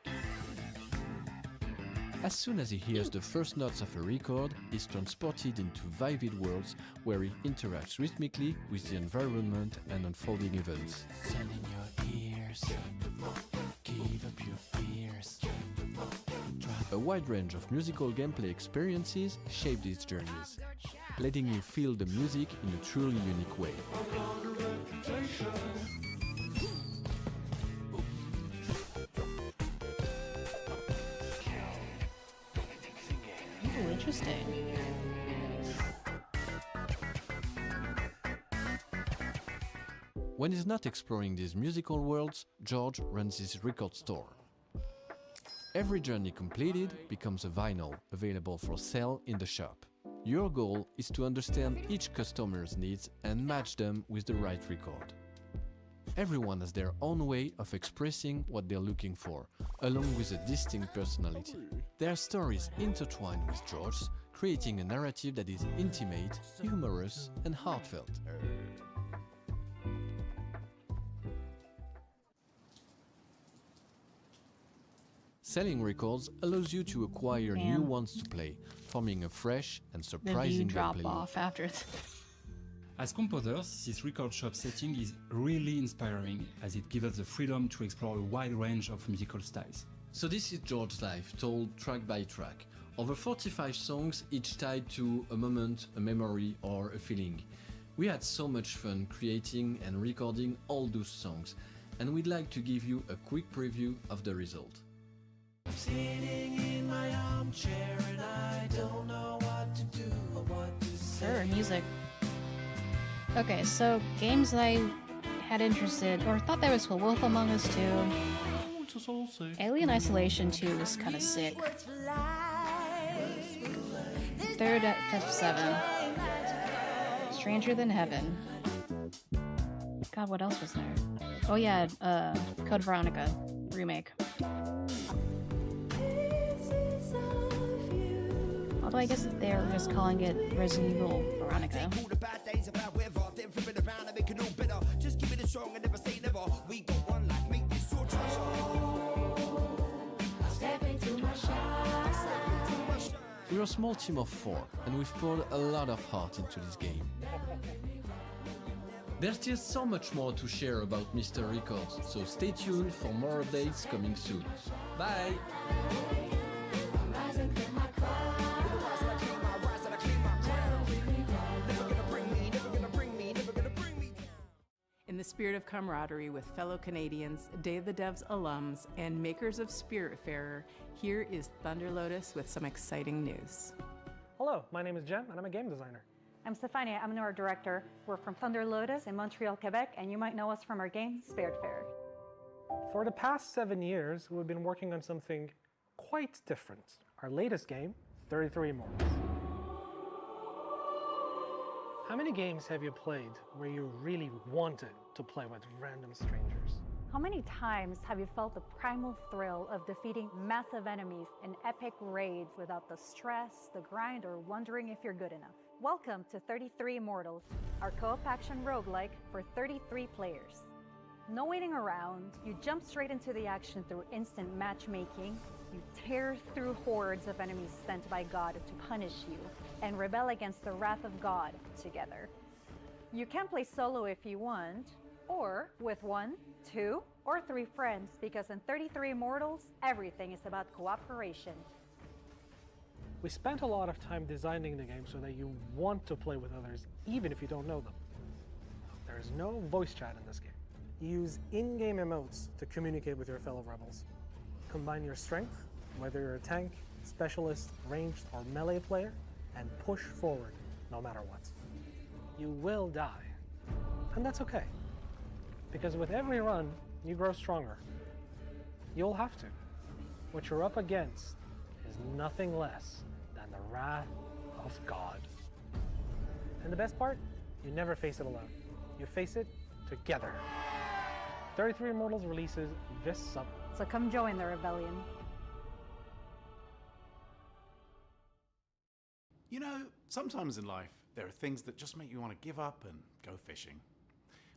As soon as he hears the first notes of a record, he's transported into vivid worlds where he interacts rhythmically with the environment and unfolding events. Sun in your ears, give up your fears. A wide range of musical gameplay experiences shape these journeys, letting you feel the music in a truly unique way. Oh, interesting. When he's not exploring these musical worlds, George runs his record store. Every journey completed becomes a vinyl available for sale in the shop. Your goal is to understand each customer's needs and match them with the right record. Everyone has their own way of expressing what they're looking for, along with a distinct personality. Their stories intertwine with George's, creating a narrative that is intimate, humorous, and heartfelt. Selling records allows you to acquire new Damn. ones to play, forming a fresh and The view surprising drop gameplay. off after. As composers, this record shop setting is really inspiring as it gives us the freedom to explore a wide range of musical styles. So this is George's life, told track by track. Over 45 songs, each tied to a moment, a memory, or a feeling. We had so much fun creating and recording all those songs, and we'd like to give you a quick preview of the result. I'm sitting in my armchair and I don't know what to do or what to say. Sure, music. Okay, so games that I had interested or thought that was cool. Wolf Among Us 2. Alien Isolation 2 was kind of sick. Third F7. Stranger Than Heaven. God, what else was there? Oh yeah, Code Veronica remake. Although I guess they're just calling it Resident Evil Veronica. We're a small team of 4, and we've poured a lot of heart into this game. There's still so much more to share about Mr. Records, so stay tuned for more updates coming soon. Bye! In the spirit of camaraderie with fellow Canadians, Day of the Devs alums, and makers of Spiritfarer, here is Thunder Lotus with some exciting news. Hello, my name is Jem, and I'm a game designer. I'm Stefania, I'm our director. We're from Thunder Lotus in Montreal, Quebec, and you might know us from our game, Spiritfarer. For the past 7 years, we've been working on something quite different. Our latest game, 33 Immortals. How many games have you played where you really wanted to play with random strangers? How many times have you felt the primal thrill of defeating massive enemies in epic raids without the stress, the grind, or wondering if you're good enough? Welcome to 33 Immortals, our co-op action roguelike for 33 players. No waiting around, you jump straight into the action through instant matchmaking, You tear through hordes of enemies sent by God to punish you and rebel against the wrath of God together. You can play solo if you want, or with 1, 2, or 3 friends, because in 33 Immortals, everything is about cooperation. We spent a lot of time designing the game so that you want to play with others, even if you don't know them. There is no voice chat in this game. You use in-game emotes to communicate with your fellow rebels. Combine your strength, whether you're a tank, specialist, ranged, or melee player, and push forward no matter what. You will die, and that's okay, because with every run, you grow stronger. You'll have to. What you're up against is nothing less than the wrath of God. And the best part? You never face it alone. You face it together. 33 Immortals releases this summer. So come join the rebellion. You know, sometimes in life, there are things that just make you want to give up and go fishing.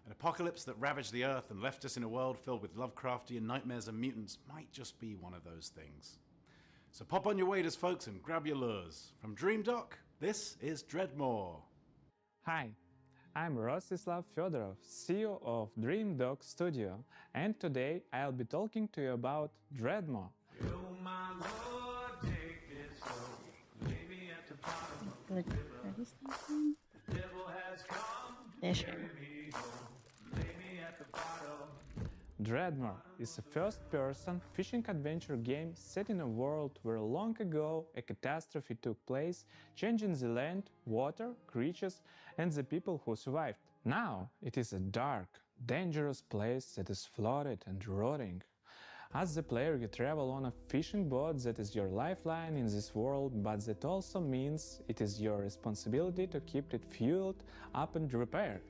An apocalypse that ravaged the Earth and left us in a world filled with Lovecraftian nightmares and mutants might just be one of those things. So pop on your waders, folks, and grab your lures. From Dream Dock, this is Dreadmore. Hi, I'm Rostislav Fedorov, CEO of Dream Dock Studio, and today I'll be talking to you about Dreadmore. Good. Fishing. Dreadmore is a first-person fishing adventure game set in a world where long ago a catastrophe took place, changing the land, water, creatures, and the people who survived. Now it is a dark, dangerous place that is flooded and rotting. As the player, you travel on a fishing boat that is your lifeline in this world, but that also means it is your responsibility to keep it fueled up and repaired.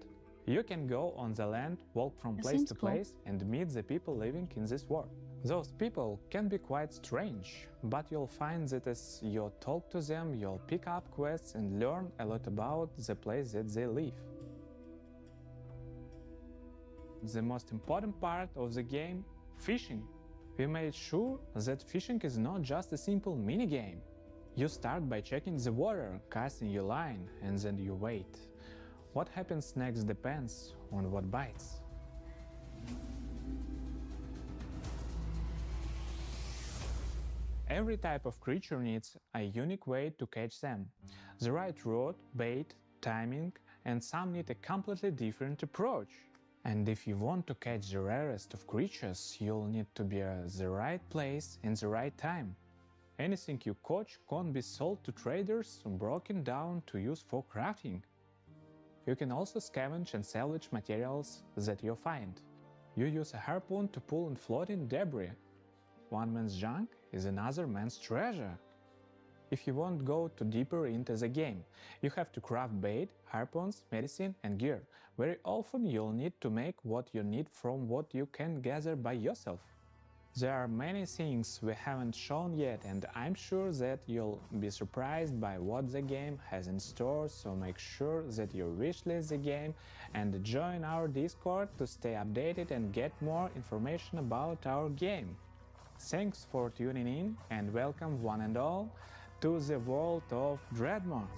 You can go on the land, walk from place to place, and meet the people living in this world. Those people can be quite strange, but you'll find that as you talk to them, you'll pick up quests and learn a lot about the place that they live. The most important part of the game, fishing. We made sure that fishing is not just a simple minigame. You start by checking the water, casting your line, and then you wait. What happens next depends on what bites. Every type of creature needs a unique way to catch them. The right rod, bait, timing, and some need a completely different approach. And if you want to catch the rarest of creatures, you'll need to be at the right place in the right time. Anything you catch can't be sold to traders or broken down to use for crafting. You can also scavenge and salvage materials that you find. You use a harpoon to pull in floating debris. One man's junk is another man's treasure. If you want to go too deeper into the game, you have to craft bait, harpoons, medicine and gear. Very often you'll need to make what you need from what you can gather by yourself. There are many things we haven't shown yet, and I'm sure that you'll be surprised by what the game has in store, so make sure that you wishlist the game and join our Discord to stay updated and get more information about our game. Thanks for tuning in, and welcome one and all to the world of Dreadmore.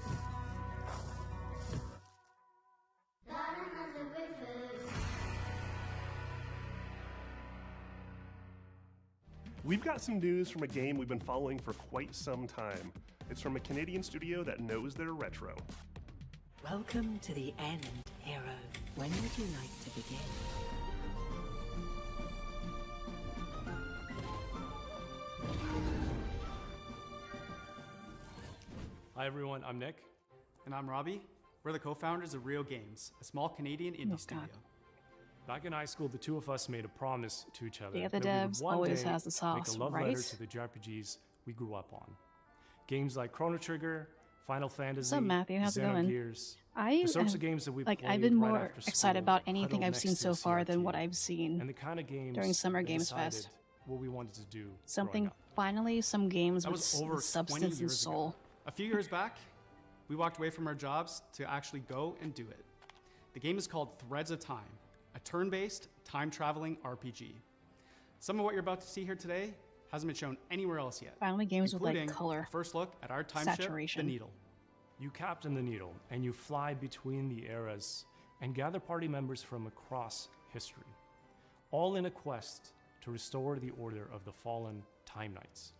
We've got some news from a game we've been following for quite some time. It's from a Canadian studio that knows their retro. Welcome to the end, hero. When would you like to begin? Hi everyone, I'm Nick. And I'm Robbie. We're the co-founders of Real Games, a small Canadian indie studio. Back in high school, the two of us made a promise to each other The that other we would devs one always day has the sauce, make a love right? letter to the JRPGs we grew up on. Games like Chrono Trigger, Final Fantasy, What's up, Matthew? How's it going? Xenogears, I the sorts of games that we like played I've been right more after excited school, about anything huddled I've next seen to so a far than CRT, what I've seen and the kind of games during Summer that Games decided Fest. what we wanted to do. Something finally, some games That with was over 20 substance and years ago. soul. A few years back, we walked away from our jobs to actually go and do it. The game is called Threads of Time, a turn-based, time-traveling RPG. Some of what you're about to see here today Hasn't been shown anywhere else yet. Finally, games with like including color. a first look at our time Saturation. ship, the Needle. You captain the Needle, and you fly between the eras and gather party members from across history, all in a quest to restore the order of the fallen Time Knights.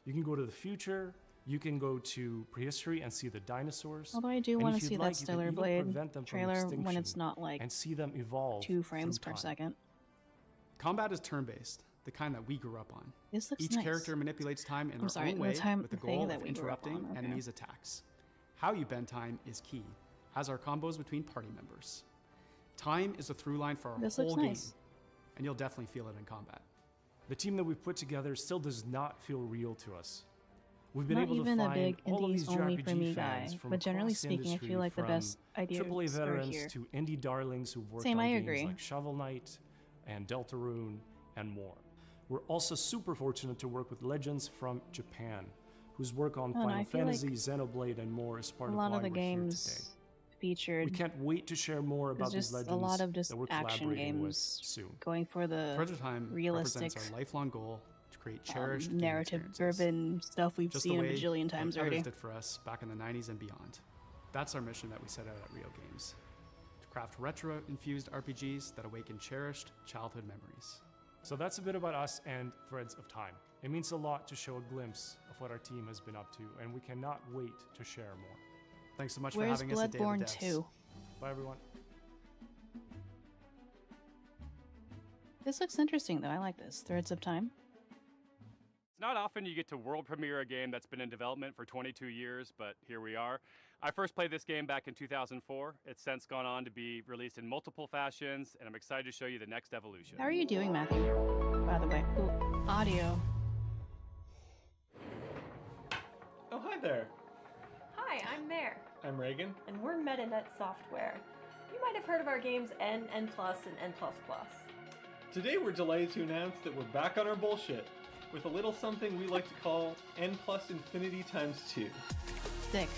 You can go to the future, you can go to prehistory and see the dinosaurs. Although I do and want if to you'd see like, that you can Stellar even Blade prevent them from trailer when extinction it's not like and see them evolve 2 frames through per time. second. Combat is turn-based, the kind that we grew up on. This looks Each nice. character manipulates time in I'm their sorry, own the way time with the thing goal that of we grew up interrupting on, okay. enemies' attacks. How you bend time is key, as are combos between party members. Time is a through line for our This whole looks game, nice. and you'll definitely feel it in combat. The team that we've put together still does not feel real to us. We've been Not able to even a find big all of indies these only for JRPG me fans guy, from but generally across the speaking, I industry, feel like the from best ideas AAA are veterans here. to indie darlings who've worked Same, on I games agree. like Shovel Knight and Deltarune and more. We're also super fortunate to work with legends from Japan, whose work on I don't know, I Final feel Fantasy, like Xenoblade, and more is part A of lot why of the we're here today. games featured. We can't wait to share more about There's these just legends a lot of just that we're action collaborating with games soon. going for the Treasure Time realistic, represents our lifelong goal to create cherished game narrative-driven stuff we've just seen the a way bajillion that times others already. did for us back in the 90s and beyond. That's our mission that we set out at Rio Games, to craft retro-infused RPGs that awaken cherished childhood memories. So that's a bit about us and Threads of Time. It means a lot to show a glimpse of what our team has been up to, and we cannot wait to share more. Thanks so much Where's for having us at Day of the Bloodborne Devs. 2? Bye, everyone. This looks interesting though. I like this. Threads of Time. It's not often you get to world premiere a game that's been in development for 22 years, but here we are. I first played this game back in 2004. It's since gone on to be released in multiple fashions, and I'm excited to show you the next evolution. How are you doing, Matthew? By the way, ooh, audio. Oh, hi there. Hi, I'm Mare, I'm Reagan. and we're MetaNet Software. You might have heard of our games N, N+, and N++. Today we're delighted to announce that we're back on our bullshit with a little something we like to call N plus infinity times 2. Sick.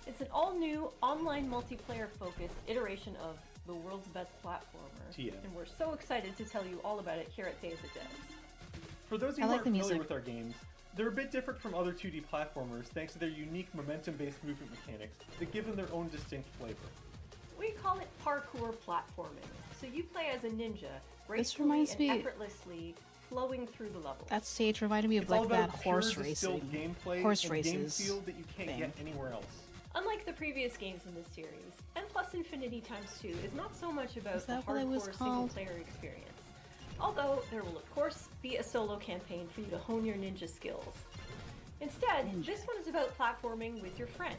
It's an all-new, online multiplayer-focused iteration of the world's best platformer. TM. And we're so excited to tell you all about it here at Day of the Devs. For those of you I who like aren't the familiar music. with our games, they're a bit different from other 2D platformers thanks to their unique momentum-based movement mechanics that give them their own distinct flavor. We call it parkour platforming. So you play as a ninja, This gracefully reminds and me- effortlessly flowing through the levels. That stage reminded me of It's all like about that pure horse distilled racing. gameplay Horse and game races. feel that you can't thing. get anywhere else. Unlike the previous games in this series, N plus Infinity times 2 is not so much about Is the that what it was hardcore called? single-player experience. Although there will of course be a solo campaign for you to hone your ninja skills. Instead, this one is about platforming with your friends.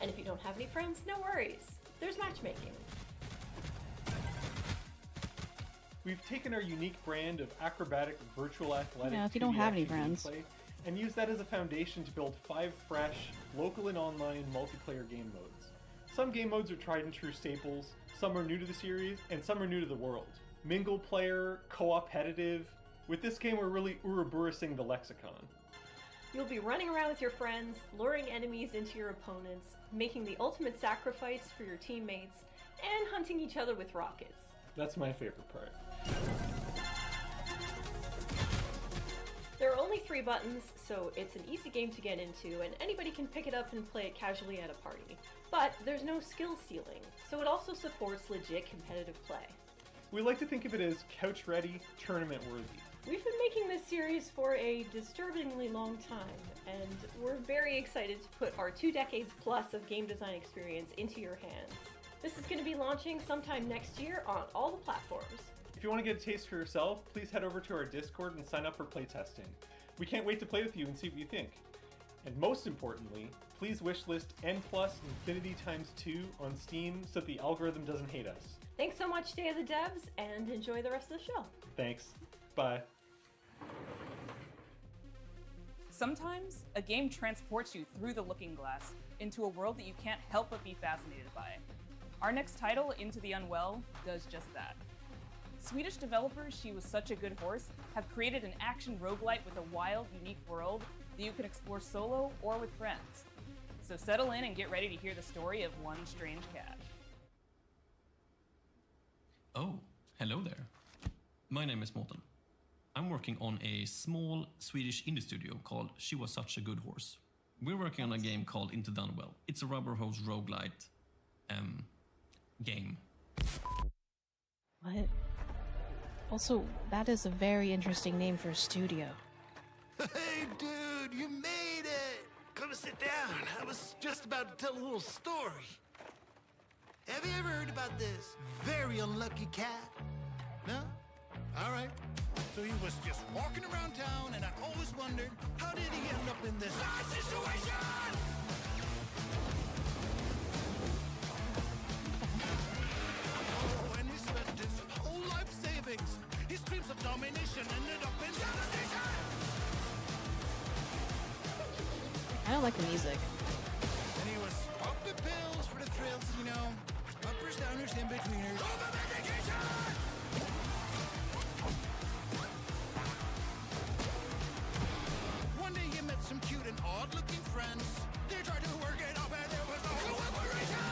And if you don't have any friends, no worries. There's matchmaking. We've taken our unique brand of acrobatic virtual athletic Yeah, if you don't 2D have any action friends. gameplay and used that as a foundation to build 5 fresh, local and online multiplayer game modes. Some game modes are tried and true staples, some are new to the series, and some are new to the world. Mingle player, co-opetitive. With this game we're really Ouroboros-ing the lexicon. You'll be running around with your friends, luring enemies into your opponents, making the ultimate sacrifice for your teammates, and hunting each other with rockets. That's my favorite part. There are only 3 buttons, so it's an easy game to get into, and anybody can pick it up and play it casually at a party. But there's no skill ceiling, so it also supports legit competitive play. We like to think of it as couch-ready, tournament-worthy. We've been making this series for a disturbingly long time, and we're very excited to put our 2 decades plus of game design experience into your hands. This is going to be launching sometime next year on all the platforms. If you want to get a taste for yourself, please head over to our Discord and sign up for playtesting. We can't wait to play with you and see what you think. And most importantly, please wishlist N plus Infinity times 2 on Steam so that the algorithm doesn't hate us. Thanks so much, Day of the Devs, and enjoy the rest of the show. Thanks. Bye. Sometimes, a game transports you through the looking glass into a world that you can't help but be fascinated by. Our next title, Into the Unwell, does just that. Swedish developers She Was Such a Good Horse have created an action roguelite with a wild, unique world that you can explore solo or with friends. So settle in and get ready to hear the story of one strange cat. Oh, hello there. My name is Morten. I'm working on a small Swedish indie studio called She Was Such a Good Horse. We're working on a game called Into Dunwell. It's a rubber hose roguelite game. What? Also, that is a very interesting name for a studio. Hey, dude, you made it! Come sit down. I was just about to tell a little story. Have you ever heard about this very unlucky cat? No? All right. So he was just walking around town, and I always wondered, how did he end up in this situation? Oh, and he spent his whole life savings. His dreams of domination ended up in devastation. I don't like the music. And he was popping pills for the thrills, you know, uppers, downers, in betweeners. One day he met some cute and odd-looking friends. They tried to work it up, and there was no cooperation.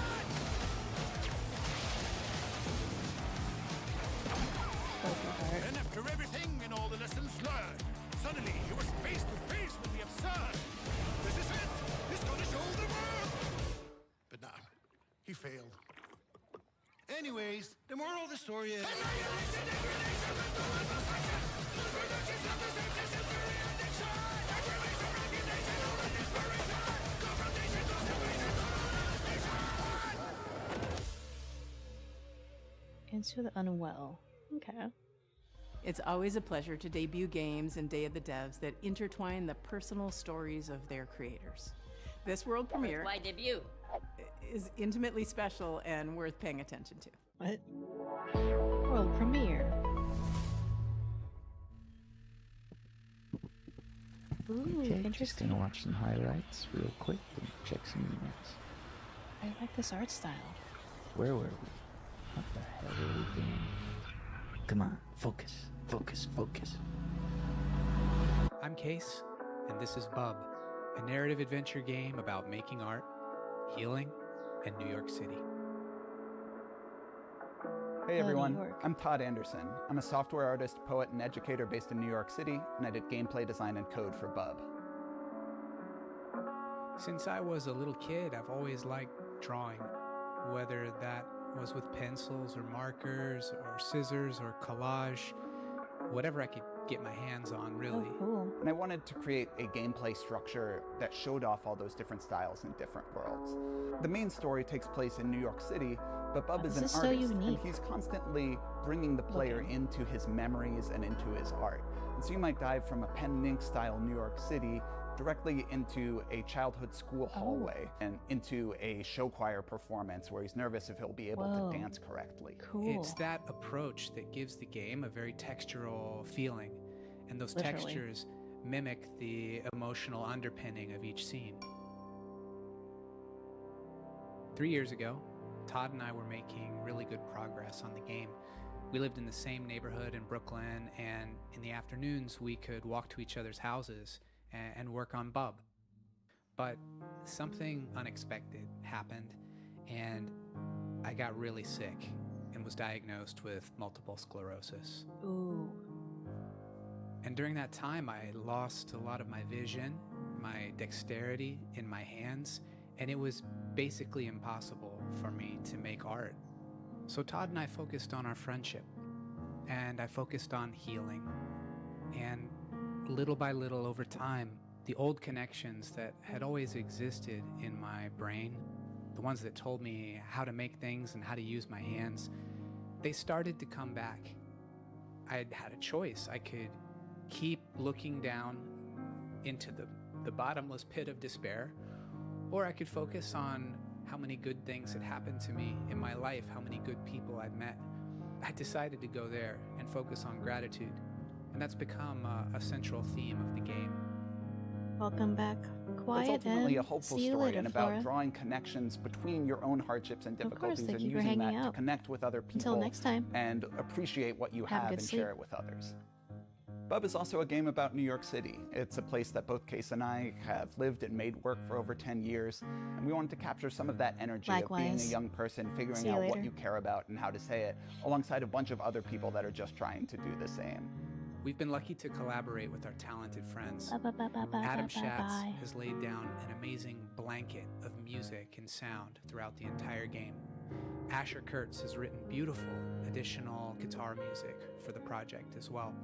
And after everything and all the lessons learned, suddenly he was face to face with the absurd. This is it. He's gonna show the world. But nah, he failed. Anyways, the moral of the story is... Into the Unwell. Okay. It's always a pleasure to debut games in Day of the Devs that intertwine the personal stories of their creators. This world premiere Why debut? is intimately special and worth paying attention to. What? World premiere. Ooh, Okay, just interesting. gonna watch some highlights real quick and check some emails. I like this art style. Where were we? What the hell are we doing? Come on, focus, focus, focus. I'm Case, and this is Bub, a narrative adventure game about making art, healing, and New York City. Hey everyone, New York. I'm Todd Anderson. I'm a software artist, poet, and educator based in New York City, and I did gameplay design and code for Bub. Since I was a little kid, I've always liked drawing, whether that was with pencils or markers or scissors or collage, whatever I could get my hands on, really. Oh, cool. And I wanted to create a gameplay structure that showed off all those different styles in different worlds. The main story takes place in New York City, but Bub is an This is artist, so unique. and he's constantly bringing the player into his memories and into his art. And so you might dive from a pen and ink style New York City directly into a childhood school hallway and into a show choir performance where he's nervous if he'll be able Whoa. to dance correctly. Cool. It's that approach that gives the game a very textural feeling, and those Literally. textures mimic the emotional underpinning of each scene. 3 years ago, Todd and I were making really good progress on the game. We lived in the same neighborhood in Brooklyn, and in the afternoons we could walk to each other's houses and work on Bub. But something unexpected happened, and I got really sick and was diagnosed with multiple sclerosis. Ooh. And during that time, I lost a lot of my vision, my dexterity in my hands, and it was basically impossible for me to make art. So Todd and I focused on our friendship, and I focused on healing. And little by little over time, the old connections that had always existed in my brain, the ones that told me how to make things and how to use my hands, they started to come back. I had a choice. I could keep looking down into the bottomless pit of despair, or I could focus on how many good things had happened to me in my life, how many good people I'd met. I decided to go there and focus on gratitude, and that's become a central theme of the game. Welcome back. It's Quiet ultimately a and hopeful see you story later, and about Flora. drawing connections between your own hardships and Of course, difficulties thank and you for using that hanging to out. connect with other people Until next time. and appreciate what you Have a have good and sleep. share it with others. Bub is also a game about New York City. It's a place that both Case and I have lived and made work for over 10 years, and we wanted to capture some of that energy of being a Likewise. young person, See figuring you out what later. you care about and how to say it, alongside a bunch of other people that are just trying to do the same. We've been lucky to collaborate with our talented friends. Ba-ba-ba-ba-ba-ba-ba-bye. Adam Schatz has laid down an amazing blanket of music and sound throughout the entire game. Asher Kurtz has written beautiful additional guitar music for the project as well.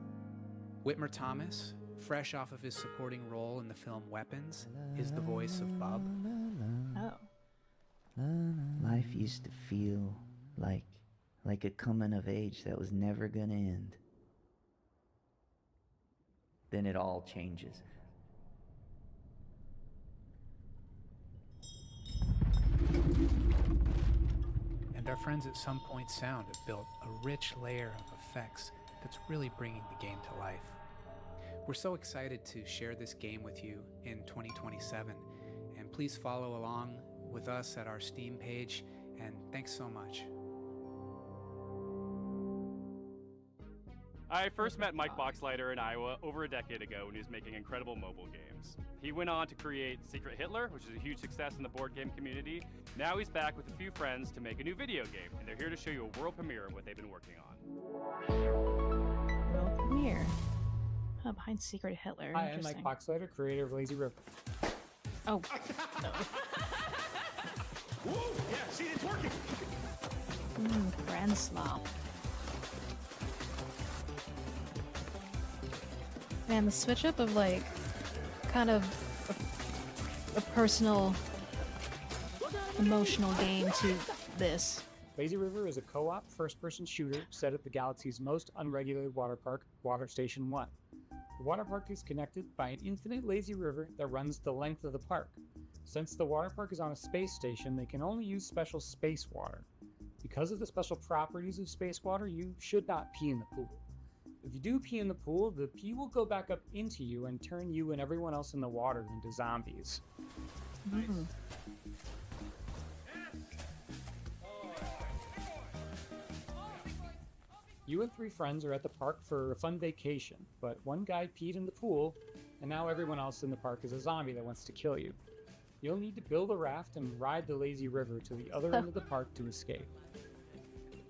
Whitmer Thomas, fresh off of his supporting role in the film Weapons, is the voice of Bub. Oh. Life used to feel like a coming of age that was never gonna end. Then it all changes. And our friends at Some Point Sound have built a rich layer of effects that's really bringing the game to life. We're so excited to share this game with you in 2027, and please follow along with us at our Steam page, and thanks so much. I first met Mike Boxleiter in Iowa over a decade ago when he was making incredible mobile games. He went on to create Secret Hitler, which is a huge success in the board game community. Now he's back with a few friends to make a new video game, and they're here to show you a world premiere of what they've been working on. World premiere. Oh, behind Secret Hitler. Hi, I'm Mike Interesting. Boxleiter, creator of Lazy River. Oh. No. Whoa! Yeah, see, it's working! Friend slop. Man, the switch up of like, kind of a personal, emotional game to this. Lazy River is a co-op first-person shooter set at the galaxy's most unregulated water park, Water Station 1. The water park is connected by an infinite lazy river that runs the length of the park. Since the water park is on a space station, they can only use special space water. Because of the special properties of space water, you should not pee in the pool. If you do pee in the pool, the pee will go back up into you and turn you and everyone else in the water into zombies. Mm. You and 3 friends are at the park for a fun vacation, but one guy peed in the pool, and now everyone else in the park is a zombie that wants to kill you. You'll need to build a raft and ride the lazy river to the other end of the park to escape.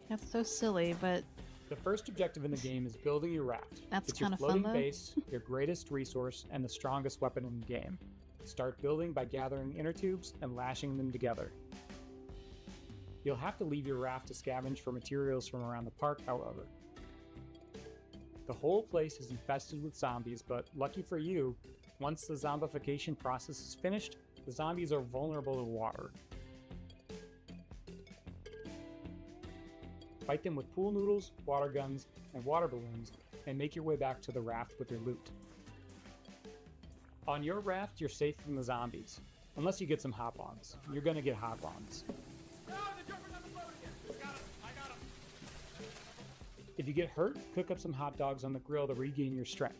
That's so silly, but The first objective in the game is building your raft. That's it's your kinda fun, floating though. base, your greatest resource, and the strongest weapon in the game. Start building by gathering inner tubes and lashing them together. You'll have to leave your raft to scavenge for materials from around the park, however. The whole place is infested with zombies, but lucky for you, once the zombification process is finished, the zombies are vulnerable to water. Fight them with pool noodles, water guns, and water balloons, and make your way back to the raft with your loot. On your raft, you're safe from the zombies. Unless you get some hop-ons. You're gonna get hop-ons. If you get hurt, cook up some hot dogs on the grill to regain your strength.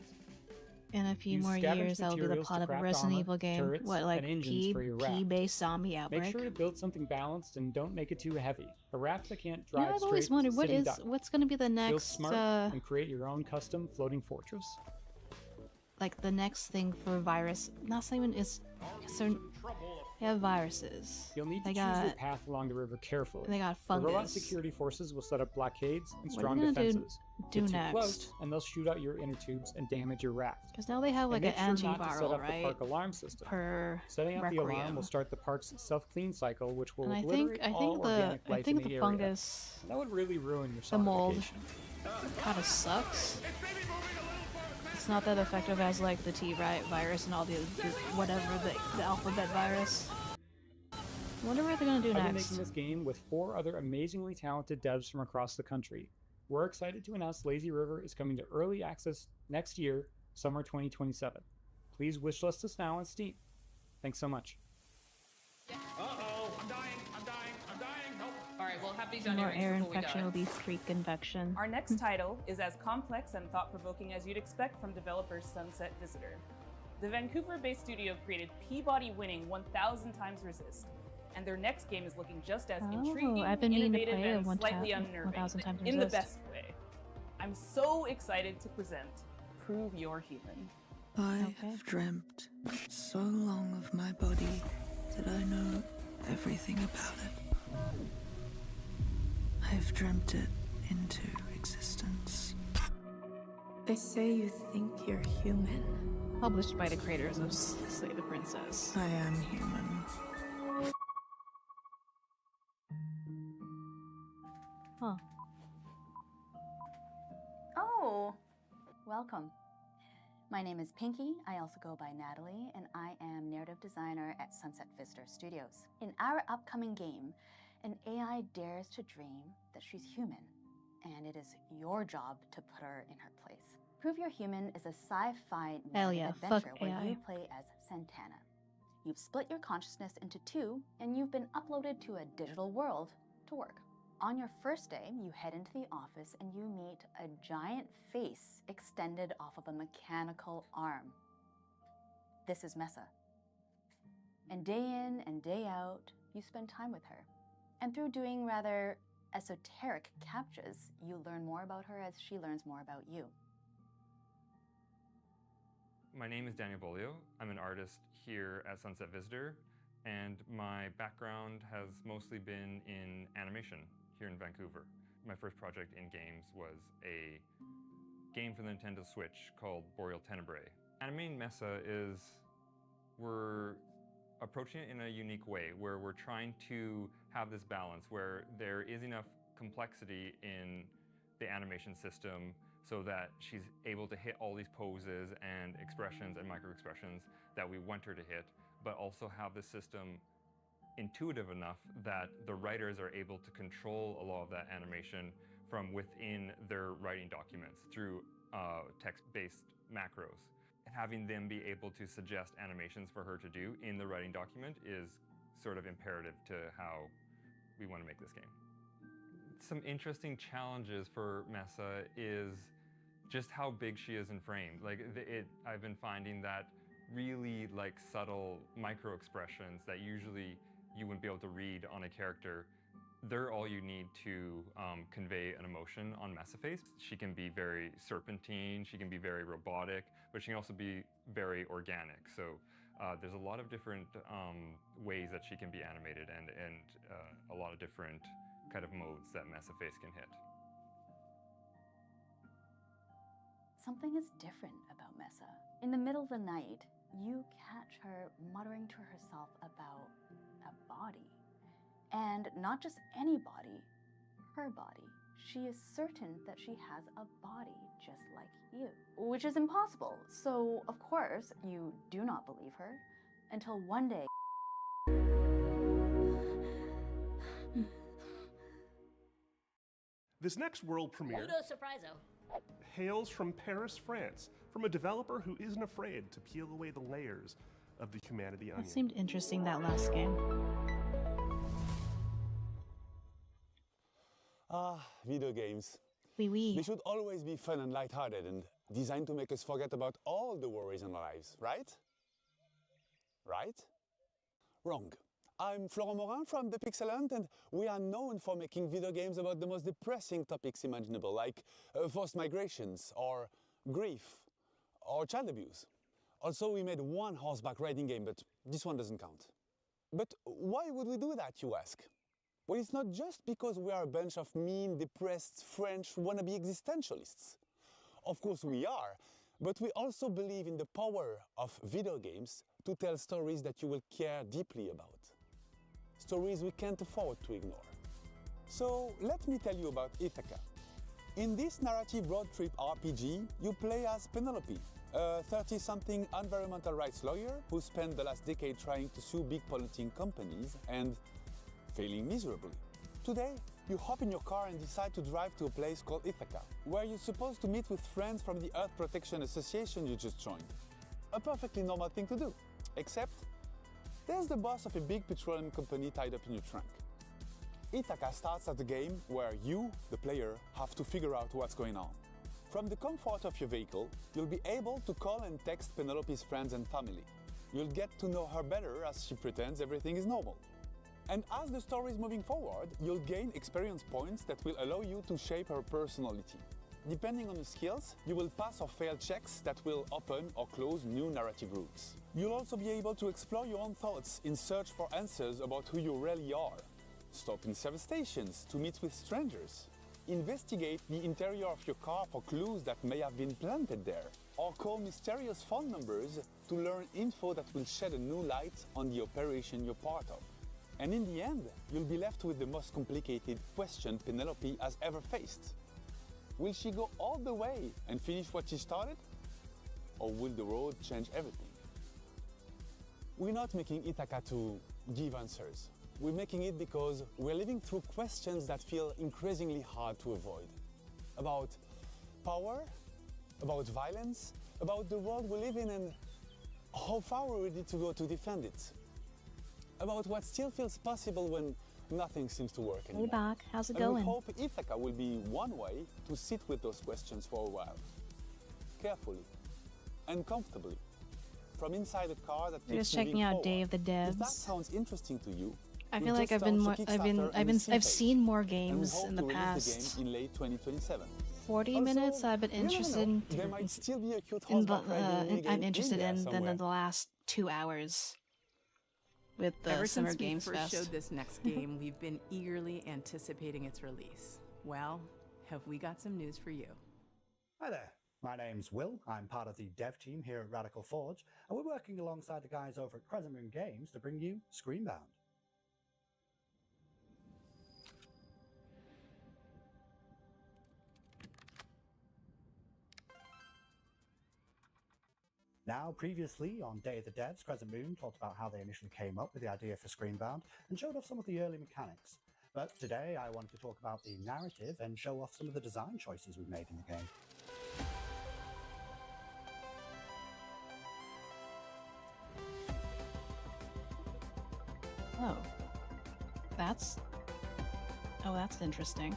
in a few Use more scavenged years, that'll be the materials plot to of a craft Resident armor, Evil game. turrets, What, like and engines for your raft. P-based zombie outbreak? Make sure to build something balanced and don't make it too heavy. A raft that can't You know, drive I've always straight wondered sitting duck. what's going to be the Build next, smart and create your own custom floating fortress. like the next thing for virus. Not even is certain. They have viruses. You'll need to They choose your got. path along the river carefully. They got The robot fungus. security forces will set up blockades and What are strong you gonna defenses. do Get too next? close, and they'll shoot out your inner tubes and damage your raft. Because now they have like And an make sure not to set antiviral, up right? the park alarm system. Per Setting up the alarm Requiem. will start the park's self-clean cycle, which will And I obliterate think all organic life in the area. fungus, That would really ruin your the mold, zombification. kind of sucks. It's not that effective as like the T-Riot virus and all the whatever the alphabet virus. I wonder what they're gonna do I've been next. making this game with 4 other amazingly talented devs from across the country. We're excited to announce Lazy River is coming to early access next year, summer 2027. Please wishlist us now on Steam. Thanks so much. Uh-oh, I'm dying, I'm dying, I'm dying, help! Alright, we'll have these on More your air before we infection die. will be freak infection. Our next title is as complex and thought-provoking as you'd expect from developers Sunset Visitor. The Vancouver-based studio created Peabody-winning 1000 Times Resist, and their next game is looking just as intriguing, I've been meaning to innovative, play and 1000 slightly unnerving, 1000 Times in the Resist. best way. I'm so excited to present Prove you're human. I have dreamt so long of my body that I know everything about it. I've dreamt it into existence. They say you think you're human. Published by the creators of Slay the Princess. I am human. Huh. Oh, welcome. My name is Pinky. I also go by Natalie, and I am narrative designer at Sunset Visitor Studios. In our upcoming game, an AI dares to dream that she's human, and it is your job to put her in her place. Prove You're Human is a sci-fi narrative adventure where you play as Santana. You've split your consciousness into two, and you've been uploaded to a digital world to work. On your first day, you head into the office and you meet a giant face extended off of a mechanical arm. This is Mesa. And day in and day out, you spend time with her. And through doing rather esoteric captchas, you learn more about her as she learns more about you. My name is Daniel Bolio. I'm an artist here at Sunset Visitor, and my background has mostly been in animation here in Vancouver. My first project in games was a game for the Nintendo Switch called Boreal Tenebrae. Animating Mesa is, we're approaching it in a unique way, where we're trying to have this balance where there is enough complexity in the animation system so that she's able to hit all these poses and expressions and micro-expressions that we want her to hit, but also have the system intuitive enough that the writers are able to control a lot of that animation from within their writing documents through text-based macros. Having them be able to suggest animations for her to do in the writing document is sort of imperative to how we want to make this game. Some interesting challenges for Mesa is just how big she is in frame. I've been finding that really subtle micro expressions that usually you wouldn't be able to read on a character, they're all you need to convey an emotion on Mesa face. She can be very serpentine, she can be very robotic, but she can also be very organic. So there's a lot of different ways that she can be animated and a lot of different kind of modes that Mesa face can hit. Something is different about Mesa. In the middle of the night, you catch her muttering to herself about a body. And not just any body, her body. She is certain that she has a body just like you, which is impossible. So, of course, you do not believe her until one day. This next world premiere Ludo Surpriso. hails from Paris, France, from a developer who isn't afraid to peel away the layers of the humanity onion. That seemed interesting, that last game. Video games. They should always be fun and lighthearted and designed to make us forget about all the worries in our lives, right? Right? Wrong. I'm Florent Morin from The Pixel Hunt, and we are known for making video games about the most depressing topics imaginable, like forced migrations, or grief, or child abuse. Also, we made one horseback riding game, but this one doesn't count. But why would we do that, you ask? Well, it's not just because we are a bunch of mean, depressed French wannabe existentialists. Of course we are, but we also believe in the power of video games to tell stories that you will care deeply about. Stories we can't afford to ignore. So let me tell you about Ithaca. In this narrative road trip RPG, you play as Penelope, a 30-something environmental rights lawyer who spent the last decade trying to sue big polluting companies and failing miserably. Today, you hop in your car and decide to drive to a place called Ithaca, where you're supposed to meet with friends from the Earth Protection Association you just joined. A perfectly normal thing to do, except there's the boss of a big petroleum company tied up in your trunk. Ithaca starts as a game where you, the player, have to figure out what's going on. From the comfort of your vehicle, you'll be able to call and text Penelope's friends and family. You'll get to know her better as she pretends everything is normal. And as the story is moving forward, you'll gain experience points that will allow you to shape her personality. Depending on the skills, you will pass or fail checks that will open or close new narrative routes. You'll also be able to explore your own thoughts in search for answers about who you really are. Stop in service stations to meet with strangers. Investigate the interior of your car for clues that may have been planted there. Or call mysterious phone numbers to learn info that will shed a new light on the operation you're part of. And in the end, you'll be left with the most complicated question Penelope has ever faced. Will she go all the way and finish what she started? Or will the road change everything? We're not making Ithaca to give answers. We're making it because we're living through questions that feel increasingly hard to avoid. About power, about violence, about the world we live in and how far we're ready to go to defend it. About what still feels possible when nothing seems to work anymore. Hey, Bach, how's it and going? we hope Ithaca will be one way to sit with those questions for a while. Carefully and comfortably. From inside a car that We're keeps just checking moving out forward. Day of the If that Devs. sounds interesting to you, I we feel like just launched a Kickstarter and a I've Steam seen more page, and we games hope in to the release past the game in late 2027. 40 Also, minutes I've been you never know, interested there might still be a cute in the, horseback riding minigame I'm interested there in than somewhere. the last 2 hours with the Ever Summer since we Games first Fest. showed this next game, we've been eagerly anticipating its release. Well, have we got some news for you? Hi there, my name's Will. I'm part of the dev team here at Radical Forge, and we're working alongside the guys over at Crescent Moon Games to bring you Screenbound. Now, previously on Day of the Devs, Crescent Moon talked about how they initially came up with the idea for Screenbound and showed off some of the early mechanics. But today I wanted to talk about the narrative and show off some of the design choices we've made in the game. Oh. That's interesting.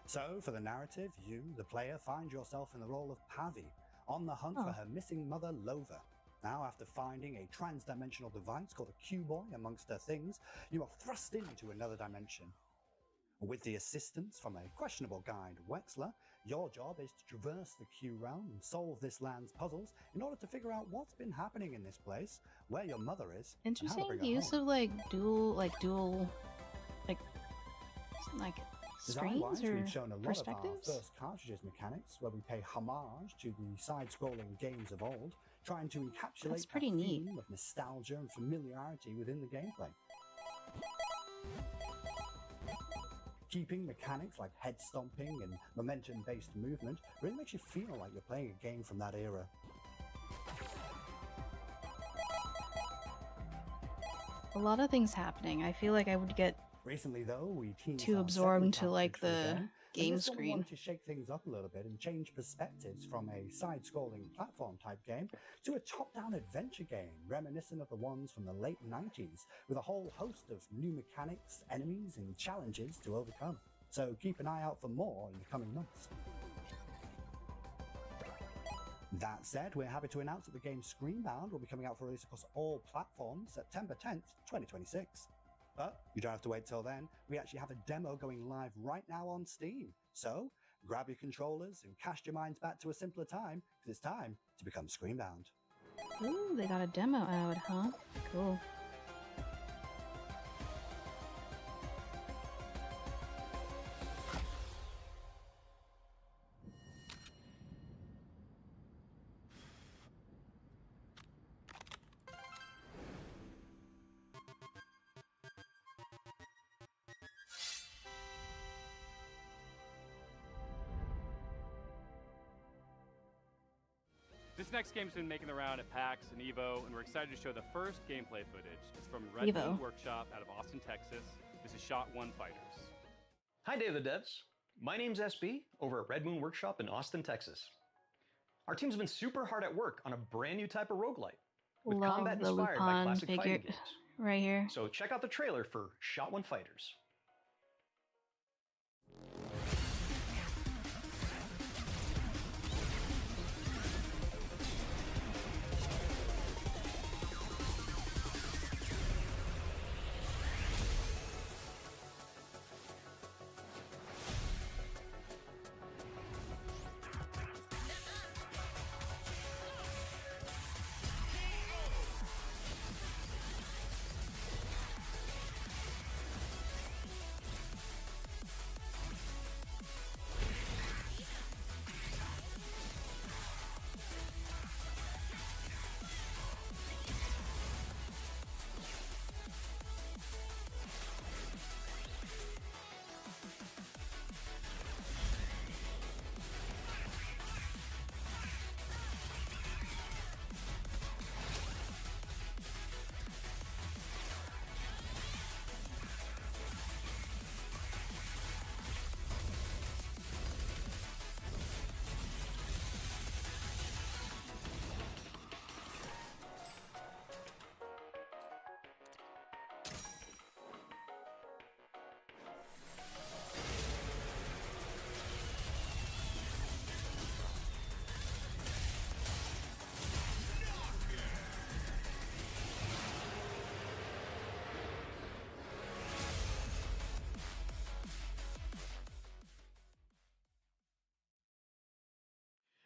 So, for the narrative, you, the player, find yourself in the role of Pavi, on the hunt for her missing mother, Lova. Now, after finding a trans-dimensional device called a Q-Boy amongst her things, you are thrust into another dimension. With the assistance from a questionable guide, Wexler, your job is to traverse the Q realm and solve this land's puzzles in order to figure out what's been happening in this place, where your mother is, and how to Interesting bring her use home. of dual screens Design-wise, or we've shown a lot of our perspectives. first cartridges mechanics, where we pay homage to the side-scrolling games of old, trying to encapsulate That's pretty that neat. feeling of nostalgia and familiarity within the gameplay. Keeping mechanics like head stomping and momentum-based movement really makes you feel like you're playing a game from that era. A lot of things happening. I feel like I would get Recently, though, we teased too our absorbed second into like cartridge for the and game this one we screen. wanted to shake things up a little bit and change perspectives from a side-scrolling platform-type game to a top-down adventure game reminiscent of the ones from the late 90s, with a whole host of new mechanics, enemies, and challenges to overcome. So keep an eye out for more in the coming months. That said, we're happy to announce that the game Screenbound will be coming out for release across all platforms September 10th, 2026. But you don't have to wait till then. We actually have a demo going live right now on Steam. So grab your controllers and cast your minds back to a simpler time, because it's time to become Screenbound. Ooh, they got a demo out, huh? Cool. This next game's been making the round at PAX and EVO, and we're excited to show the first gameplay footage. It's from Red EVO. Moon Workshop out of Austin, Texas. This is Shot 1 Fighters. Hi, Day of the Devs. My name's SB over at Red Moon Workshop in Austin, Texas. Our team's been super hard at work on a brand new type of roguelite with Love combat the inspired by Lupin classic figure fighting games. right here. So check out the trailer for Shot 1 Fighters.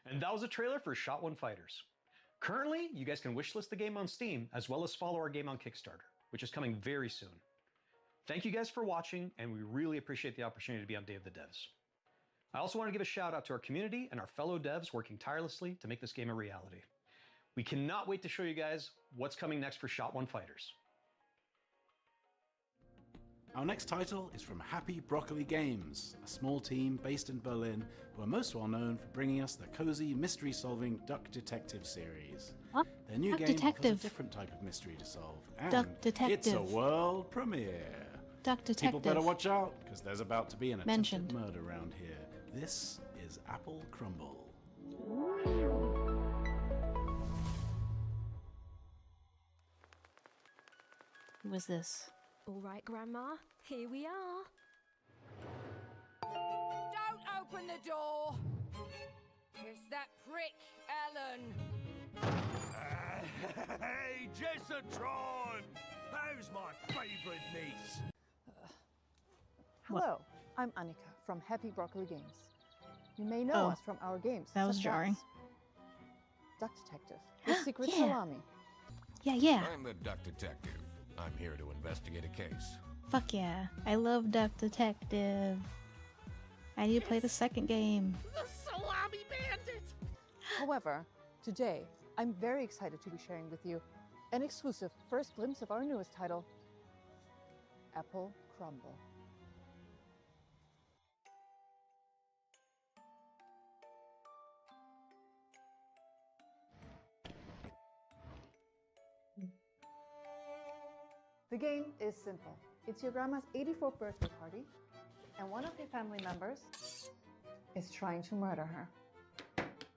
And that was a trailer for Shot One Fighters. Currently, you guys can wishlist the game on Steam, as well as follow our game on Kickstarter, which is coming very soon. Thank you guys for watching, and we really appreciate the opportunity to be on Day of the Devs. I also want to give a shout out to our community and our fellow devs working tirelessly to make this game a reality. We cannot wait to show you guys what's coming next for Shot One Fighters. Our next title is from Happy Broccoli Games, a small team based in Berlin who are most well known for bringing us the cozy mystery-solving Duck Detective series. What? Their new Duck game Detective. offers a different type of mystery to solve, and Duck Detective. it's a world premiere. Duck Detective. People better watch out, because there's about to be an attempted Mentioned. murder around here. This is Apple Crumble. Who is this? All right, Grandma, here we are. Don't open the door! It's that prick, Ellen. Hey, Jessatron! How's my favourite niece? Hello, I'm Annika from Happy Broccoli Games. You may know Oh. us from our games. That was such jarring. as Duck Detective, The Secret Yeah. Salami. Yeah. I'm the Duck Detective. I'm here to investigate a case. Fuck yeah. I love Duck Detective. I need to play the second game. The Salami Bandit! However, today, I'm very excited to be sharing with you an exclusive first glimpse of our newest title, Apple Crumble. The game is simple. It's your grandma's 84th birthday party, and one of your family members is trying to murder her.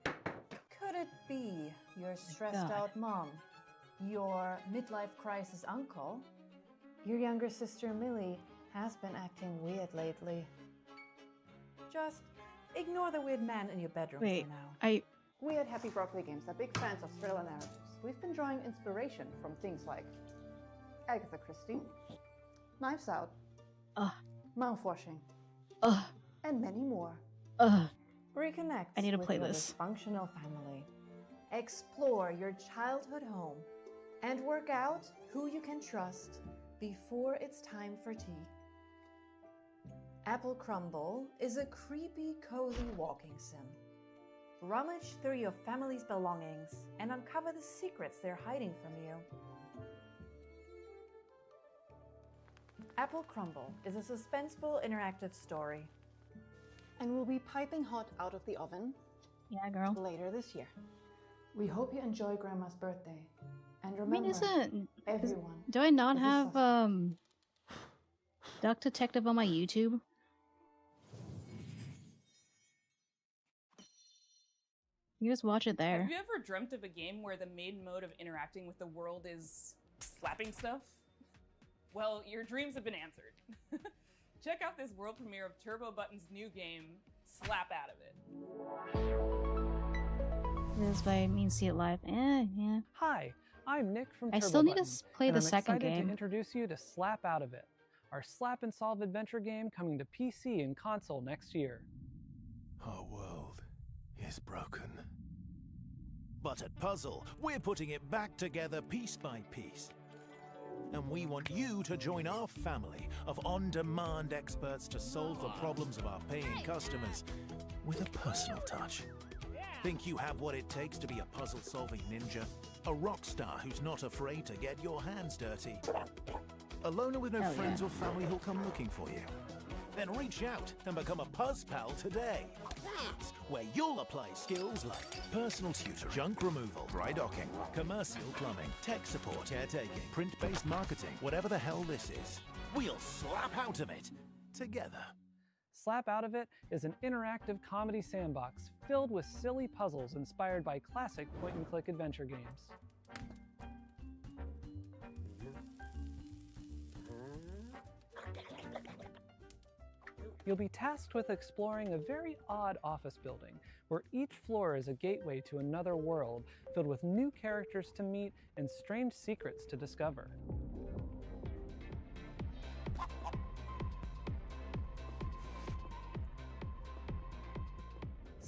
Could it be your stressed out mom, your midlife crisis uncle? Your younger sister Millie has been acting weird lately. Just ignore the weird man in your bedroom Wait, for now. I... We at Happy Broccoli Games are big fans of thriller narratives. We've been drawing inspiration from things like Agatha Christie, Knives Out, Mouthwashing, and many more. Reconnect I need to with play your this. dysfunctional family. Explore your childhood home and work out who you can trust before it's time for tea. Apple Crumble is a creepy, cozy walking sim. Rummage through your family's belongings and uncover the secrets they're hiding from you. Apple Crumble is a suspenseful interactive story and will be piping hot out of the oven later this year. We hope you enjoy Grandma's birthday. And remember, everyone. Do I not is a have Duck Detective on my YouTube? You just watch it there. Have you ever dreamt of a game where the main mode of interacting with the world is slapping stuff? Well, your dreams have been answered. Check out this world premiere of Turbo Button's new game, Slap Out of It. This is by mean see it live. Yeah. Hi, I'm Nick from I Turbo still need to Button, play and the I'm second excited game. to introduce you to Slap Out of It, our slap and solve adventure game coming to PC and console next year. Our world is broken. But at Puzzle, we're putting it back together piece by piece. And we want you to join our family of on-demand experts to solve the problems of our paying customers with a personal touch. Think you have what it takes to be a puzzle-solving ninja? A rock star who's not afraid to get your hands dirty? A loner with no Hell friends yeah. or family who'll come looking for you? Then reach out and become a Puzz Pal today. That's where you'll apply skills like personal tutor, junk removal, dry docking, commercial plumbing, tech support, caretaking, print-based marketing, whatever the hell this is. We'll slap out of it together. Slap Out of It is an interactive comedy sandbox filled with silly puzzles inspired by classic point-and-click adventure games. You'll be tasked with exploring a very odd office building, where each floor is a gateway to another world filled with new characters to meet and strange secrets to discover.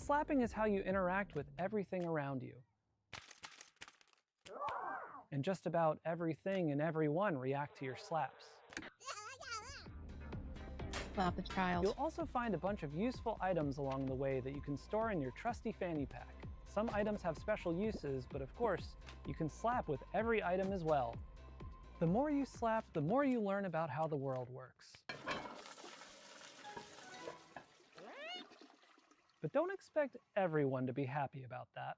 Slapping is how you interact with everything around you. And just about everything and everyone react to your slaps. Slap the child. You'll also find a bunch of useful items along the way that you can store in your trusty fanny pack. Some items have special uses, but of course, you can slap with every item as well. The more you slap, the more you learn about how the world works. But don't expect everyone to be happy about that.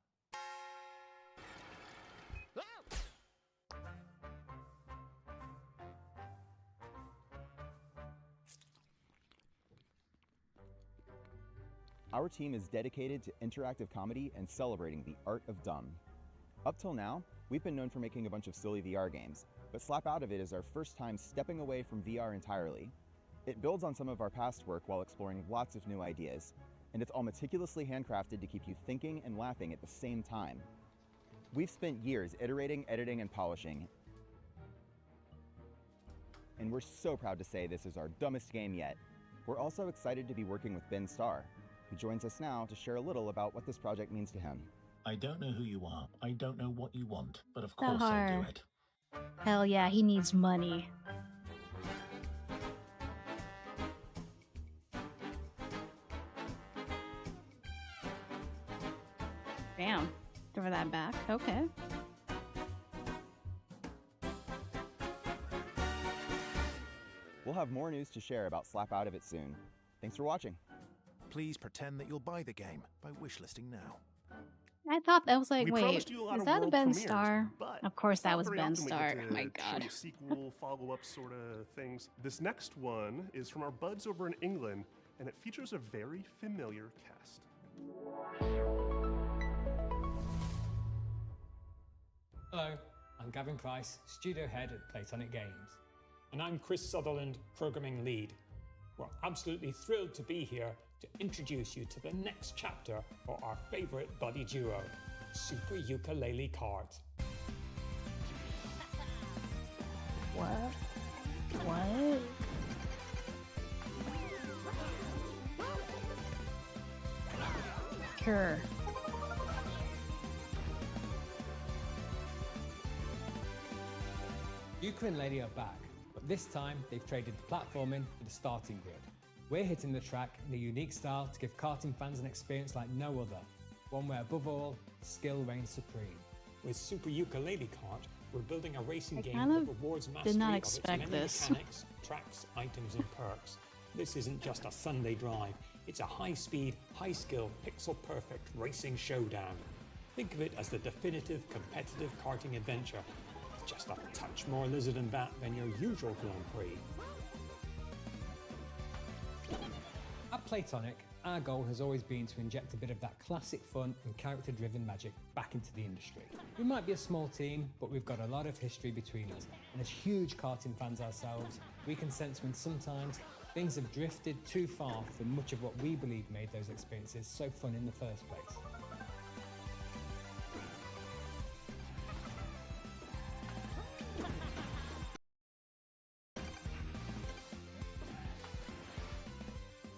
Our team is dedicated to interactive comedy and celebrating the art of dumb. Up till now, we've been known for making a bunch of silly VR games, but Slap Out of It is our first time stepping away from VR entirely. It builds on some of our past work while exploring lots of new ideas, and it's all meticulously handcrafted to keep you thinking and laughing at the same time. We've spent years iterating, editing, and polishing, and we're so proud to say this is our dumbest game yet. We're also excited to be working with Ben Starr, who joins us now to share a little about what this project means to him. I don't know who you are. I don't know what you want, but of course I'll do it. Hell yeah, he needs money. Damn. Throw that back. Okay. We'll have more news to share about Slap Out of It soon. Thanks for watching. Please pretend that you'll buy the game by wishlisting now. I thought that was like, We wait, promised you a lot is of that a world Ben premieres, Starr? but Of course that not was very Ben often we Starr. get Oh to my show god. you sequel, follow-up sort of things. This next one is from our buds over in England, and it features a very familiar cast. Hello, I'm Gavin Price, studio head at Platonic Games. And I'm Chris Sutherland, programming lead. We're absolutely thrilled to be here to introduce you to the next chapter for our favorite buddy duo, Super Ukulele Kart. What? What? Sure. Yuka and Lady are back, but this time they've traded the platforming for the starting grid. We're hitting the track in a unique style to give karting fans an experience like no other, one where above all, skill reigns supreme. With Super Ukulele Kart, we're building a racing game that rewards mastery did not of its expect many this. mechanics, tracks, items, and perks. This isn't just a Sunday drive, it's a high-speed, high-skill, pixel-perfect racing showdown. Think of it as the definitive competitive karting adventure. It's just a touch more lizard and bat than your usual Grand Prix. At Platonic, our goal has always been to inject a bit of that classic fun and character-driven magic back into the industry. We might be a small team, but we've got a lot of history between us, and as huge karting fans ourselves, we can sense when sometimes things have drifted too far from much of what we believe made those experiences so fun in the first place.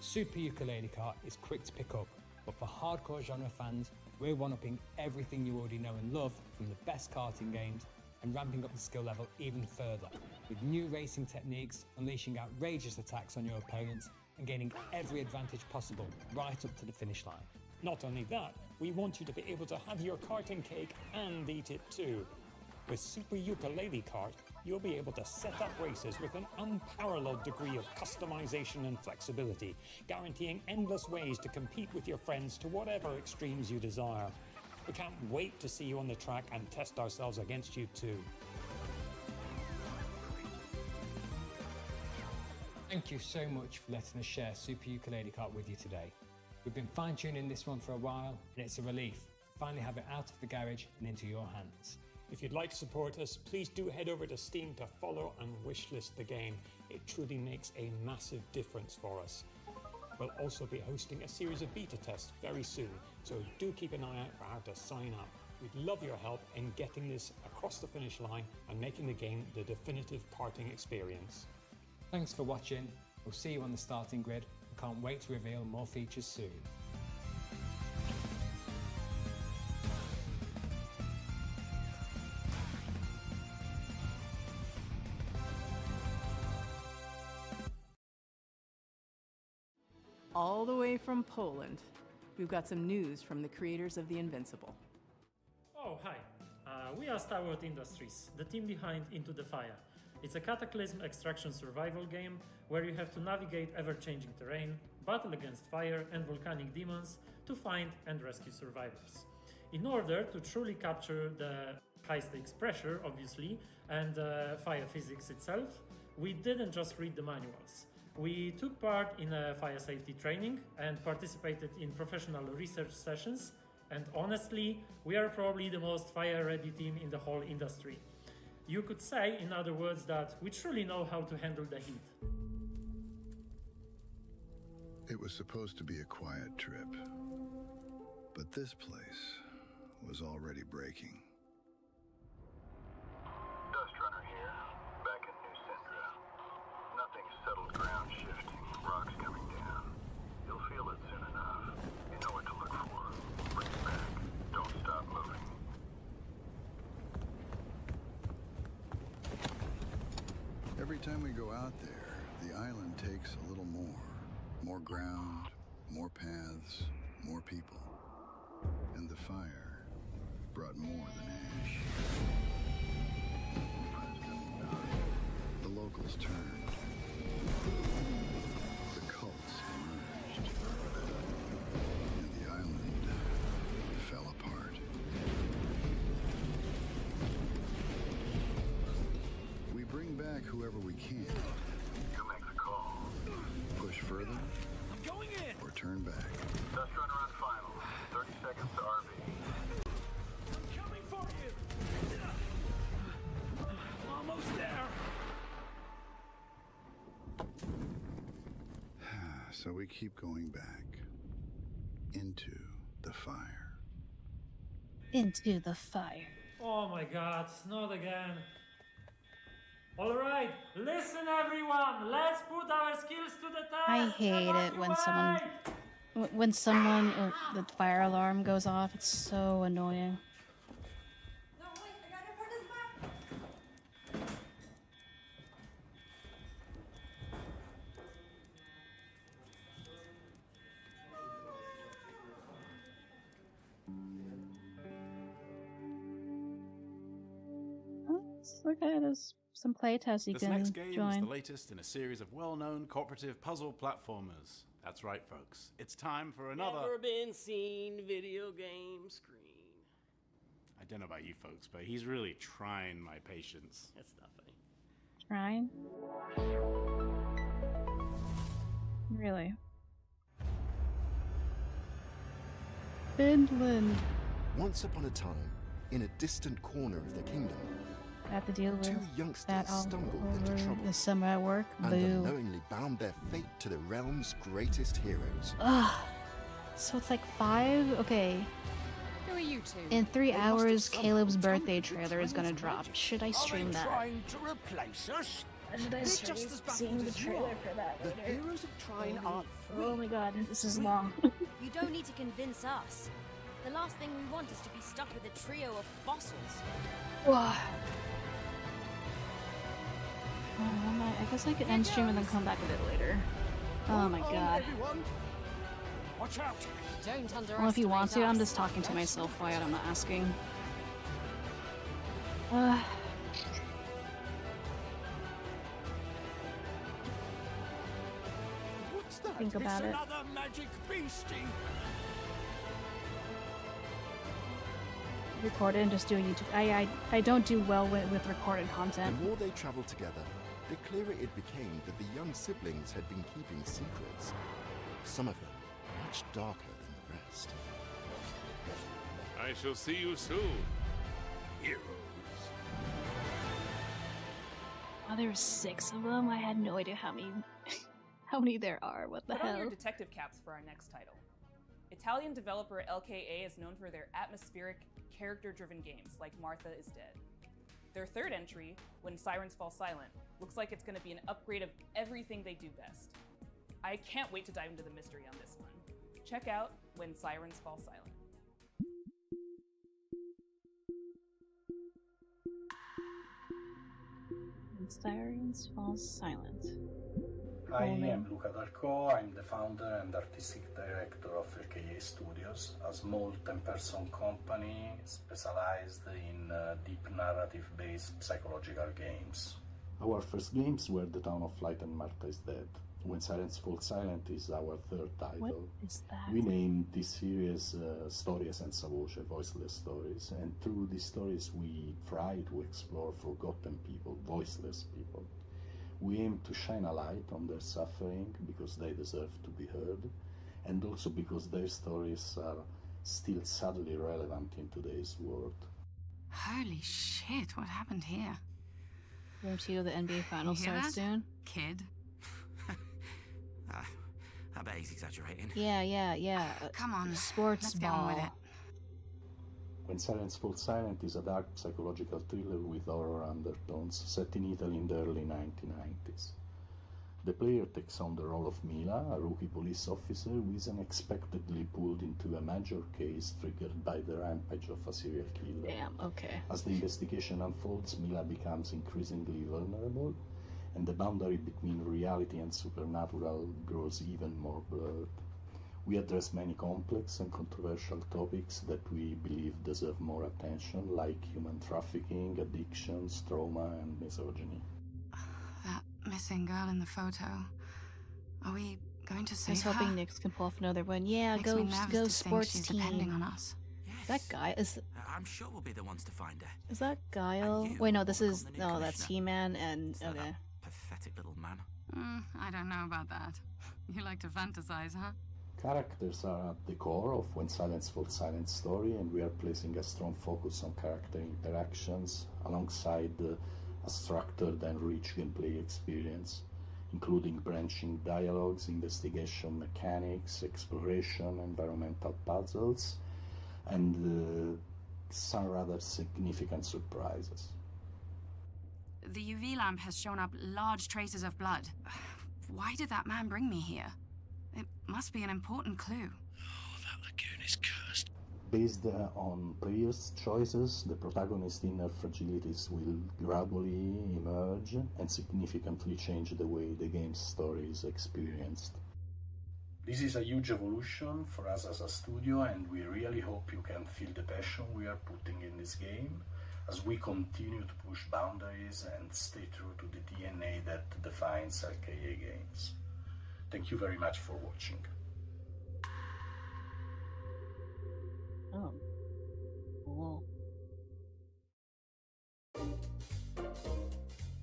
Super Ukulele Kart is quick to pick up, but for hardcore genre fans, we're one-upping everything you already know and love from the best karting games and ramping up the skill level even further, with new racing techniques, unleashing outrageous attacks on your opponents and gaining every advantage possible right up to the finish line. Not only that, we want you to be able to have your karting cake and eat it too. With Super Ukulele Kart, you'll be able to set up races with an unparalleled degree of customization and flexibility, guaranteeing endless ways to compete with your friends to whatever extremes you desire. We can't wait to see you on the track and test ourselves against you too. Thank you so much for letting us share Super Ukulele Kart with you today. We've been fine-tuning this one for a while, and it's a relief to finally have it out of the garage and into your hands. If you'd like to support us, please do head over to Steam to follow and wishlist the game. It truly makes a massive difference for us. We'll also be hosting a series of beta tests very soon, so do keep an eye out for how to sign up. We'd love your help in getting this across the finish line and making the game the definitive karting experience. Thanks for watching. We'll see you on the starting grid. We can't wait to reveal more features soon. all the way from Poland, we've got some news from the creators of The Invincible. Oh, hi. We are Starwood Industries, the team behind Into the Fire. It's a cataclysm extraction survival game where you have to navigate ever-changing terrain, battle against fire and volcanic demons to find and rescue survivors. In order to truly capture the high-stakes pressure, obviously, and fire physics itself, we didn't just read the manuals. We took part in a fire safety training and participated in professional research sessions, and honestly, we are probably the most fire-ready team in the whole industry. You could say, in other words, that we truly know how to handle the heat. It was supposed to be a quiet trip, but this place was already breaking. Dustrunner here, back in New Syndra. Nothing settled ground shifting, rocks coming down. You'll feel it soon enough. You know what to look for. Bring it back. Don't stop moving. Every time we go out there, the island takes a little more. More ground, more paths, more people. And the fire brought more than ash. The locals turned. The cults emerged. And the island fell apart. We bring back whoever we can. You make the call. Push further. I'm going in! Or turn back. Dustrunner on final. 30 seconds to RV. I'm coming for you! Almost there! So we keep going back. Into the fire. Into the fire. Oh my god, not again. Alright, listen everyone, let's put our skills to the test! I hate it when someone or the fire alarm goes off. It's so annoying. Okay, there's some playtests you This can next game join. is the latest in a series of well-known cooperative puzzle platformers. That's right, folks. It's time for another... Never been seen video game screen. I don't know about you folks, but he's really trying my patience. That's not funny. Trying? Really? Finland. Once upon a time, in a distant corner of the kingdom, I have to deal with two youngsters that all stumbled over into trouble the summer at work. and Boo. unknowingly bound their fate to the realm's greatest heroes. Ugh. So it's like 5? Okay. Who are you two? In 3 hours, Caleb's birthday trailer is gonna drop. Should I stream that? Trying to replace us? Should I stream seeing the trailer for that The later? heroes of Trine are Oh my god, this is long. You don't need to convince us. The last thing we want is to be stuck with a trio of fossils. Whoa. I guess I could end stream and then come back a bit later. Oh my god. Watch out! Don't underestimate Well, if you want to, I'm us. just talking to myself while I'm not asking. What's that? Think about it's it. Another magic beastie. Record it and just do a YouTube. I don't do well with recorded content. The more they traveled together, the clearer it became that the young siblings had been keeping secrets. Some of them much darker than the rest. I shall see you soon, heroes. Oh, there were 6 of them? I had no idea how many there are. What the Put on your hell? detective caps for our next title. Italian developer LKA is known for their atmospheric, character-driven games like Martha is Dead. Their third entry, When Sirens Fall Silent, looks like it's going to be an upgrade of everything they do best. I can't wait to dive into the mystery on this one. Check out When Sirens Fall Silent. When Sirens Fall Silent. I Cool name. am Luca Dalco. I'm the founder and artistic director of LKA Studios, a small 10-person company specialized in deep narrative-based psychological games. Our first games were The Town of Light and Martha is Dead. When Silence Falls Silent is our third title. What is that? We named this series Storie senza voce, voiceless stories, and through these stories we try to explore forgotten people, voiceless people. We aim to shine a light on their suffering because they deserve to be heard, and also because their stories are still sadly relevant in today's world. Holy shit, what happened here? Game 2 of the NBA Finals You hear starts that? soon. Kid? I bet he's exaggerating. Yeah. Come on, Sports let's get on ball. with it. When Silence Falls Silent is a dark psychological thriller with horror undertones set in Italy in the early 1990s. The player takes on the role of Mila, a rookie police officer who is unexpectedly pulled into a major case triggered by the rampage of a serial killer. Damn, okay. As the investigation unfolds, Mila becomes increasingly vulnerable, and the boundary between reality and supernatural grows even more blurred. We address many complex and controversial topics that we believe deserve more attention, like human trafficking, addictions, trauma, and misogyny. That missing girl in the photo. Are we going to I save was her? hoping Nick's can pull off another one. Yeah, Makes me nervous go to think sports she's team. depending on us. That guy is I'm sure we'll be the ones to find her. is that Guile? Wait, no, this is no, that's He-Man and okay. Pathetic little man. I don't know about that. You like to fantasize, huh? Characters are at the core of When Silence Falls Silent story, and we are placing a strong focus on character interactions alongside a structured and rich gameplay experience, including branching dialogues, investigation mechanics, exploration, environmental puzzles, and some rather significant surprises. The UV lamp has shown up large traces of blood. Why did that man bring me here? It must be an important clue. That lagoon is cursed. Based on players' choices, the protagonist's inner fragilities will gradually emerge and significantly change the way the game's story is experienced. This is a huge evolution for us as a studio, and we really hope you can feel the passion we are putting in this game as we continue to push boundaries and stay true to the DNA that defines LKA games. Thank you very much for watching. Oh. Cool.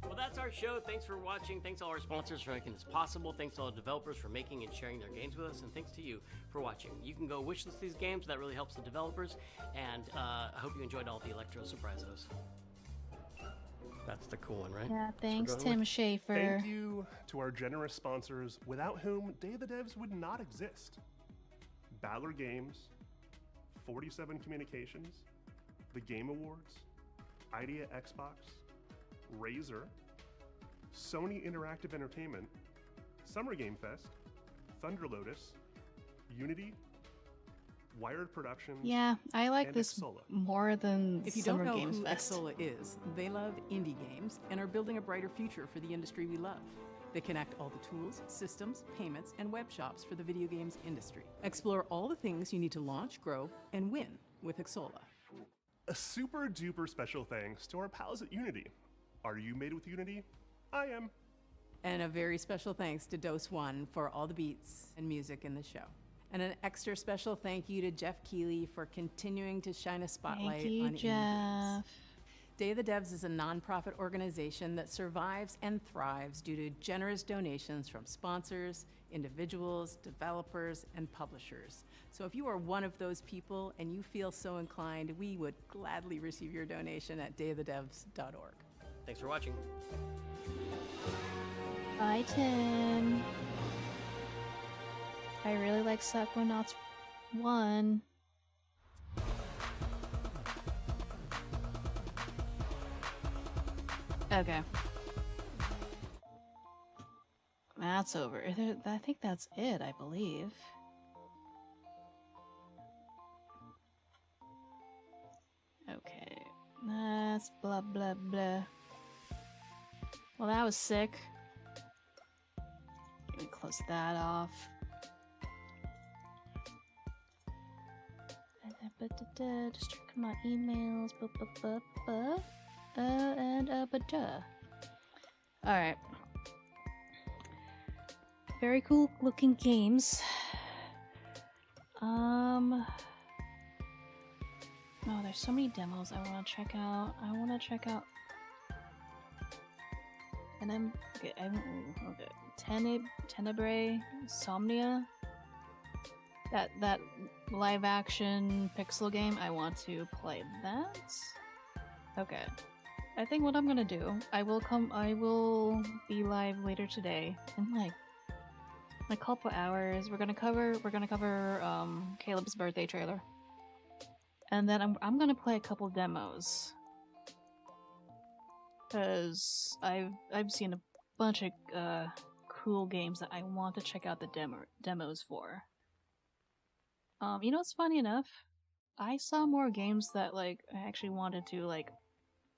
Well, that's our show. Thanks for watching. Thanks to all our sponsors for making this possible. Thanks to all the developers for making and sharing their games with us. And thanks to you for watching. You can go wishlist these games. That really helps the developers. And I hope you enjoyed all the Electro Surprisos. That's the cool one, right? Yeah, That's what thanks, we're going Tim with. Schafer. Thank you to our generous sponsors, without whom Day of the Devs would not exist. Battler Games, 47 Communications, the Game Awards, Idea Xbox, Razer, Sony Interactive Entertainment, Summer Game Fest, Thunder Lotus, Unity, Wired Productions. Yeah, I like and this Xsolla. more than If you Summer don't know Games who Fest. Xsolla is, they love indie games and are building a brighter future for the industry we love. They connect all the tools, systems, payments, and web shops for the video games industry. Explore all the things you need to launch, grow, and win with Xsolla. A super duper special thanks to our pals at Unity. Are you made with Unity? I am. And a very special thanks to Dose One for all the beats and music in the show. And an extra special thank you to Jeff Keighley for continuing to shine a spotlight Thank you, on indie Jeff. games. Day of the Devs is a nonprofit organization that survives and thrives due to generous donations from sponsors, individuals, developers, and publishers. So if you are one of those people and you feel so inclined, we would gladly receive your donation at dayofthedevs.org. Thanks for watching. Bye, Tim. I really like Psychonauts 1. Okay. That's over. I think that's it, I believe. Okay. That's blah blah blah. Well, that was sick. close that off. Just check my emails. Alright. Very cool looking games. Oh, there's so many demos I want to check out. And I'm okay. Tenebrae Somnia. That live action pixel game. I want to play that. Okay. I think what I'm gonna do, I will be live later today in like a couple hours. We're gonna cover Caleb's birthday trailer. And then I'm gonna play a couple demos. Cause I've seen a bunch of cool games that I want to check out the demos for. You know what's funny enough? I saw more games that like I actually wanted to like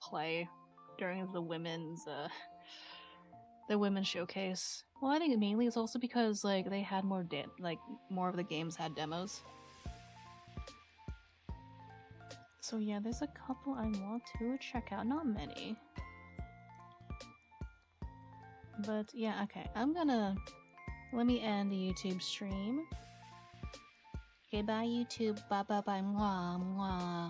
play during the women's showcase. Well, I think mainly it's also because like they had more more of the games had demos. So yeah, there's a couple I want to check out. Not many. But yeah, okay. Let me end the YouTube stream. Okay, bye YouTube. Bye bye bye. Mwah mwah.